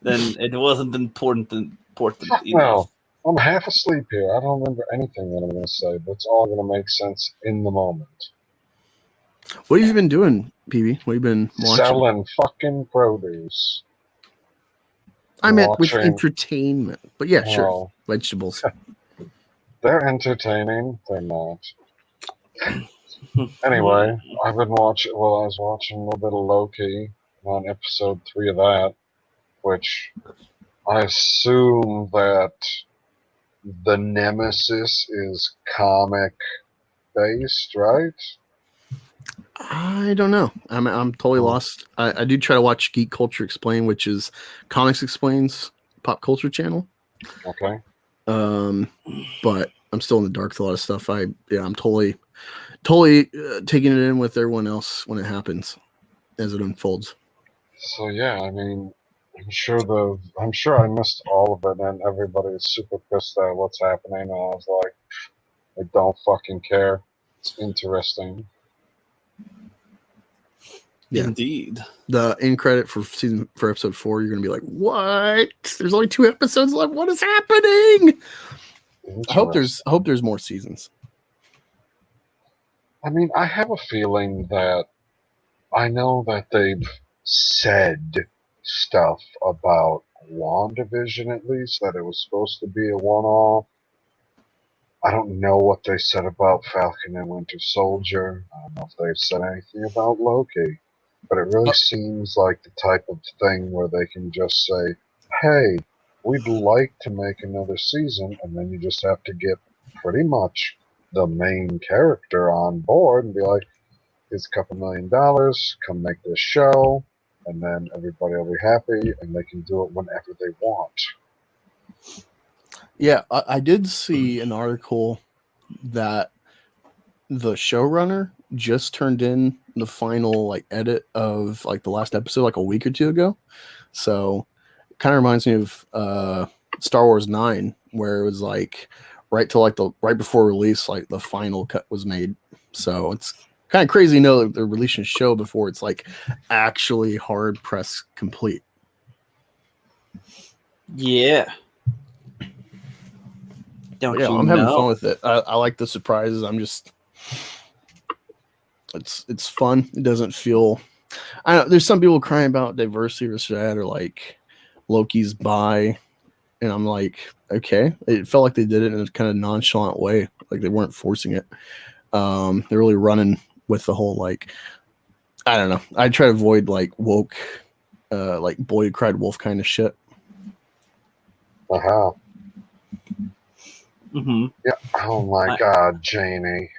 Speaker 1: then it wasn't important either.
Speaker 12: No, I'm half asleep here. I don't remember anything that I'm going to say, but it's all going to make sense in the moment.
Speaker 2: What have you been doing, PB? What have you been watching?
Speaker 12: Selling fucking produce.
Speaker 2: I meant with entertainment. But yeah, sure. Vegetables.
Speaker 12: They're entertaining. They're not. Anyway, I was watching a little bit of Loki on episode 3 of that, which I assume that the nemesis is comic based, right?
Speaker 2: I don't know. I'm totally lost. I do try to watch Geek Culture Explained, which is Comics Explains pop culture channel.
Speaker 12: Okay.
Speaker 2: But I'm still in the dark with a lot of stuff. I'm totally taking it in with everyone else when it happens as it unfolds.
Speaker 12: So yeah, I mean, I'm sure I missed all of it, and everybody is super pissed at what's happening. And I was like, I don't fucking care. It's interesting.
Speaker 2: Yeah.
Speaker 1: Indeed.
Speaker 2: The end credit for episode 4, you're gonna be like, what? There's only 2 episodes left. What is happening? I hope there's more seasons.
Speaker 12: I mean, I have a feeling that I know that they've said stuff about WandaVision, at least, that it was supposed to be a one-off. I don't know what they said about Falcon and Winter Soldier. I don't know if they've said anything about Loki. But it really seems like the type of thing where they can just say, hey, we'd like to make another season, and then you just have to get pretty much the main character on board and be like, here's a couple $1 million, come make this show, and then everybody will be happy, and they can do it whenever they want.
Speaker 2: Yeah, I did see an article that the showrunner just turned in the final like edit of like the last episode like a week or two ago. So it kind of reminds me of Star Wars 9, where it was like right before release, like the final cut was made. So it's kind of crazy to know that they're releasing a show before it's like actually hard press complete.
Speaker 1: Yeah. Don't
Speaker 2: Yeah,
Speaker 1: you
Speaker 2: I'm having
Speaker 1: know?
Speaker 2: fun with it. I like the surprises. It's fun. It doesn't feel. I know there's some people crying about diversity or that, or like Loki's bi, and I'm like, okay. It felt like they did it in a kind of nonchalant way, like they weren't forcing it. They're really running with the whole like, I don't know. I try to avoid like woke, like boy cried wolf kind of shit.
Speaker 12: Uh-huh.
Speaker 1: Mm-hmm.
Speaker 12: Yeah. Oh my God, Janie.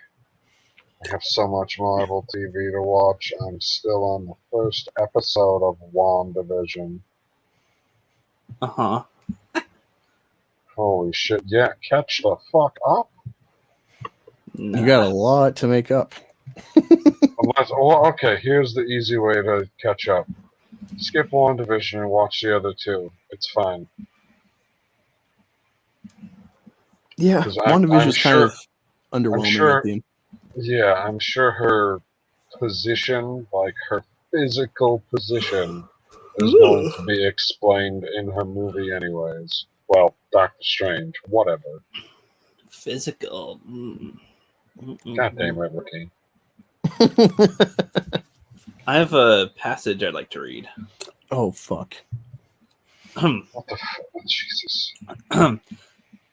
Speaker 12: I have so much Marvel TV to watch. I'm still on the first episode of WandaVision.
Speaker 1: Uh-huh.
Speaker 12: Holy shit. Yeah, catch the fuck up.
Speaker 2: You got a lot to make up.
Speaker 12: Okay, here's the easy way to catch up. Skip WandaVision and watch the other two. It's fine.
Speaker 2: Yeah, WandaVision's kind of underwhelming at the end.
Speaker 12: Yeah, I'm sure her position, like her physical position, is going to be explained in her movie anyways. Well, Doctor Strange, whatever.
Speaker 1: Physical.
Speaker 12: God damn it, Ricky.
Speaker 1: I have a passage I'd like to read.
Speaker 2: Oh, fuck.
Speaker 12: What the fuck? Jesus.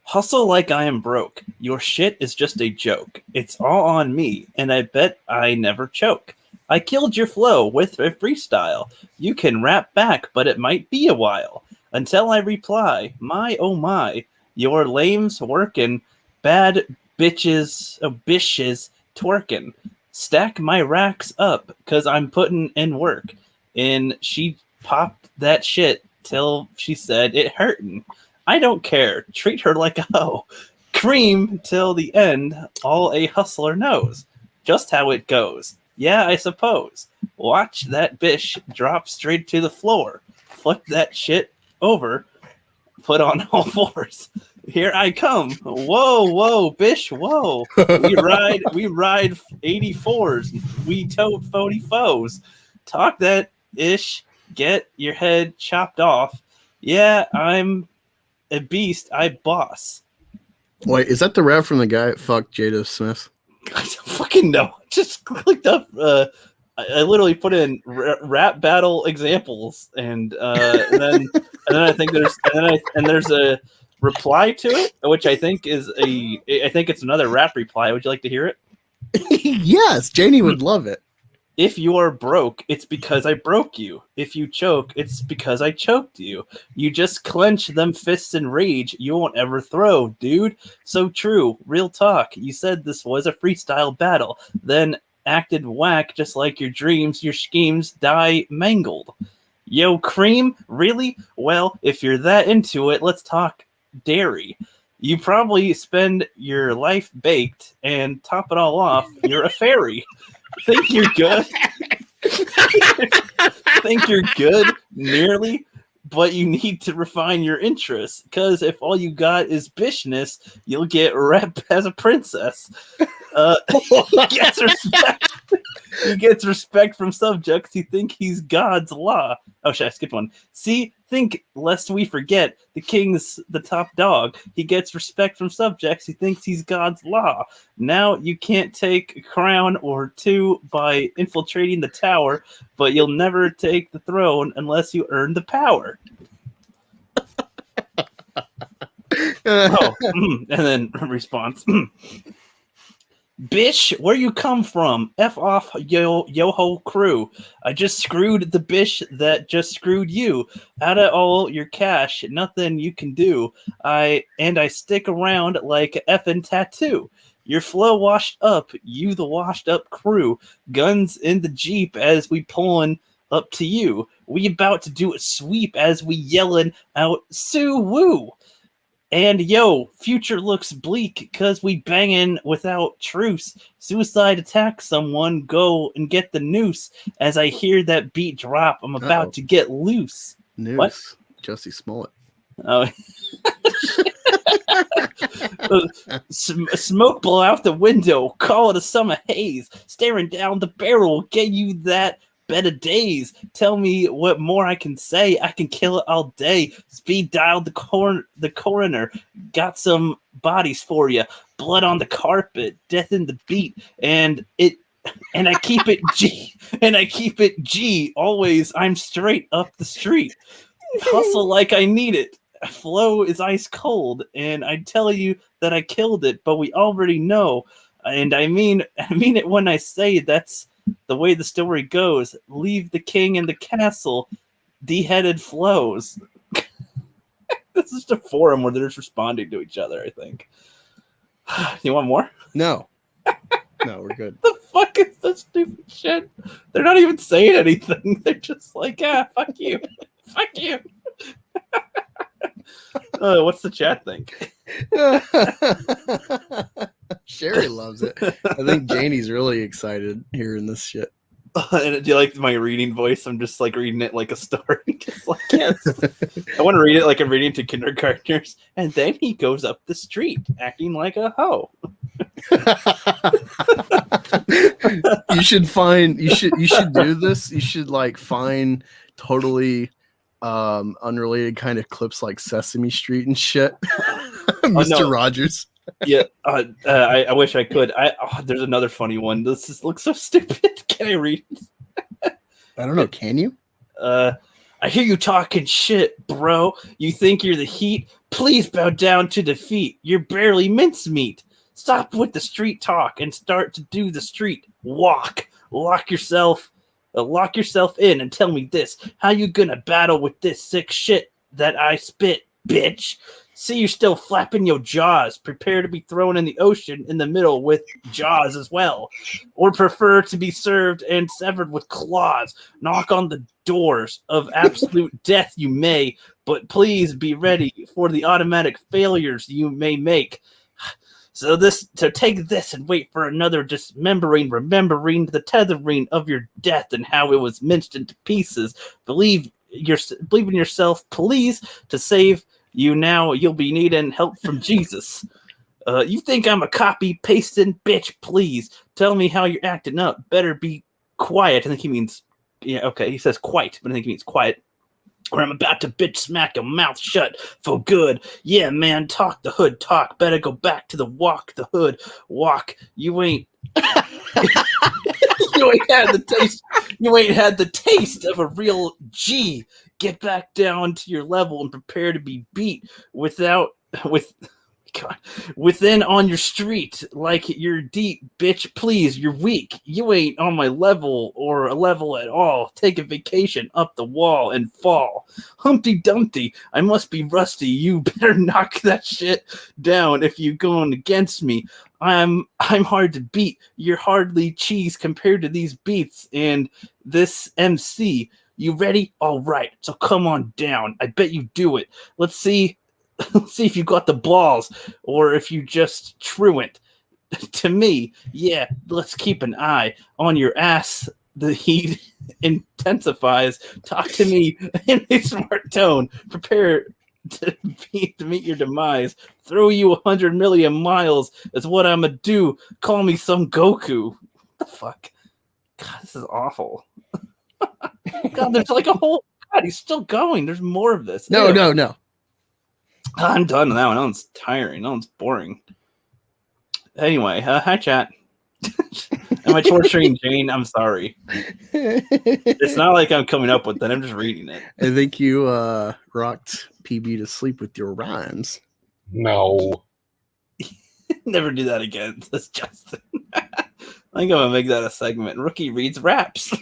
Speaker 1: Hustle like I am broke. Your shit is just a joke. It's all on me, and I bet I never choke. I killed your flow with a freestyle. You can rap back, but it might be a while until I reply. My oh my, your lame's workin'. Bad bitches twerkin'. Stack my racks up, cause I'm putting in work. And she popped that shit till she said it hurtin'. I don't care. Treat her like a hoe. Cream till the end. All a hustler knows. Just how it goes. Yeah, I suppose. Watch that bish drop straight to the floor. Flip that shit over. Put on all fours. Here I come. Whoa, whoa, bish, whoa. We ride 84s. We tote 40 foes. Talk that ish. Get your head chopped off. Yeah, I'm a beast, I boss.
Speaker 2: Wait, is that the rap from the guy that fucked Jada Smith?
Speaker 1: I don't fucking know. Just clicked up. I literally put in rap battle examples, and then I think there's a reply to it, which I think it's another rap reply. Would you like to hear it?
Speaker 2: Yes, Janie would love it.
Speaker 1: If you are broke, it's because I broke you. If you choke, it's because I choked you. You just clench them fists in rage you won't ever throw, dude. So true. Real talk. You said this was a freestyle battle, then acted whack just like your dreams, your schemes die mangled. Yo, Cream? Really? Well, if you're that into it, let's talk dairy. You probably spend your life baked, and top it all off, you're a fairy. Think you're good? Think you're good? Nearly? But you need to refine your interests, because if all you got is bishness, you'll get rep as a princess. He gets respect from subjects who think he's God's law. Oh, shit, I skipped one. See, think lest we forget, the king's the top dog. He gets respect from subjects who thinks he's God's law. Now you can't take a crown or two by infiltrating the tower, but you'll never take the throne unless you earn the power. And then response. Bish, where you come from? F off, yo-ho crew. I just screwed the bish that just screwed you. Out of all your cash, nothing you can do. I stick around like a effing tattoo. Your flow washed up, you the washed up crew. Guns in the Jeep as we pulling up to you. We about to do a sweep as we yelling out Sue Woo. And yo, future looks bleak because we banging without truce. Suicide attack someone, go and get the noose. As I hear that beat drop, I'm about to get loose.
Speaker 2: Noose.
Speaker 1: What?
Speaker 2: Jussie Smollett.
Speaker 1: Oh. Smoke blow out the window, call it a summer haze. Staring down the barrel, get you that bed of days. Tell me what more I can say. I can kill it all day. Speed dial the coroner. Got some bodies for you. Blood on the carpet, death in the beat, and I keep it G. And I keep it G. Always, I'm straight up the street. Hustle like I need it. Flow is ice cold, and I tell you that I killed it, but we already know. And I mean it when I say that's the way the story goes. Leave the king in the castle. Beheaded flows. This is a forum where they're just responding to each other, I think. You want more?
Speaker 2: No. No, we're good.
Speaker 1: The fuck is this stupid shit? They're not even saying anything. They're just like, fuck you. Fuck you. What's the chat think?
Speaker 2: Sherry loves it. I think Janie's really excited hearing this shit.
Speaker 1: And do you like my reading voice? I'm just like reading it like a story. Just like, yes. I want to read it like I'm reading to kindergartners. And then he goes up the street acting like a hoe.
Speaker 2: You should do this. You should like find totally unrelated kind of clips like Sesame Street and shit. Mr. Rogers.
Speaker 1: Yeah, I wish I could. There's another funny one. This just looks so stupid. Can I read it?
Speaker 2: I don't know. Can you?
Speaker 1: I hear you talking shit, bro. You think you're the heat? Please bow down to defeat. You're barely mincemeat. Stop with the street talk and start to do the street walk. Lock yourself in and tell me this. How you gonna battle with this sick shit that I spit, bitch? See you still flapping your jaws. Prepare to be thrown in the ocean in the middle with jaws as well. Or prefer to be served and severed with claws. Knock on the doors of absolute death you may, but please be ready for the automatic failures you may make. So take this and wait for another dismembering, remembering the tethering of your death and how it was minced into pieces. Believe in yourself, please, to save you now. You'll be needing help from Jesus. You think I'm a copy pasting bitch? Please tell me how you're acting up. Better be quiet. I think he means, he says quite, but I think he means quiet. Or I'm about to bitch smack your mouth shut for good. Yeah, man, talk the hood talk. Better go back to the walk the hood walk. You ain't you ain't had the taste. You ain't had the taste of a real G. Get back down to your level and prepare to be beat within on your street like you're deep, bitch. Please, you're weak. You ain't on my level or a level at all. Take a vacation up the wall and fall. Humpty Dumpty, I must be rusty. You better knock that shit down if you going against me. I'm hard to beat. You're hardly cheese compared to these beats and this MC. You ready? All right. So come on down. I bet you do it. Let's see if you got the balls or if you just truant. To me, yeah, let's keep an eye on your ass. The heat intensifies. Talk to me in a smart tone. Prepare to meet your demise. Throw you 100 million miles is what I'm gonna do. Call me some Goku. What the fuck? God, this is awful. God, there's like a whole... God, he's still going. There's more of this.
Speaker 2: No.
Speaker 1: I'm done with that one. That one's tiring. That one's boring. Anyway, hi, chat. Am I torturing Jane? I'm sorry. It's not like I'm coming up with that. I'm just reading it.
Speaker 2: I think you rocked PB to sleep with your rhymes.
Speaker 12: No.
Speaker 1: Never do that again, says Justin. I think I'm going to make that a segment. Rookie reads raps.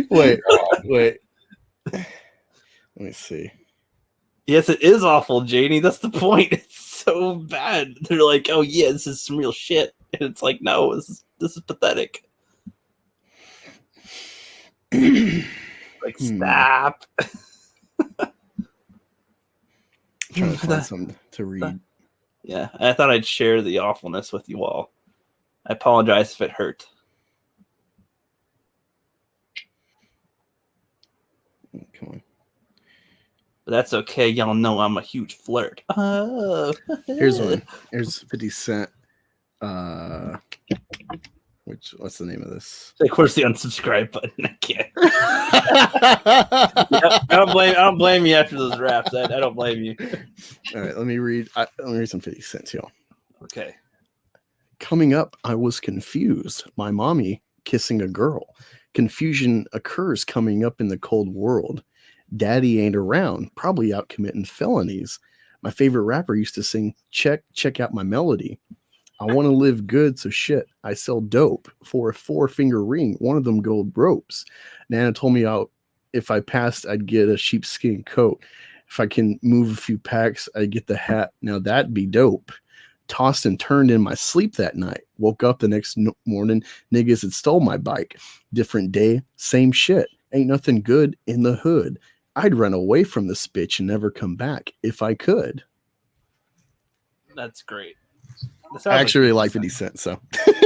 Speaker 2: Wait. Let me see.
Speaker 1: Yes, it is awful, Janie. That's the point. It's so bad. They're like, oh yeah, this is some real shit. And it's like, no, this is pathetic. Like, stop.
Speaker 2: trying to find something to read.
Speaker 1: Yeah, I thought I'd share the awfulness with you all. I apologize if it hurt.
Speaker 2: Come on.
Speaker 1: But that's okay. Y'all know I'm a huge flirt. Oh.
Speaker 2: Here's one. Here's 50 Cent. What's the name of this?
Speaker 1: Of course, the unsubscribe button. I can't. Yep, I don't blame you after those raps. I don't blame you.
Speaker 2: All right, let me read some 50 Cent, y'all.
Speaker 1: Okay.
Speaker 2: Coming up, I was confused. My mommy kissing a girl. Confusion occurs coming up in the cold world. Daddy ain't around, probably out committing felonies. My favorite rapper used to sing, check out my melody. I want to live good, so shit, I sell dope for a 4-finger ring, one of them gold ropes. Nana told me if I passed, I'd get a sheepskin coat. If I can move a few packs, I'd get the hat. Now that'd be dope. Tossed and turned in my sleep that night. Woke up the next morning, niggas had stole my bike. Different day, same shit. Ain't nothing good in the hood. I'd run away from this bitch and never come back if I could.
Speaker 1: That's great.
Speaker 2: I actually really like 50 Cent, so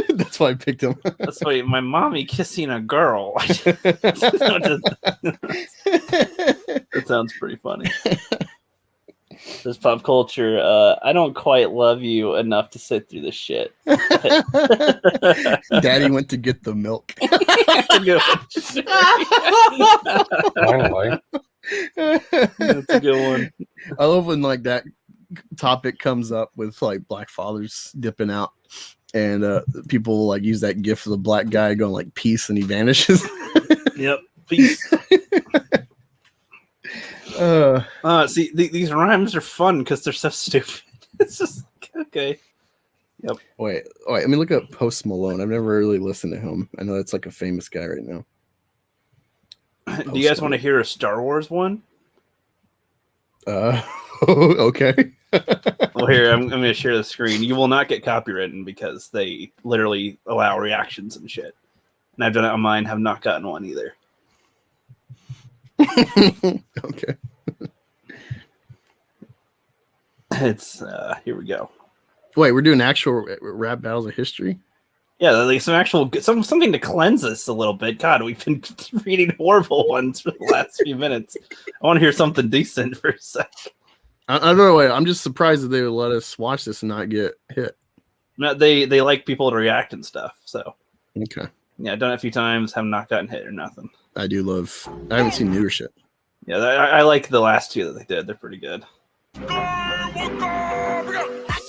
Speaker 2: that's why I picked him.
Speaker 1: That's why my mommy kissing a girl. That sounds pretty funny. This pop culture, I don't quite love you enough to sit through this shit.
Speaker 2: Daddy went to get the milk.
Speaker 1: That's a good one.
Speaker 2: I love when like that topic comes up with like black fathers dipping out, and people like use that gif of the black guy going like peace and he vanishes.
Speaker 1: Yep, peace. See, these rhymes are fun because they're so stupid. It's just okay. Yep.
Speaker 2: Wait. Let me look up Post Malone. I've never really listened to him. I know that's like a famous guy right now.
Speaker 1: Do you guys want to hear a Star Wars one?
Speaker 2: Okay.
Speaker 1: Well, here, I'm going to share the screen. You will not get copywritten because they literally allow reactions and shit. And I've done it on mine, have not gotten one either.
Speaker 2: Okay.
Speaker 1: It's, here we go.
Speaker 2: Wait, we're doing actual rap battles of history?
Speaker 1: Yeah, like something to cleanse us a little bit. God, we've been reading horrible ones for the last few minutes. I want to hear something decent for a sec.
Speaker 2: I don't know. I'm just surprised that they would let us watch this and not get hit.
Speaker 1: No, they like people to react and stuff. So
Speaker 2: okay,
Speaker 1: yeah, I've done it a few times. Have not gotten hit or nothing.
Speaker 2: I do love. I haven't seen newer shit.
Speaker 1: Yeah, I like the last two that they did. They're pretty good.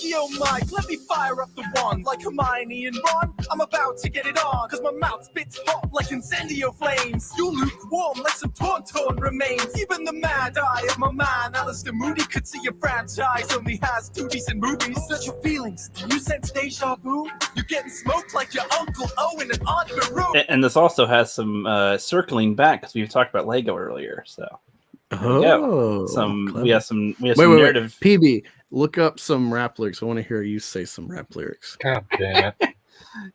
Speaker 4: Yo, Mike, let me fire up the wand like Hermione and Ron. I'm about to get it on, cause my mouth spits hot like incendio flames. You're lukewarm like some Tauntaun remains. Even the mad eye of my man, Alistair Moody, could see your franchise only has 2 decent movies. Search your feelings, do you sense deja vu? You're getting smoked like your Uncle Owen and Aunt Beru.
Speaker 1: And this also has some circling back, because we talked about Lego earlier, so.
Speaker 2: Oh,
Speaker 1: we have some narrative.
Speaker 2: Wait. PB, look up some rap lyrics. I want to hear you say some rap lyrics.
Speaker 12: God damn it.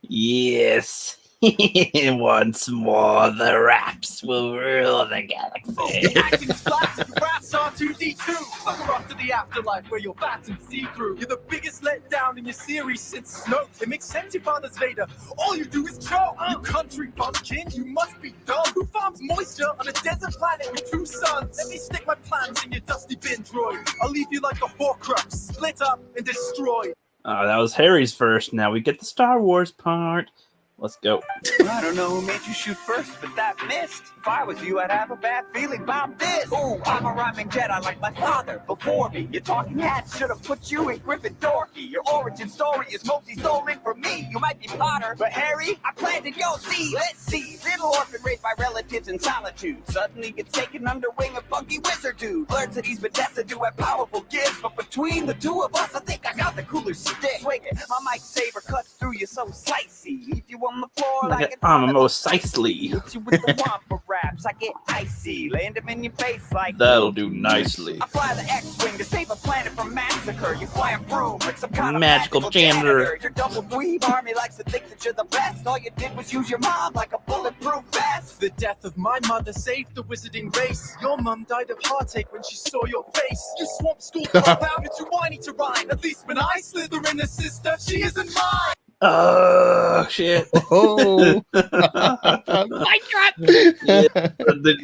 Speaker 1: Yes. Once more, the raps will rule the galaxy.
Speaker 4: Acting's flat and rats are 2D2. Fuck off to the afterlife where you're fat and see-through. You're the biggest letdown in your series since Snoke. It makes sense your father's Vader. All you do is choke. You country bumpkin, you must be dumb. Who farms moisture on a desert planet with 2 suns? Let me stick my plans in your dusty bin, droid. I'll leave you like a Horcrux, split up and destroyed.
Speaker 1: That was Harry's first. Now we get the Star Wars part. Let's go.
Speaker 4: I don't know who made you shoot first, but that missed. If I was you, I'd have a bad feeling about this. Ooh, I'm a rhyming Jedi like my father before me. Your talking hat should have put you in Gryffindor. Your origin story is mostly stolen from me. You might be Potter, but Harry, I planted your seed. Let's see. Little orphan raised by relatives in solitude. Suddenly gets taken under wing of funky wizard dude. Learns that he's been destined to have powerful gifts. But between the two of us, I think I got the cooler stick. Swing it. My mic saber cuts through you so slicey. If you on the floor like
Speaker 1: I'm most precisely.
Speaker 4: Hit you with the wampa rap. raps, I get icy, land them in your face like
Speaker 1: That'll do nicely.
Speaker 4: I fly the X-Wing to save a planet from massacre. You fly a broom like some kind
Speaker 1: Magical
Speaker 4: of
Speaker 1: janitor.
Speaker 4: Your double dweeb army likes to think that you're the best. All you did was use your mom like a bulletproof vest.
Speaker 7: The death of my mother saved the wizarding race. Your mum died of heartache when she saw your face. You swamp school dropout, you're too whiny to rhyme. At least when I slither in a sister, she isn't mine.
Speaker 1: Oh shit!
Speaker 2: Oh,
Speaker 7: my God!
Speaker 1: Yeah,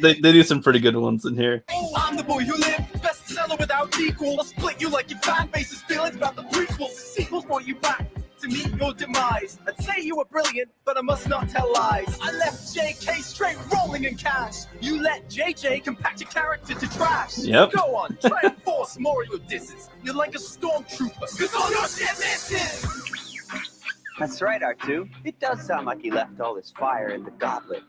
Speaker 1: they do some pretty good ones in here.
Speaker 7: I'm the boy who lived, bestseller without equal. I'll split you like your fan base's feelings about the prequels. Sequels brought you back to meet your demise. I'd say you were brilliant, but I must not tell lies. I left JK straight rolling in cash. You let JJ compact your character to trash.
Speaker 1: Yep.
Speaker 7: Go on, try and force more of your disses. You're like a stormtrooper, cause all your shit misses.
Speaker 4: That's right, R2. It does sound like he left all his fire in the goblet.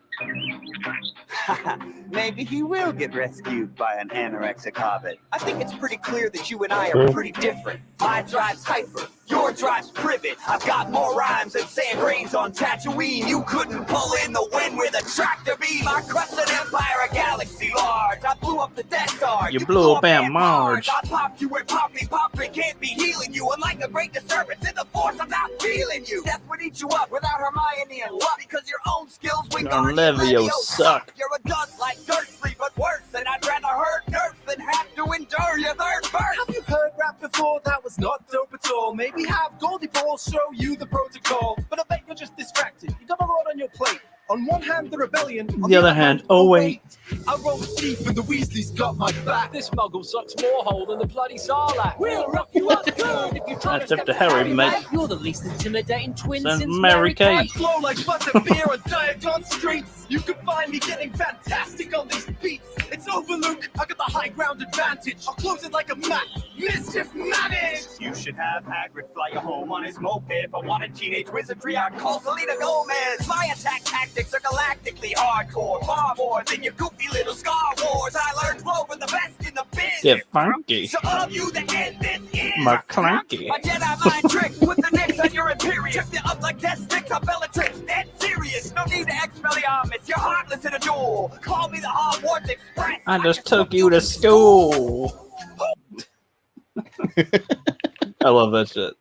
Speaker 4: Maybe he will get rescued by an anorexic hobbit. I think it's pretty clear that you and I are pretty different. My drive's hyper, your drive's privet. I've got more rhymes than sand grains on Tatooine. You couldn't pull in the wind with a tractor beam. I crushed an empire, a galaxy large. I blew up the Death Star.
Speaker 1: You blew up Aunt Marge.
Speaker 4: I popped you with Poppy. Poppy can't be healing you. Unlike a great disturbance in the Force, I'm not feeling you. Death would eat you up without Hermione and what? Because your own skills wing
Speaker 1: Levio suck.
Speaker 4: You're a dud like Dursley, but worse. And I'd rather hurt nerfs than have to endure your third birth.
Speaker 7: Have you heard rap before? That was not dope at all. Maybe have Goldie Ball show you the protocol. But I bet you're just distracted. You got a lot on your plate. On one hand, the rebellion. On
Speaker 1: The other hand, oh wait.
Speaker 7: I roll deep and the Weasleys got my back.
Speaker 22: This muggle sucks more hole than the bloody Sarlacc. We'll rock you up good if you try
Speaker 1: That's
Speaker 22: to
Speaker 1: up to Harry, mate.
Speaker 22: You're the least intimidating twin
Speaker 1: Send
Speaker 22: since
Speaker 1: Mary Kate.
Speaker 7: I flow like butter beer on Diagon streets. You can find me getting fantastic on these beats. It's over, Luke. I got the high ground advantage. I'll close it like a mat. Mischief managed.
Speaker 4: You should have Hagrid fly you home on his moped. If I wanted teenage wizardry, I'd call Selena Gomez. My attack tactics are galactically hardcore. Far more than your goofy little Star Wars. I learned Rover the best in the biz.
Speaker 1: Get funky.
Speaker 4: So all of you that end this is
Speaker 1: McClunky.
Speaker 4: my Jedi mind tricks with the Knicks on your Imperius. Trip you up like death sticks on Bellatrix. Dead serious. No need to Expelliarmus. You're heartless in a duel. Call me the Hogwarts Express.
Speaker 1: I just took you to school. I love that shit.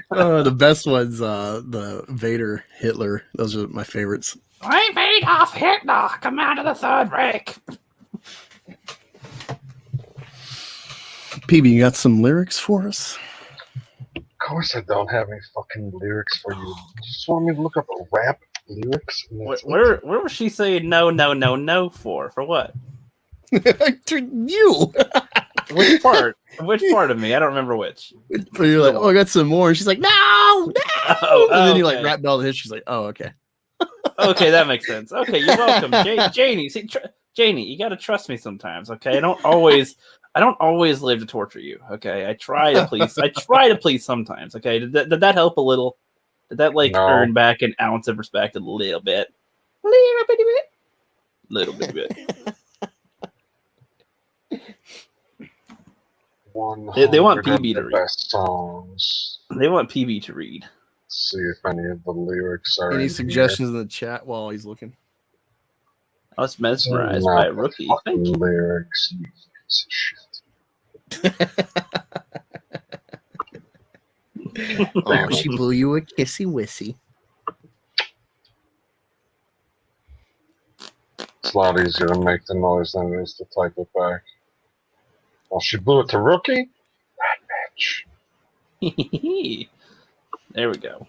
Speaker 2: The best ones, the Vader, Hitler. Those are my favorites.
Speaker 9: I'm Adolf Hitler, Commander of the Third Reich.
Speaker 2: PB, you got some lyrics for us?
Speaker 12: Of course I don't have any fucking lyrics for you. Just want me to look up a rap lyrics?
Speaker 1: Where was she saying no for? For what?
Speaker 2: To you.
Speaker 1: Which part? Which part of me? I don't remember which.
Speaker 2: But you're like, oh, I got some more. And she's like, no.
Speaker 1: Oh,
Speaker 2: And then you
Speaker 1: okay.
Speaker 2: like rap battle hits. She's like, oh, okay.
Speaker 1: Okay, that makes sense. Okay, you're welcome, Janie. See, Janie, you gotta trust me sometimes. Okay, I don't always live to torture you. Okay, I try to please. I try to please sometimes. Okay, did that help a little? Did that earn back an ounce of respect a little bit? Little bit. They want PB to read.
Speaker 12: Best songs.
Speaker 1: They want PB to read.
Speaker 12: Let's see if any of the lyrics are.
Speaker 2: Any
Speaker 12: in
Speaker 2: suggestions in the chat while he's looking?
Speaker 1: I was mesmerized
Speaker 12: Not
Speaker 1: by a
Speaker 12: the
Speaker 1: rookie.
Speaker 12: fucking
Speaker 1: Thank you.
Speaker 12: lyrics. You piece of shit.
Speaker 2: Oh, she blew you a kissy wissy.
Speaker 12: It's a lot easier to make the noise than it is to type it back. Well, she blew it to Rookie? That bitch.
Speaker 1: There we go.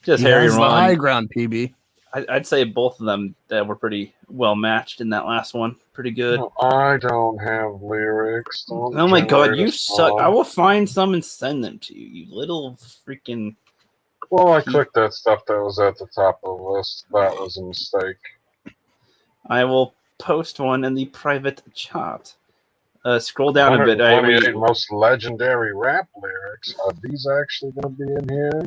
Speaker 1: Just
Speaker 2: He
Speaker 1: Harry
Speaker 2: has
Speaker 1: and
Speaker 2: the
Speaker 1: Ron.
Speaker 2: high ground, PB.
Speaker 1: I'd say both of them were pretty well matched in that last one. Pretty good.
Speaker 12: No, I don't have lyrics. Don't
Speaker 1: Oh my god,
Speaker 12: generate
Speaker 1: you
Speaker 12: a
Speaker 1: suck.
Speaker 12: song.
Speaker 1: I will find some and send them to you, you little freaking...
Speaker 12: Well, I clicked that stuff that was at the top of the list. That was a mistake.
Speaker 1: I will post one in the private chat. Scroll down a bit.
Speaker 12: 128 most legendary rap lyrics. Are these actually going to be in here?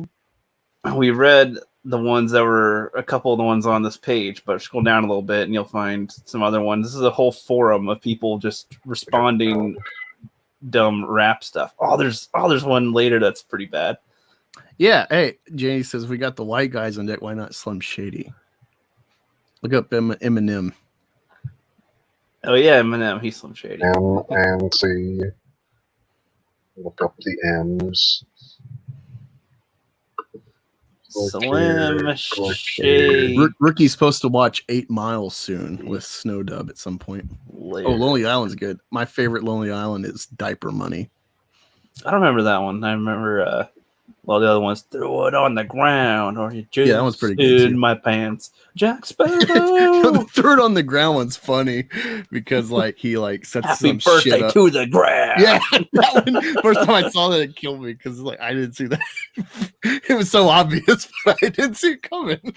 Speaker 1: We read the ones that were a couple of the ones on this page, but scroll down a little bit and you'll find some other ones. This is a whole forum of people just responding dumb rap stuff. There's one later that's pretty bad.
Speaker 2: Yeah. Hey, Janie says we got the white guys on deck. Why not Slim Shady? Look up Eminem.
Speaker 1: Oh yeah, Eminem. He's Slim Shady.
Speaker 12: M and C. Look up the M's.
Speaker 1: Slim Shady.
Speaker 2: Rookie's supposed to watch 8 Mile soon with Snow Dub at some point.
Speaker 1: Later.
Speaker 2: Oh, Lonely Island's good. My favorite Lonely Island is Diaper Money.
Speaker 1: I don't remember that one. I remember well, the other ones, throw it on the ground, or you just
Speaker 2: that one's pretty good
Speaker 1: in
Speaker 2: too.
Speaker 1: my pants. Jack Sparrow.
Speaker 2: Throw it on the ground one's funny because like he like sets
Speaker 1: Happy
Speaker 2: some
Speaker 1: birthday
Speaker 2: shit up.
Speaker 1: to the ground.
Speaker 2: Yeah, that one, first time I saw that, it killed me because like I didn't see that. It was so obvious, but I didn't see it coming.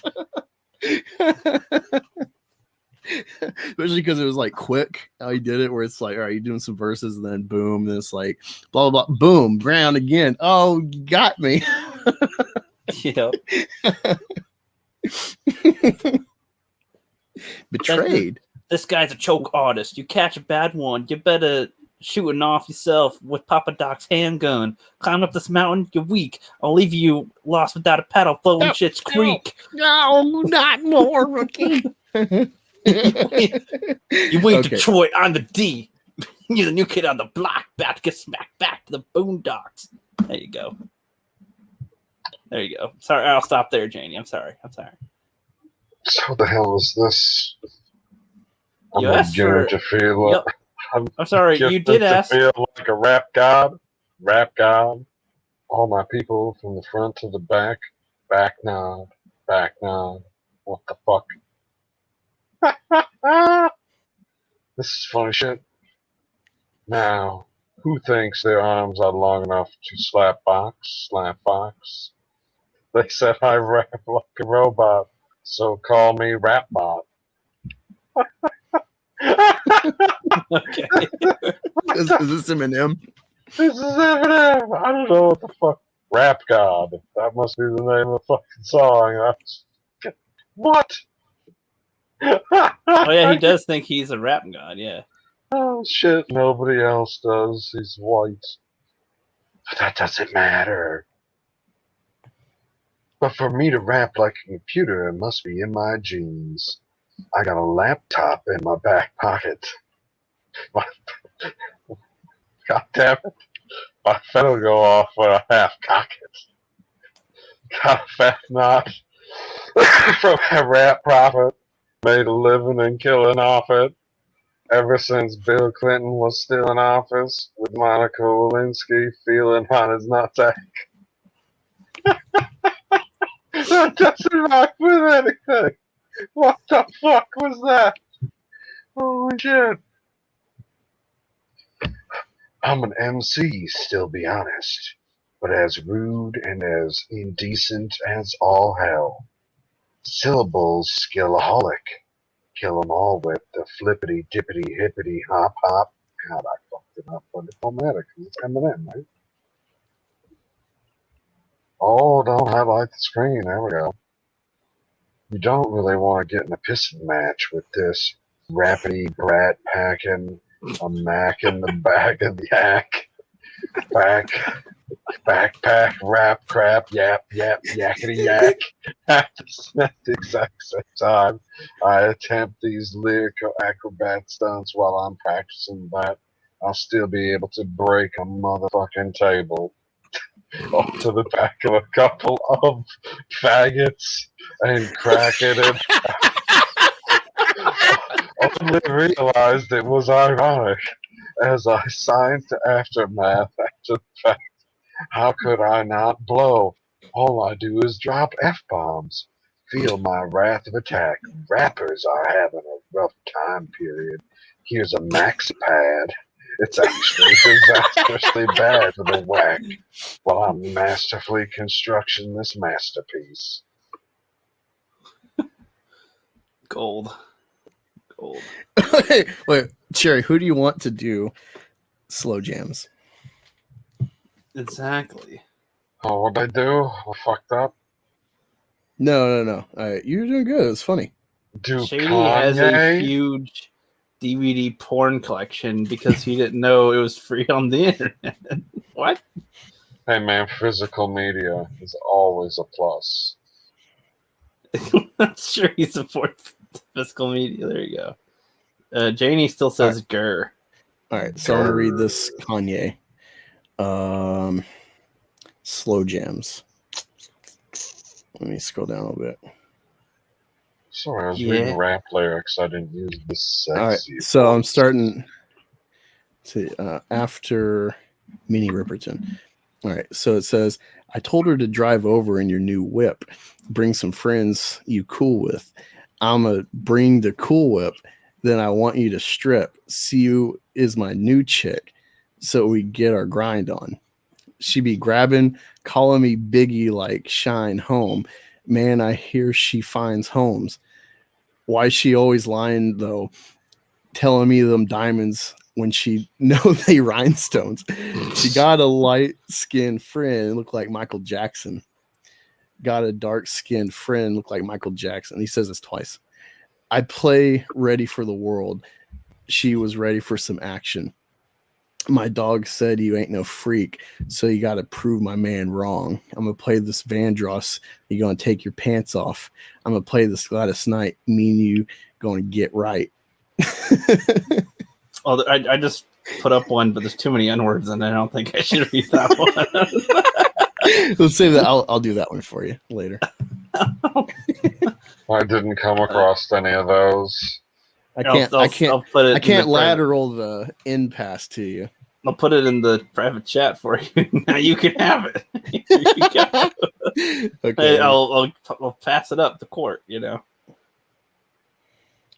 Speaker 2: Especially because it was like quick how he did it, where it's like, all right, you're doing some verses, and then boom, then it's like blah blah blah, boom, ground again. Oh, you got me.
Speaker 1: Yeah.
Speaker 2: Betrayed.
Speaker 1: This guy's a choke artist. You catch a bad one, you better shooting off yourself with Papa Doc's handgun. Climb up this mountain, you're weak. I'll leave you lost without a paddle flowing shit's creek.
Speaker 2: No, not more, Rookie.
Speaker 1: You win Detroit, I'm the D. You're the new kid on the block, about to get smacked back to the boondocks. There you go. There you go. Sorry, I'll stop there, Janie. I'm sorry.
Speaker 12: So what the hell is this? I'm
Speaker 1: You asked
Speaker 12: beginning
Speaker 1: for-
Speaker 12: to feel
Speaker 1: Yep. I'm sorry, you
Speaker 12: beginning
Speaker 1: did
Speaker 12: to
Speaker 1: ask.
Speaker 12: feel like a rap god. All my people from the front to the back nod. What the fuck? This is funny shit. Now, who thinks their arms are long enough to slap box? They said I rap like a robot, so call me Rapbot.
Speaker 1: Okay.
Speaker 2: Is this Eminem?
Speaker 12: This is Eminem. I don't know what the fuck. Rap God. That must be the name of the fucking song. What?
Speaker 1: Oh yeah, he does think he's a rap god. Yeah.
Speaker 12: Oh shit, nobody else does. He's white. But that doesn't matter. But for me to rap like a computer, it must be in my genes. I got a laptop in my back pocket. God damn it. My fan will go off when I half cock it. Got a fat knot from a rap prophet. Made a living and killing off it. Ever since Bill Clinton was still in office, with Monica Lewinsky feeling on his nutsack. That doesn't rock with anything. What the fuck was that? Holy shit. I'm an MC, still be honest, but as rude and as indecent as all hell. Syllables skillaholic. Kill 'em all with the flippity dippity hippity hop hop. God, I fucked it up, but it's automatic. It's Eminem, right? Oh, don't highlight the screen. There we go. You don't really want to get in a pissing match with this rapidy brat packing a mac in the back of the yak. Backpack, rap, crap, yap, yakety yak. At the exact same time, I attempt these lyrical acrobat stunts while I'm practicing that. I'll still be able to break a motherfucking table onto the back of a couple of faggots and crack it in. Only realized it was ironic as I signed to Aftermath after the fact. How could I not blow? All I do is drop F-bombs. Feel my wrath of attack. Rappers are having a rough time period. Here's a maxi pad. It's actually disastrously bad for the whack while I'm masterfully constructing this masterpiece.
Speaker 1: Gold.
Speaker 2: Wait, Cherry, who do you want to do slow jams?
Speaker 1: Exactly.
Speaker 12: Oh, what'd I do? I fucked up.
Speaker 2: No. All right, you're doing good. It was funny.
Speaker 12: Do
Speaker 1: Shady
Speaker 12: Kanye?
Speaker 1: has a huge DVD porn collection because he didn't know it was free on the internet. What?
Speaker 12: Hey man, physical media is always a plus.
Speaker 1: I'm sure he supports physical media. There you go. Janie still says "grr."
Speaker 2: All right, so I'm gonna read this Kanye. Slow jams. Let me scroll down a little bit.
Speaker 12: Sorry, I was reading rap lyrics. I didn't use the sexy.
Speaker 2: All right, so I'm starting to after Minnie Ripperton. All right, so it says, I told her to drive over in your new whip, bring some friends you cool with. I'ma bring the Cool Whip, then I want you to strip. See you is my new chick, so we get our grind on. She be grabbing, calling me Biggie like Shine Home. Man, I hear she finds homes. Why she always lying though, telling me them diamonds when she know they rhinestones. She got a light-skinned friend, look like Michael Jackson. Got a dark-skinned friend, look like Michael Jackson. He says this twice. I play ready for the world. She was ready for some action. My dog said you ain't no freak, so you got to prove my man wrong. I'm going to play this Vandross. You're going to take your pants off. I'm going to play this Gladys Knight. Me and you going to get right.
Speaker 1: Oh, I just put up one, but there's too many N-words, and I don't think I should read that one.
Speaker 2: Let's save that. I'll do that one for you later.
Speaker 12: I didn't come across any of those.
Speaker 2: I can't lateral the in pass to you.
Speaker 1: I'll put it in the private chat for you. Now you can have it. You can.
Speaker 2: Okay.
Speaker 1: Hey, I'll pass it up to court. You know.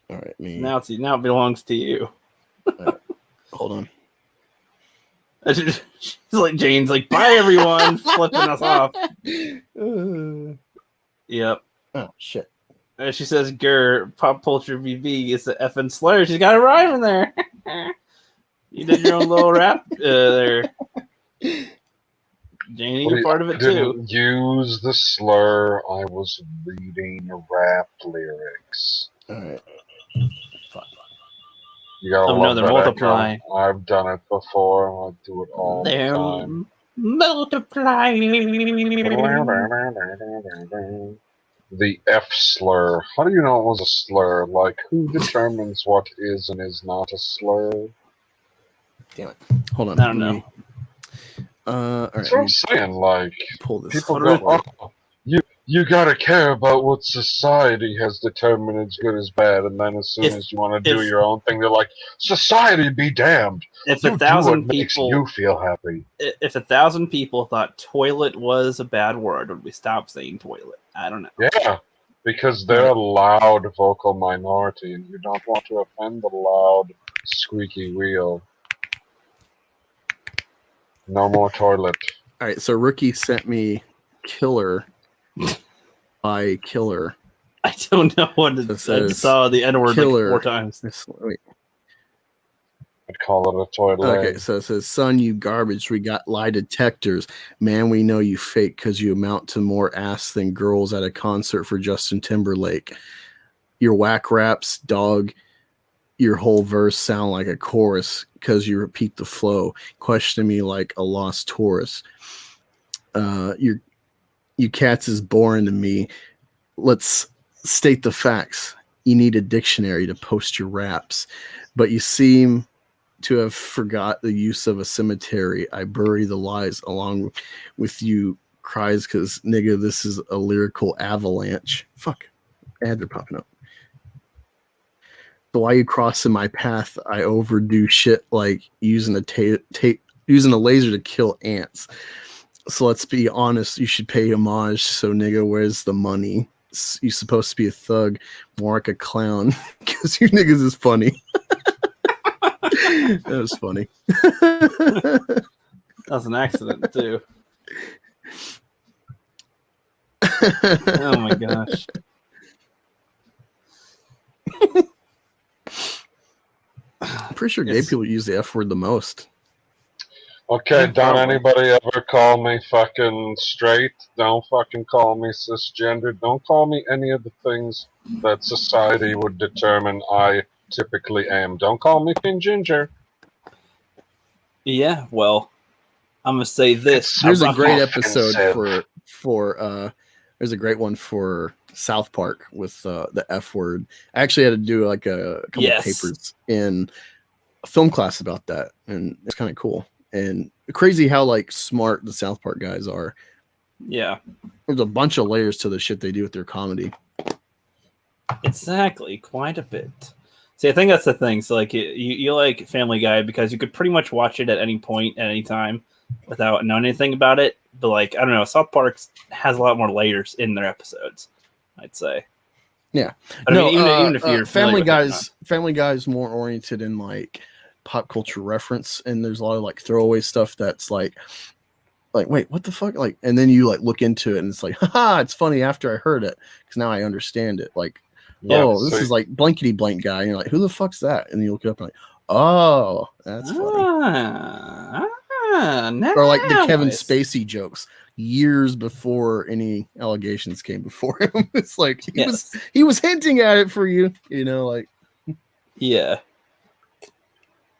Speaker 2: All right.
Speaker 1: Now it belongs to you.
Speaker 2: Hold on.
Speaker 1: She's like Jane's like, bye everyone, flipping us off. Yep.
Speaker 2: Oh shit.
Speaker 1: She says, "Grr, pop culture BB is the effing slur." She's got a rhyme in there. You did your own little rap there. Janie, you're part of it too.
Speaker 12: Didn't use the slur. I was reading rap lyrics.
Speaker 2: All right.
Speaker 12: You gotta
Speaker 1: no, they're multiplying.
Speaker 12: I've done it before. I do it all the time. The F slur. How do you know it was a slur? Like, who determines what is and is not a slur?
Speaker 2: Damn it. Hold on.
Speaker 1: I don't know.
Speaker 2: All right.
Speaker 12: That's what I'm saying. Like,
Speaker 2: pull this.
Speaker 12: People go, oh, you gotta care about what society has determined as good as bad, and then as soon as you want to do your own thing, they're like, society be damned.
Speaker 1: If
Speaker 12: you
Speaker 1: 1,000
Speaker 12: makes
Speaker 1: people,
Speaker 12: you feel happy.
Speaker 1: If 1,000 people thought toilet was a bad word, would we stop saying toilet? I don't know.
Speaker 12: Yeah, because they're a loud vocal minority, and you don't want to offend the loud, squeaky wheel. No more toilet.
Speaker 2: All right, so Rookie sent me Killer by Killer.
Speaker 1: I don't know what it says. I saw the N-word like 4 times.
Speaker 2: Wait.
Speaker 12: I'd call it a toilet.
Speaker 2: Okay, so it says, son, you garbage. We got lie detectors. Man, we know you fake because you amount to more ass than girls at a concert for Justin Timberlake. Your whack raps, dog, your whole verse sound like a chorus because you repeat the flow. Question me like a lost Taurus. You cats is boring to me. Let's state the facts. You need a dictionary to post your raps, but you seem to have forgot the use of a cemetery. I bury the lies along with you cries because, nigga, this is a lyrical avalanche. Fuck. Ads are popping up. So why you crossing my path? I overdo shit like using using a laser to kill ants. So let's be honest, you should pay homage. So nigga, where's the money? You supposed to be a thug, more like a clown, because you niggas is funny. That was funny.
Speaker 1: That was an accident too. Oh my gosh.
Speaker 2: I'm pretty sure gay people use the F word the most.
Speaker 12: Okay, don't anybody ever call me fucking straight. Don't fucking call me cisgender. Don't call me any of the things that society would determine I typically am. Don't call me King Ginger.
Speaker 1: Yeah, well, I'm gonna say this.
Speaker 2: There's a great episode for there's a great one for South Park with the F word. I actually had to do like a couple of papers in a film class about that, and it's kind of cool and crazy how like smart the South Park guys are.
Speaker 1: Yeah,
Speaker 2: there's a bunch of layers to the shit they do with their comedy.
Speaker 1: Exactly, quite a bit. See, I think that's the thing. So, like, you like Family Guy because you could pretty much watch it at any point, at any time, without knowing anything about it. But, like, I don't know, South Park has a lot more layers in their episodes, I'd say.
Speaker 2: Yeah.
Speaker 1: But, I mean, even if you're
Speaker 2: Family Guy's more oriented in, like, pop culture reference, and there's a lot of, like, throwaway stuff that's, like, wait, what the fuck? Like, and then you, like, look into it, and it's like, haha, it's funny after I heard it, because now I understand it. Like, this is like blankety blank guy. And you're like, who the fuck's that? And you look it up and like, oh, that's funny. Or like the Kevin Spacey jokes years before any allegations came before him. It's like he was hinting at it for you, you know, like
Speaker 1: yeah.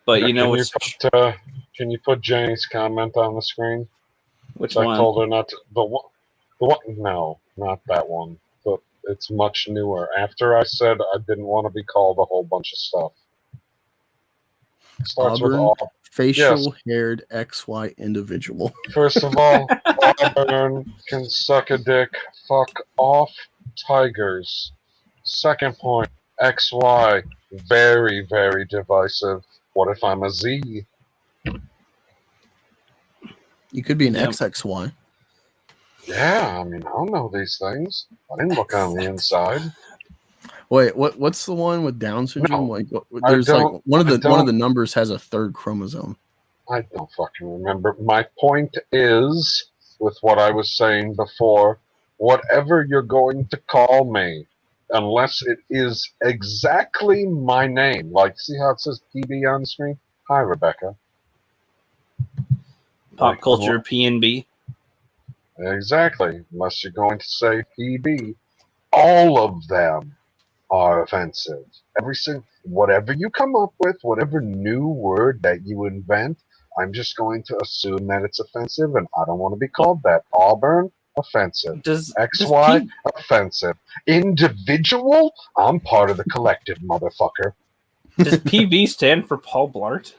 Speaker 1: But you know,
Speaker 12: can you put Janie's comment on the screen?
Speaker 1: Which
Speaker 12: I
Speaker 1: one?
Speaker 12: told her not to. The one. No, not that one. But it's much newer. After I said I didn't want to be called a whole bunch of stuff. Starts
Speaker 2: Auburn,
Speaker 12: with all
Speaker 2: facial-haired XY individual.
Speaker 12: First of all, Auburn can suck a dick. Fuck off, Tigers. Second point, XY, very, very divisive. What if I'm a Z?
Speaker 2: You could be an XXY.
Speaker 12: Yeah, I mean, I don't know these things. I didn't look on the inside.
Speaker 2: Wait, what's the one with Down syndrome?
Speaker 12: No,
Speaker 2: like, there's like one of the numbers has a third chromosome.
Speaker 12: I don't fucking remember. My point is, with what I was saying before, whatever you're going to call me, unless it is exactly my name, like, see how it says PB on the screen? Hi, Rebecca.
Speaker 1: Pop culture PNB.
Speaker 12: Exactly. Unless you're going to say PB, all of them are offensive. Whatever you come up with, whatever new word that you invent, I'm just going to assume that it's offensive, and I don't want to be called that. Auburn, offensive. XY, offensive. Individual, I'm part of the collective, motherfucker.
Speaker 1: Does PB stand for Paul Blart?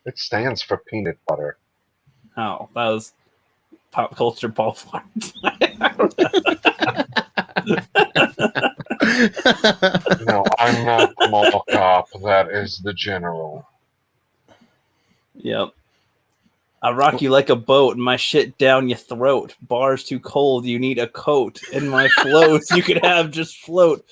Speaker 12: It stands for peanut butter.
Speaker 1: Oh, that was pop culture Paul Blart.
Speaker 12: No, I'm not the mall cop. That is the general.
Speaker 1: Yep. I rock you like a boat and my shit down your throat. Bar's too cold, you need a coat. In my floats, you could have just float.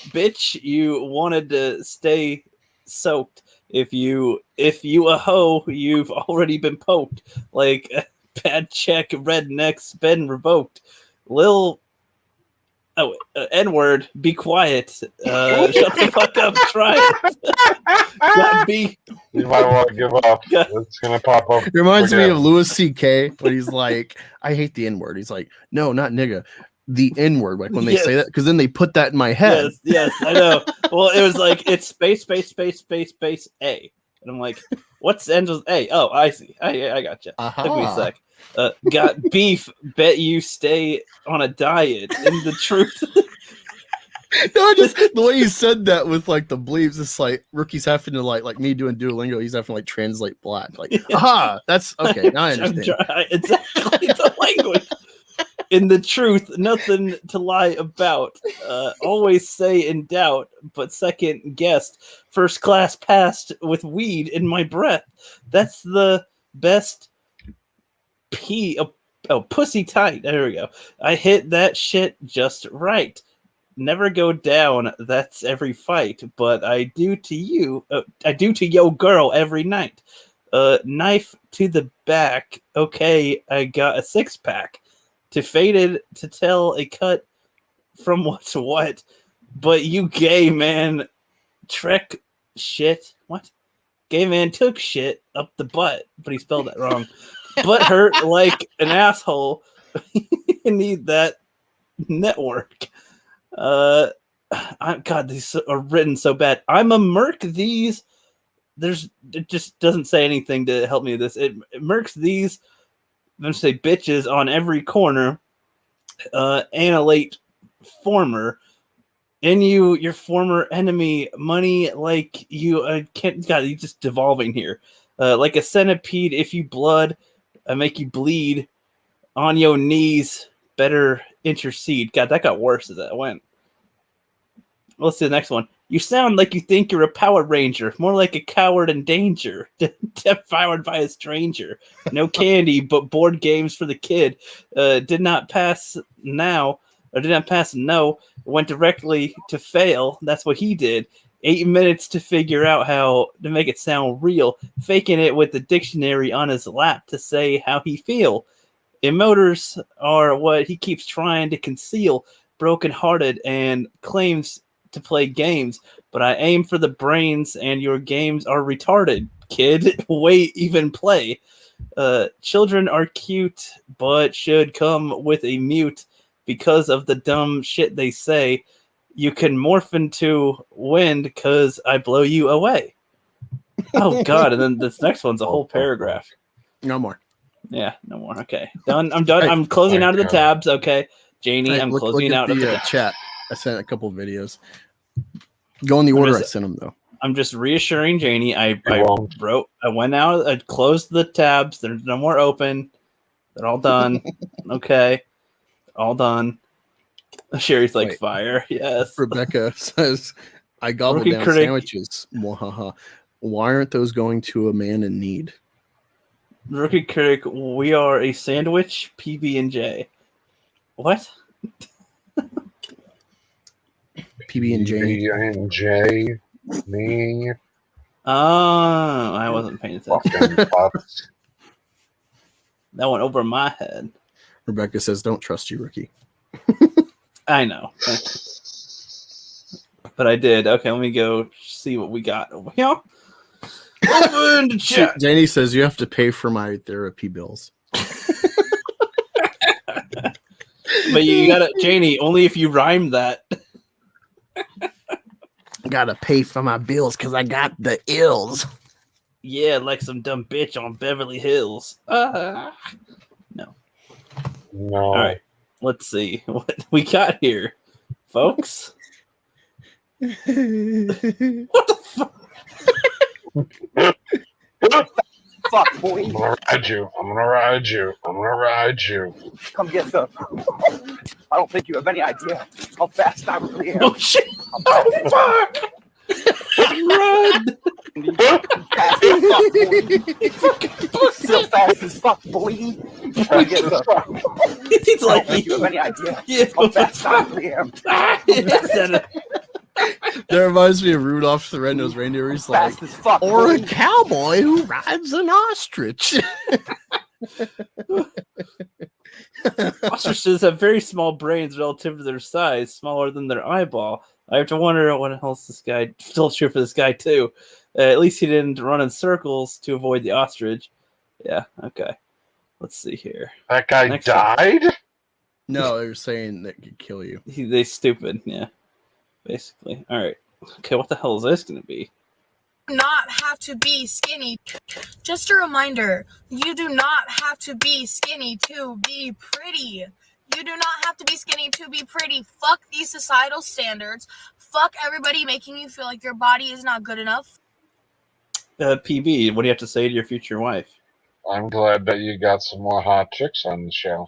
Speaker 1: Bitch, you wanted to stay soaked. If you a hoe, you've already been poked. Like a bad check, redneck's been revoked. N-word, be quiet. Shut the fuck up, try it.
Speaker 12: You might want to give up. It's going to pop up.
Speaker 2: It reminds me of Louis C.K. when he's like, I hate the N-word. He's like, no, not nigga. The N-word, like when they say that, because then they put that in my head.
Speaker 1: Yes, I know. Well, it was like, it's space, A. And I'm like, what's the end of A? Oh, I see. I gotcha. Took me a sec. Got beef, bet you stay on a diet. In the truth.
Speaker 2: No, just the way you said that with like the bleeps, it's like Rookie's having to like me doing Duolingo, he's having to like translate black. Like, aha, that's okay. Now I understand.
Speaker 1: Exactly the language. In the truth, nothing to lie about. Always say in doubt, but second guessed. First class passed with weed in my breath. That's the best pussy tight. There we go. I hit that shit just right. Never go down. That's every fight. But I do to you. I do to yo girl every night. Knife to the back. Okay, I got a 6-pack. To faded to tell a cut from what's what, but you gay man trek shit. What? Gay man took shit up the butt, but he spelled that wrong. Butt hurt like an asshole. You need that network. God, these are written so bad. I'm a merc. These it just doesn't say anything to help me with this. It mercs these. I'm going to say bitches on every corner. Annihilate former. In you, your former enemy, money like you can't. God, you just devolving here. Like a centipede, if you blood, make you bleed on your knees. Better intercede. God, that got worse as that went. Let's see the next one. You sound like you think you're a Power Ranger, more like a coward in danger, devoured by a stranger. No candy, but board games for the kid. Did not pass now, or did not pass no. Went directly to fail. That's what he did. 8 minutes to figure out how to make it sound real. Faking it with the dictionary on his lap to say how he feel. Emotors are what he keeps trying to conceal. Broken-hearted and claims to play games, but I aim for the brains and your games are retarded, kid. Wait, even play. Children are cute, but should come with a mute because of the dumb shit they say. You can morph into wind because I blow you away. Oh, God. And then this next one's a whole paragraph.
Speaker 2: No more.
Speaker 1: Yeah, no more. Okay. Done. I'm done. I'm closing out of the tabs. Okay. Janie, I'm closing out of the
Speaker 2: chat. I sent a couple of videos. Go in the order I sent them, though.
Speaker 1: I'm just reassuring Janie. I went out. I closed the tabs. There's no more open. They're all done. Okay. All done. Sherry's like, fire. Yes.
Speaker 2: Rebecca says, I gobbled
Speaker 1: Rookie
Speaker 2: down
Speaker 1: critic.
Speaker 2: sandwiches. Mwahaha. Why aren't those going to a man in need?
Speaker 1: Rookie critic, we are a sandwich, PB&J. What?
Speaker 2: PB&J.
Speaker 12: PB&J. Me.
Speaker 1: Oh, I wasn't paying attention. That went over my head.
Speaker 2: Rebecca says, don't trust you, Rookie.
Speaker 1: I know. But I did. Okay, let me go see what we got over here. Over in the chat.
Speaker 2: Janie says, you have to pay for my therapy bills.
Speaker 1: But you gotta, Janie, only if you rhyme that.
Speaker 2: Gotta pay for my bills because I got the ills.
Speaker 1: Yeah, like some dumb bitch on Beverly Hills. No. All right, let's see what we got here, folks. What the fuck?
Speaker 5: Fuck, boy.
Speaker 12: I'm gonna ride you. I'm gonna ride you. I'm gonna ride you.
Speaker 5: Come get some. I don't think you have any idea how fast I really am.
Speaker 1: Oh shit! Oh fuck! Run!
Speaker 5: Fast as fuck, boy. Still fast as fuck, boy. Come get some.
Speaker 1: He's like,
Speaker 5: I don't think you have any idea
Speaker 1: Yeah,
Speaker 5: how fast I really am.
Speaker 2: That reminds me of Rudolph the Red-Nosed Reindeer. He's like,
Speaker 5: Fast as fuck,
Speaker 2: or
Speaker 5: boy.
Speaker 2: a cowboy who rides an ostrich.
Speaker 1: Ostriches have very small brains relative to their size, smaller than their eyeball. I have to wonder what else this guy, still true for this guy too. At least he didn't run in circles to avoid the ostrich. Yeah, okay. Let's see here.
Speaker 12: That guy
Speaker 1: Next
Speaker 12: died?
Speaker 2: No, they were saying that could kill you.
Speaker 1: They stupid, yeah. Basically. Alright. Okay, what the hell is this gonna be?
Speaker 6: Not have to be skinny. Just a reminder, you do not have to be skinny to be pretty. You do not have to be skinny to be pretty. Fuck these societal standards. Fuck everybody making you feel like your body is not good enough.
Speaker 1: PB, what do you have to say to your future wife?
Speaker 12: I'm glad that you got some more hot chicks on the show.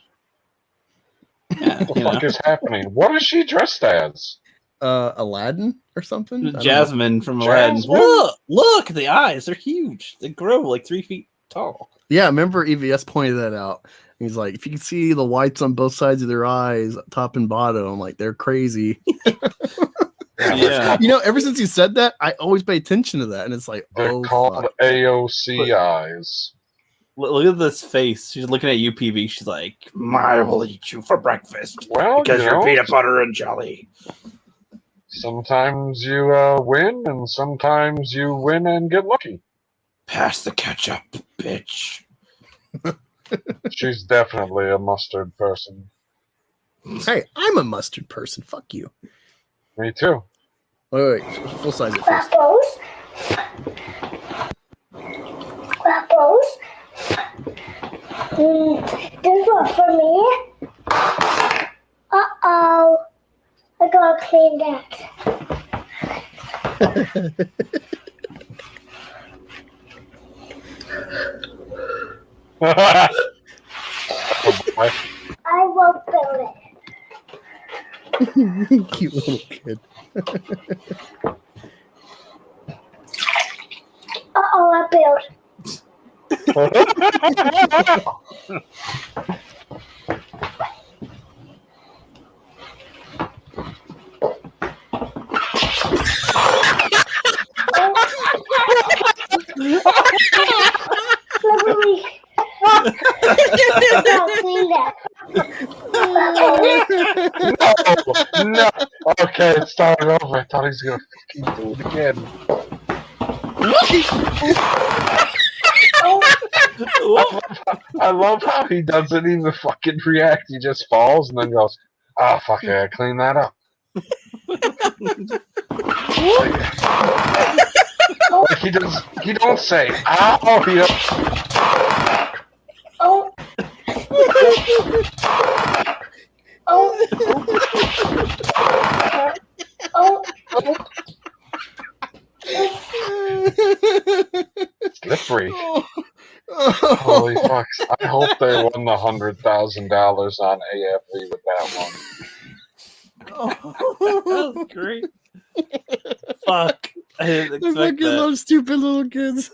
Speaker 1: Yeah,
Speaker 12: What the fuck is happening? What is she dressed as?
Speaker 2: Aladdin or something? I don't know.
Speaker 1: Jasmine from Aladdin.
Speaker 12: Jasmine?
Speaker 1: Look, the eyes, they're huge. They grow like 3 feet tall.
Speaker 2: Yeah, remember EVS pointed that out. He's like, if you can see the whites on both sides of their eyes, top and bottom, I'm like, they're crazy.
Speaker 1: Yeah.
Speaker 2: You know, ever since he said that, I always pay attention to that, and it's like,
Speaker 12: They're
Speaker 2: oh,
Speaker 12: called
Speaker 2: fuck.
Speaker 12: AOC eyes.
Speaker 1: Look at this face. She's looking at you, PB. She's like, I will eat you for breakfast.
Speaker 12: Well,
Speaker 1: because
Speaker 12: you
Speaker 1: you're
Speaker 12: know,
Speaker 1: peanut butter and jelly.
Speaker 12: Sometimes you win, and sometimes you win and get lucky.
Speaker 1: Pass the ketchup, bitch.
Speaker 12: She's definitely a mustard person.
Speaker 2: Hey, I'm a mustard person. Fuck you.
Speaker 12: Me too.
Speaker 2: Wait, full size it first.
Speaker 23: Apples. This one for me. Uh-oh. I got
Speaker 8: will clean that. I will build it.
Speaker 2: Cute little kid.
Speaker 8: I built.
Speaker 12: No. Okay, it started over. I thought he was gonna fucking do it again. I love how he doesn't even fucking react. He just falls and then goes, "Ah, fuck it, I clean that up." Like he don't say, "Ow!" He don't.
Speaker 8: Oh. Oh. Oh.
Speaker 12: Slippery. Holy fucks. I hope they won the $100,000 on AFV with that one.
Speaker 1: That was great. Fuck. I didn't expect
Speaker 2: I fucking love stupid little kids.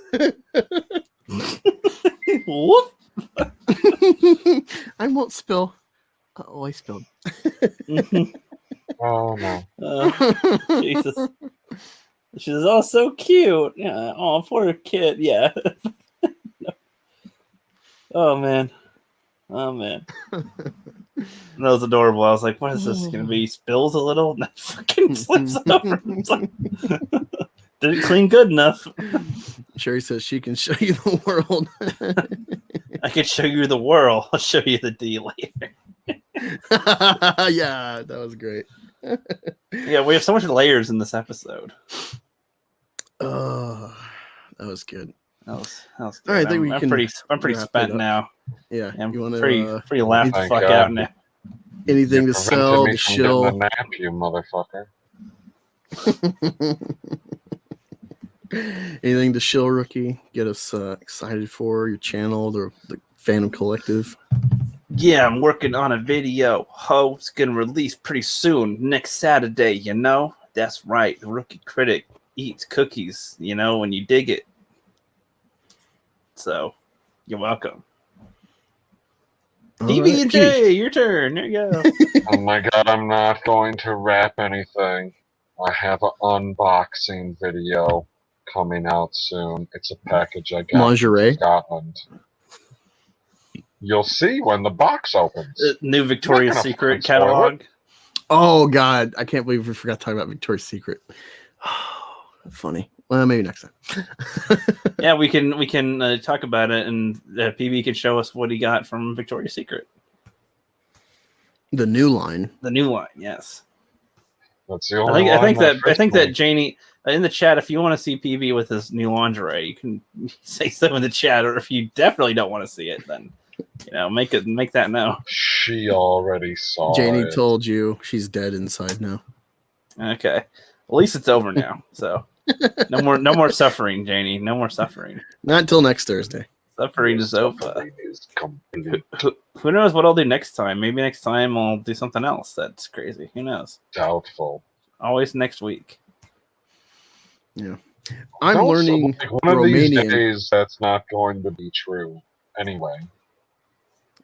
Speaker 1: Whoop.
Speaker 2: I won't spill. Oh, I spilled.
Speaker 12: Oh no.
Speaker 1: Jesus. She's all so cute. Yeah. Oh, poor kid. Yeah. Oh man. Oh man. That was adorable. I was like, what is this gonna be? He spills a little and then fucking slips over. Like, didn't clean good enough.
Speaker 2: Sherry says she can show you the world.
Speaker 1: I can show you the world. I'll show you the D later.
Speaker 2: Yeah, that was great.
Speaker 1: Yeah, we have so much layers in this episode.
Speaker 2: Oh, that was good.
Speaker 1: That was good.
Speaker 2: All right, I think
Speaker 1: I'm pretty spent now.
Speaker 2: Yeah,
Speaker 1: I'm
Speaker 2: you wanna,
Speaker 1: pretty laughed the fuck out now.
Speaker 2: Anything to sell, to shill?
Speaker 12: A nap, you motherfucker.
Speaker 2: Anything to shill, Rookie? Get us excited for your channel, the Phantom Collective.
Speaker 1: Yeah, I'm working on a video. It's gonna release pretty soon, next Saturday. You know, that's right. The Rookie Critic eats cookies. You know, when you dig it. So, you're welcome. DB and J, your turn. There you go.
Speaker 12: Oh my god, I'm not going to wrap anything. I have an unboxing video coming out soon. It's a package I got
Speaker 2: Lingerie?
Speaker 12: from Scotland. You'll see when the box opens.
Speaker 1: New Victoria's Secret catalog.
Speaker 2: Oh god, I can't believe we forgot to talk about Victoria's Secret. Oh, funny. Well, maybe next time.
Speaker 1: Yeah, we can talk about it, and PB can show us what he got from Victoria's Secret.
Speaker 2: The new line.
Speaker 1: The new line, yes.
Speaker 12: That's the only
Speaker 1: I think that Janie in the chat, if you want to see PB with his new lingerie, you can say so in the chat, or if you definitely don't want to see it, then make that known.
Speaker 12: She already saw
Speaker 2: Janie
Speaker 12: it.
Speaker 2: told you she's dead inside now.
Speaker 1: Okay, at least it's over now. So no more suffering, Janie. No more suffering.
Speaker 2: Not until next Thursday.
Speaker 1: Suffering is over. Who knows what I'll do next time? Maybe next time I'll do something else that's crazy. Who knows?
Speaker 12: Doubtful.
Speaker 1: Always next week.
Speaker 2: Yeah. I'm learning
Speaker 12: one of these
Speaker 2: Romanian.
Speaker 12: days that's not going to be true anyway.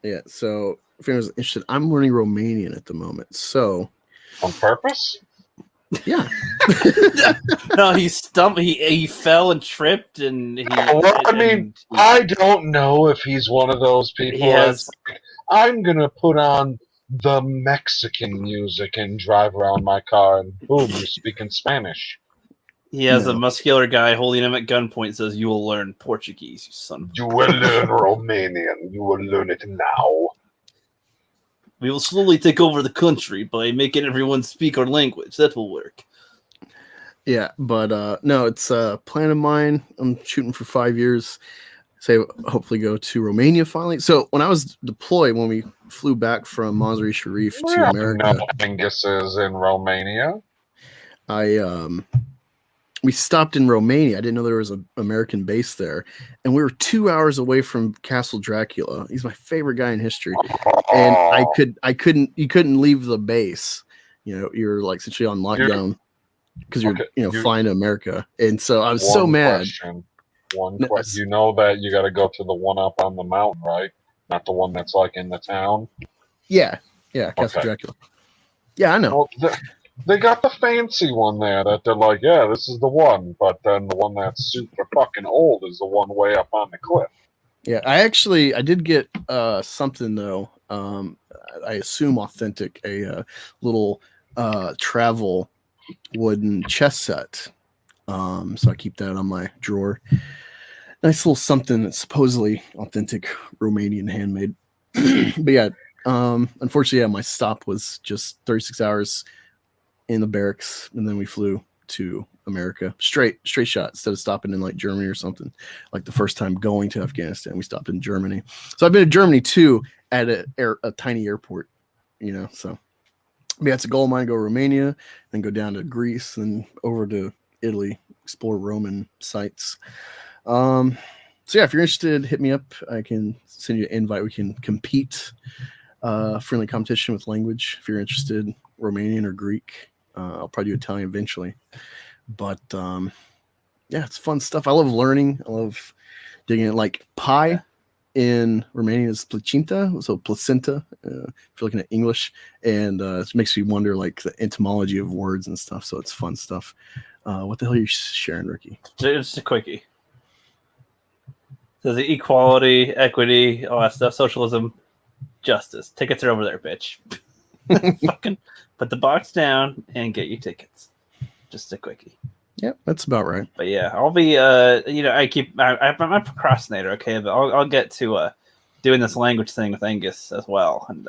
Speaker 2: Yeah, so if anyone's interested, I'm learning Romanian at the moment. So
Speaker 12: on purpose?
Speaker 2: Yeah.
Speaker 1: No, he fell and tripped, and
Speaker 12: I don't know if he's one of those people that's like, I'm gonna put on the Mexican music and drive around my car, and boom, you're speaking Spanish.
Speaker 1: He has a muscular guy holding him at gunpoint. Says, "You will learn Portuguese, you son of a."
Speaker 12: You will learn Romanian. You will learn it now.
Speaker 1: We will slowly take over the country by making everyone speak our language. That will work.
Speaker 2: Yeah, but no, it's a plan of mine. I'm shooting for 5 years. say hopefully go to Romania finally. So when I was deployed, when we flew back from Mazar-e Sharif to America,
Speaker 12: No Angus is in Romania.
Speaker 2: We stopped in Romania. I didn't know there was an American base there, and we were 2 hours away from Castle Dracula. He's my favorite guy in history, and you couldn't leave the base. You know, you're like essentially on lockdown because you're flying to America, and so I was so mad.
Speaker 12: One question. You know that you got to go to the one up on the mountain, right? Not the one that's like in the town.
Speaker 2: Yeah, Castle Dracula. Yeah, I know.
Speaker 12: Well, they got the fancy one there that they're like, yeah, this is the one. But then the one that's super fucking old is the one way up on the cliff.
Speaker 2: Yeah, I did get something though. I assume authentic, a little travel wooden chess set. So I keep that on my drawer. Nice little something that's supposedly authentic Romanian handmade. But yeah, unfortunately, my stop was just 36 hours in the barracks, and then we flew to America straight shot instead of stopping in like Germany or something. Like the first time going to Afghanistan, we stopped in Germany. So I've been to Germany too at a tiny airport, so yeah, it's a goal of mine to go to Romania, then go down to Greece, and over to Italy, explore Roman sites. So yeah, if you're interested, hit me up. I can send you an invite. We can compete, friendly competition with language. If you're interested, Romanian or Greek. I'll probably do Italian eventually. But yeah, it's fun stuff. I love learning. I love digging it. Like pie in Romanian is placenta, so placenta. If you're looking at English, and it makes me wonder like the etymology of words and stuff. So it's fun stuff. What the hell are you sharing, Ricky?
Speaker 1: Just a quickie. So the equality, equity, all that stuff, socialism, justice. Tickets are over there, bitch. Fucking put the box down and get your tickets. Just a quickie.
Speaker 2: Yep, that's about right.
Speaker 1: But yeah, I'll be I'm a procrastinator, okay, but I'll get to doing this language thing with Angus as well. And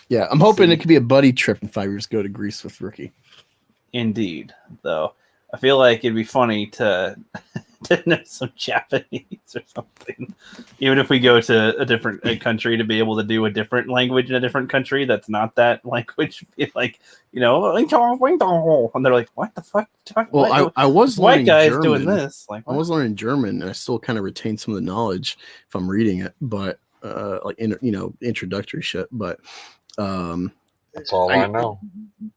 Speaker 2: yeah, I'm hoping it could be a buddy trip in 5 years. Go to Greece with Ricky.
Speaker 1: Indeed, though I feel like it'd be funny to know some Japanese or something, even if we go to a different country, to be able to do a different language in a different country that's not that language. Be like, and they're like, what the fuck?
Speaker 2: Well, I was
Speaker 1: white
Speaker 2: learning
Speaker 1: guys
Speaker 2: German.
Speaker 1: doing this. Like,
Speaker 2: I was learning German, and I still kind of retain some of the knowledge if I'm reading it, but introductory shit. But
Speaker 12: that's all I know.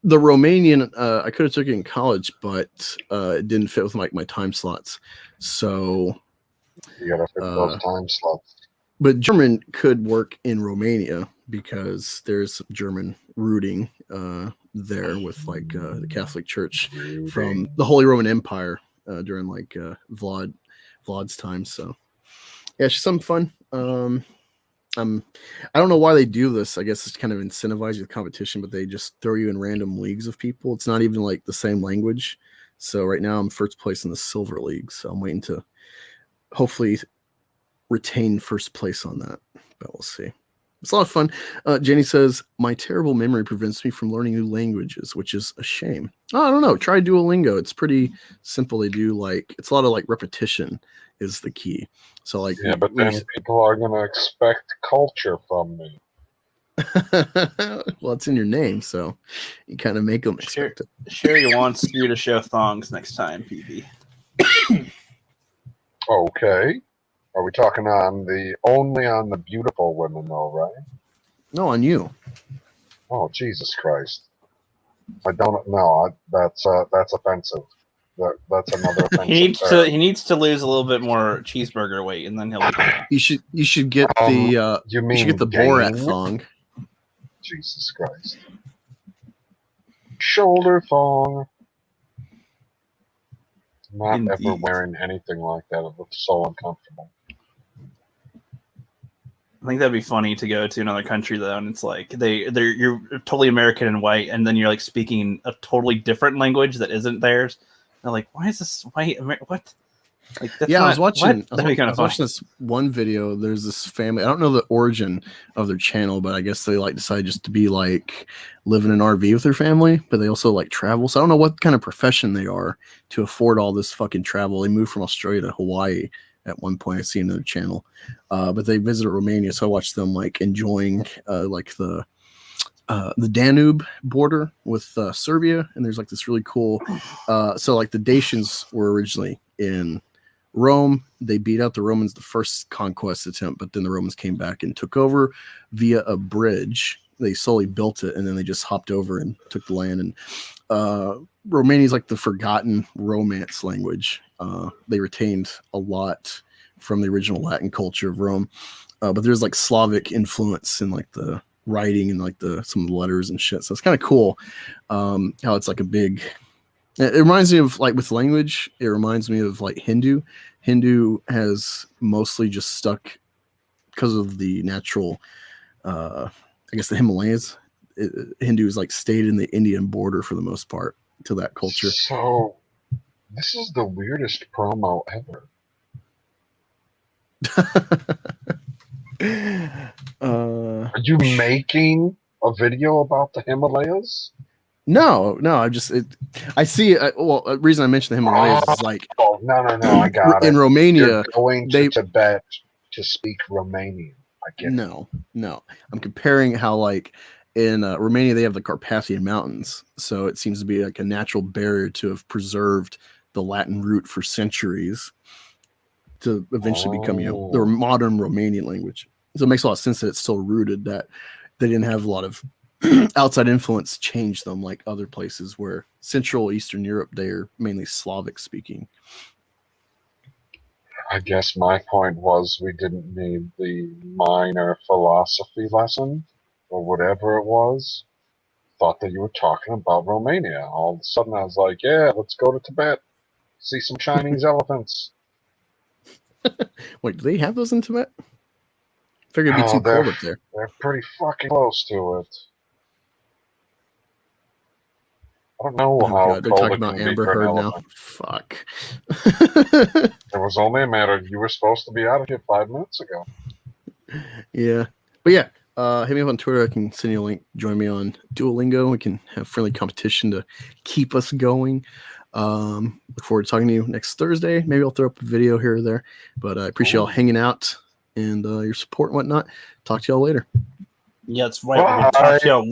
Speaker 2: The Romanian, I could have took it in college, but it didn't fit with my time slots. So
Speaker 12: you gotta fit those time slots.
Speaker 2: But German could work in Romania because there's German rooting there with like the Catholic Church from the Holy Roman Empire during like Vlad's time. So yeah, it's just something fun. I don't know why they do this. I guess it's kind of incentivize you with competition, but they just throw you in random leagues of people. It's not even like the same language. So right now I'm first place in the silver league. So I'm waiting to hopefully retain first place on that, but we'll see. It's a lot of fun. Jenny says, my terrible memory prevents me from learning new languages, which is a shame. Oh, I don't know. Try Duolingo. It's pretty simple. They do it's a lot of like repetition is the key. So like,
Speaker 12: yeah, but then people are going to expect culture from me.
Speaker 2: Well, it's in your name, so you kind of make them expect it.
Speaker 1: Sherry wants you to show thongs next time, PB.
Speaker 12: Okay. Are we talking only on the beautiful women, though, right?
Speaker 2: No, on you.
Speaker 12: Oh, Jesus Christ! I don't know. That's offensive. That's another offensive.
Speaker 1: He needs to lose a little bit more cheeseburger weight, and then he'll.
Speaker 2: You should get the
Speaker 12: you
Speaker 2: should get the Borat thong.
Speaker 12: Jesus Christ! Shoulder thong. Not ever wearing anything like that. It looks so uncomfortable.
Speaker 1: I think that'd be funny to go to another country though, and it's like you're totally American and white, and then you're like speaking a totally different language that isn't theirs. They're like, why is this white? What? Like,
Speaker 2: yeah, I was watching this one video. There's this family. I don't know the origin of their channel, but I guess they decide just to be like living in an RV with their family, but they also like travel. So I don't know what kind of profession they are to afford all this fucking travel. They moved from Australia to Hawaii at one point. I see another channel, but they visited Romania, so I watched them like enjoying like the Danube border with Serbia, and there's like this really cool. So like the Dacians were originally in Rome. They beat out the Romans the first conquest attempt, but then the Romans came back and took over via a bridge. They slowly built it, and then they just hopped over and took the land. And Romania is like the forgotten Romance language. They retained a lot from the original Latin culture of Rome, but there's like Slavic influence in like the writing and like some of the letters and shit. So it's kind of cool how it's like a big. It reminds me of like with language. It reminds me of like Hindu. Hindu has mostly just stuck because of the natural. I guess the Himalayas. Hindu has like stayed in the Indian border for the most part to that culture.
Speaker 12: So this is the weirdest promo ever. Are you making a video about the Himalayas?
Speaker 2: No. I see it. Well, the reason I mentioned the Himalayas is like.
Speaker 12: Oh, no, I got it.
Speaker 2: In Romania,
Speaker 12: you're going to Tibet to speak Romanian. I get it.
Speaker 2: No. I'm comparing how like in Romania they have the Carpathian Mountains, so it seems to be like a natural barrier to have preserved the Latin root for centuries to eventually become the modern Romanian language. So it makes a lot of sense that it's still rooted, that they didn't have a lot of outside influence change them like other places where Central Eastern Europe, they're mainly Slavic speaking.
Speaker 12: I guess my point was we didn't need the minor philosophy lesson or whatever it was. Thought that you were talking about Romania. All of a sudden I was like, yeah, let's go to Tibet. See some Chinese elephants.
Speaker 2: Wait, do they have those in Tibet? I figured it'd be too cold up there.
Speaker 12: They're pretty fucking close to it. I don't know how
Speaker 2: God, they're
Speaker 12: cold
Speaker 2: talking
Speaker 12: it
Speaker 2: about
Speaker 12: can be
Speaker 2: Amber
Speaker 12: for an
Speaker 2: Heard now.
Speaker 12: elephant.
Speaker 2: Fuck.
Speaker 12: It was only a matter of you were supposed to be out of here 5 minutes ago.
Speaker 2: Yeah. But yeah, hit me up on Twitter. I can send you a link. Join me on Duolingo. We can have friendly competition to keep us going. Look forward to talking to you next Thursday. Maybe I'll throw up a video here or there. But I appreciate y'all hanging out and your support and whatnot. Talk to y'all later.
Speaker 1: Yeah, that's right. We'll talk to y'all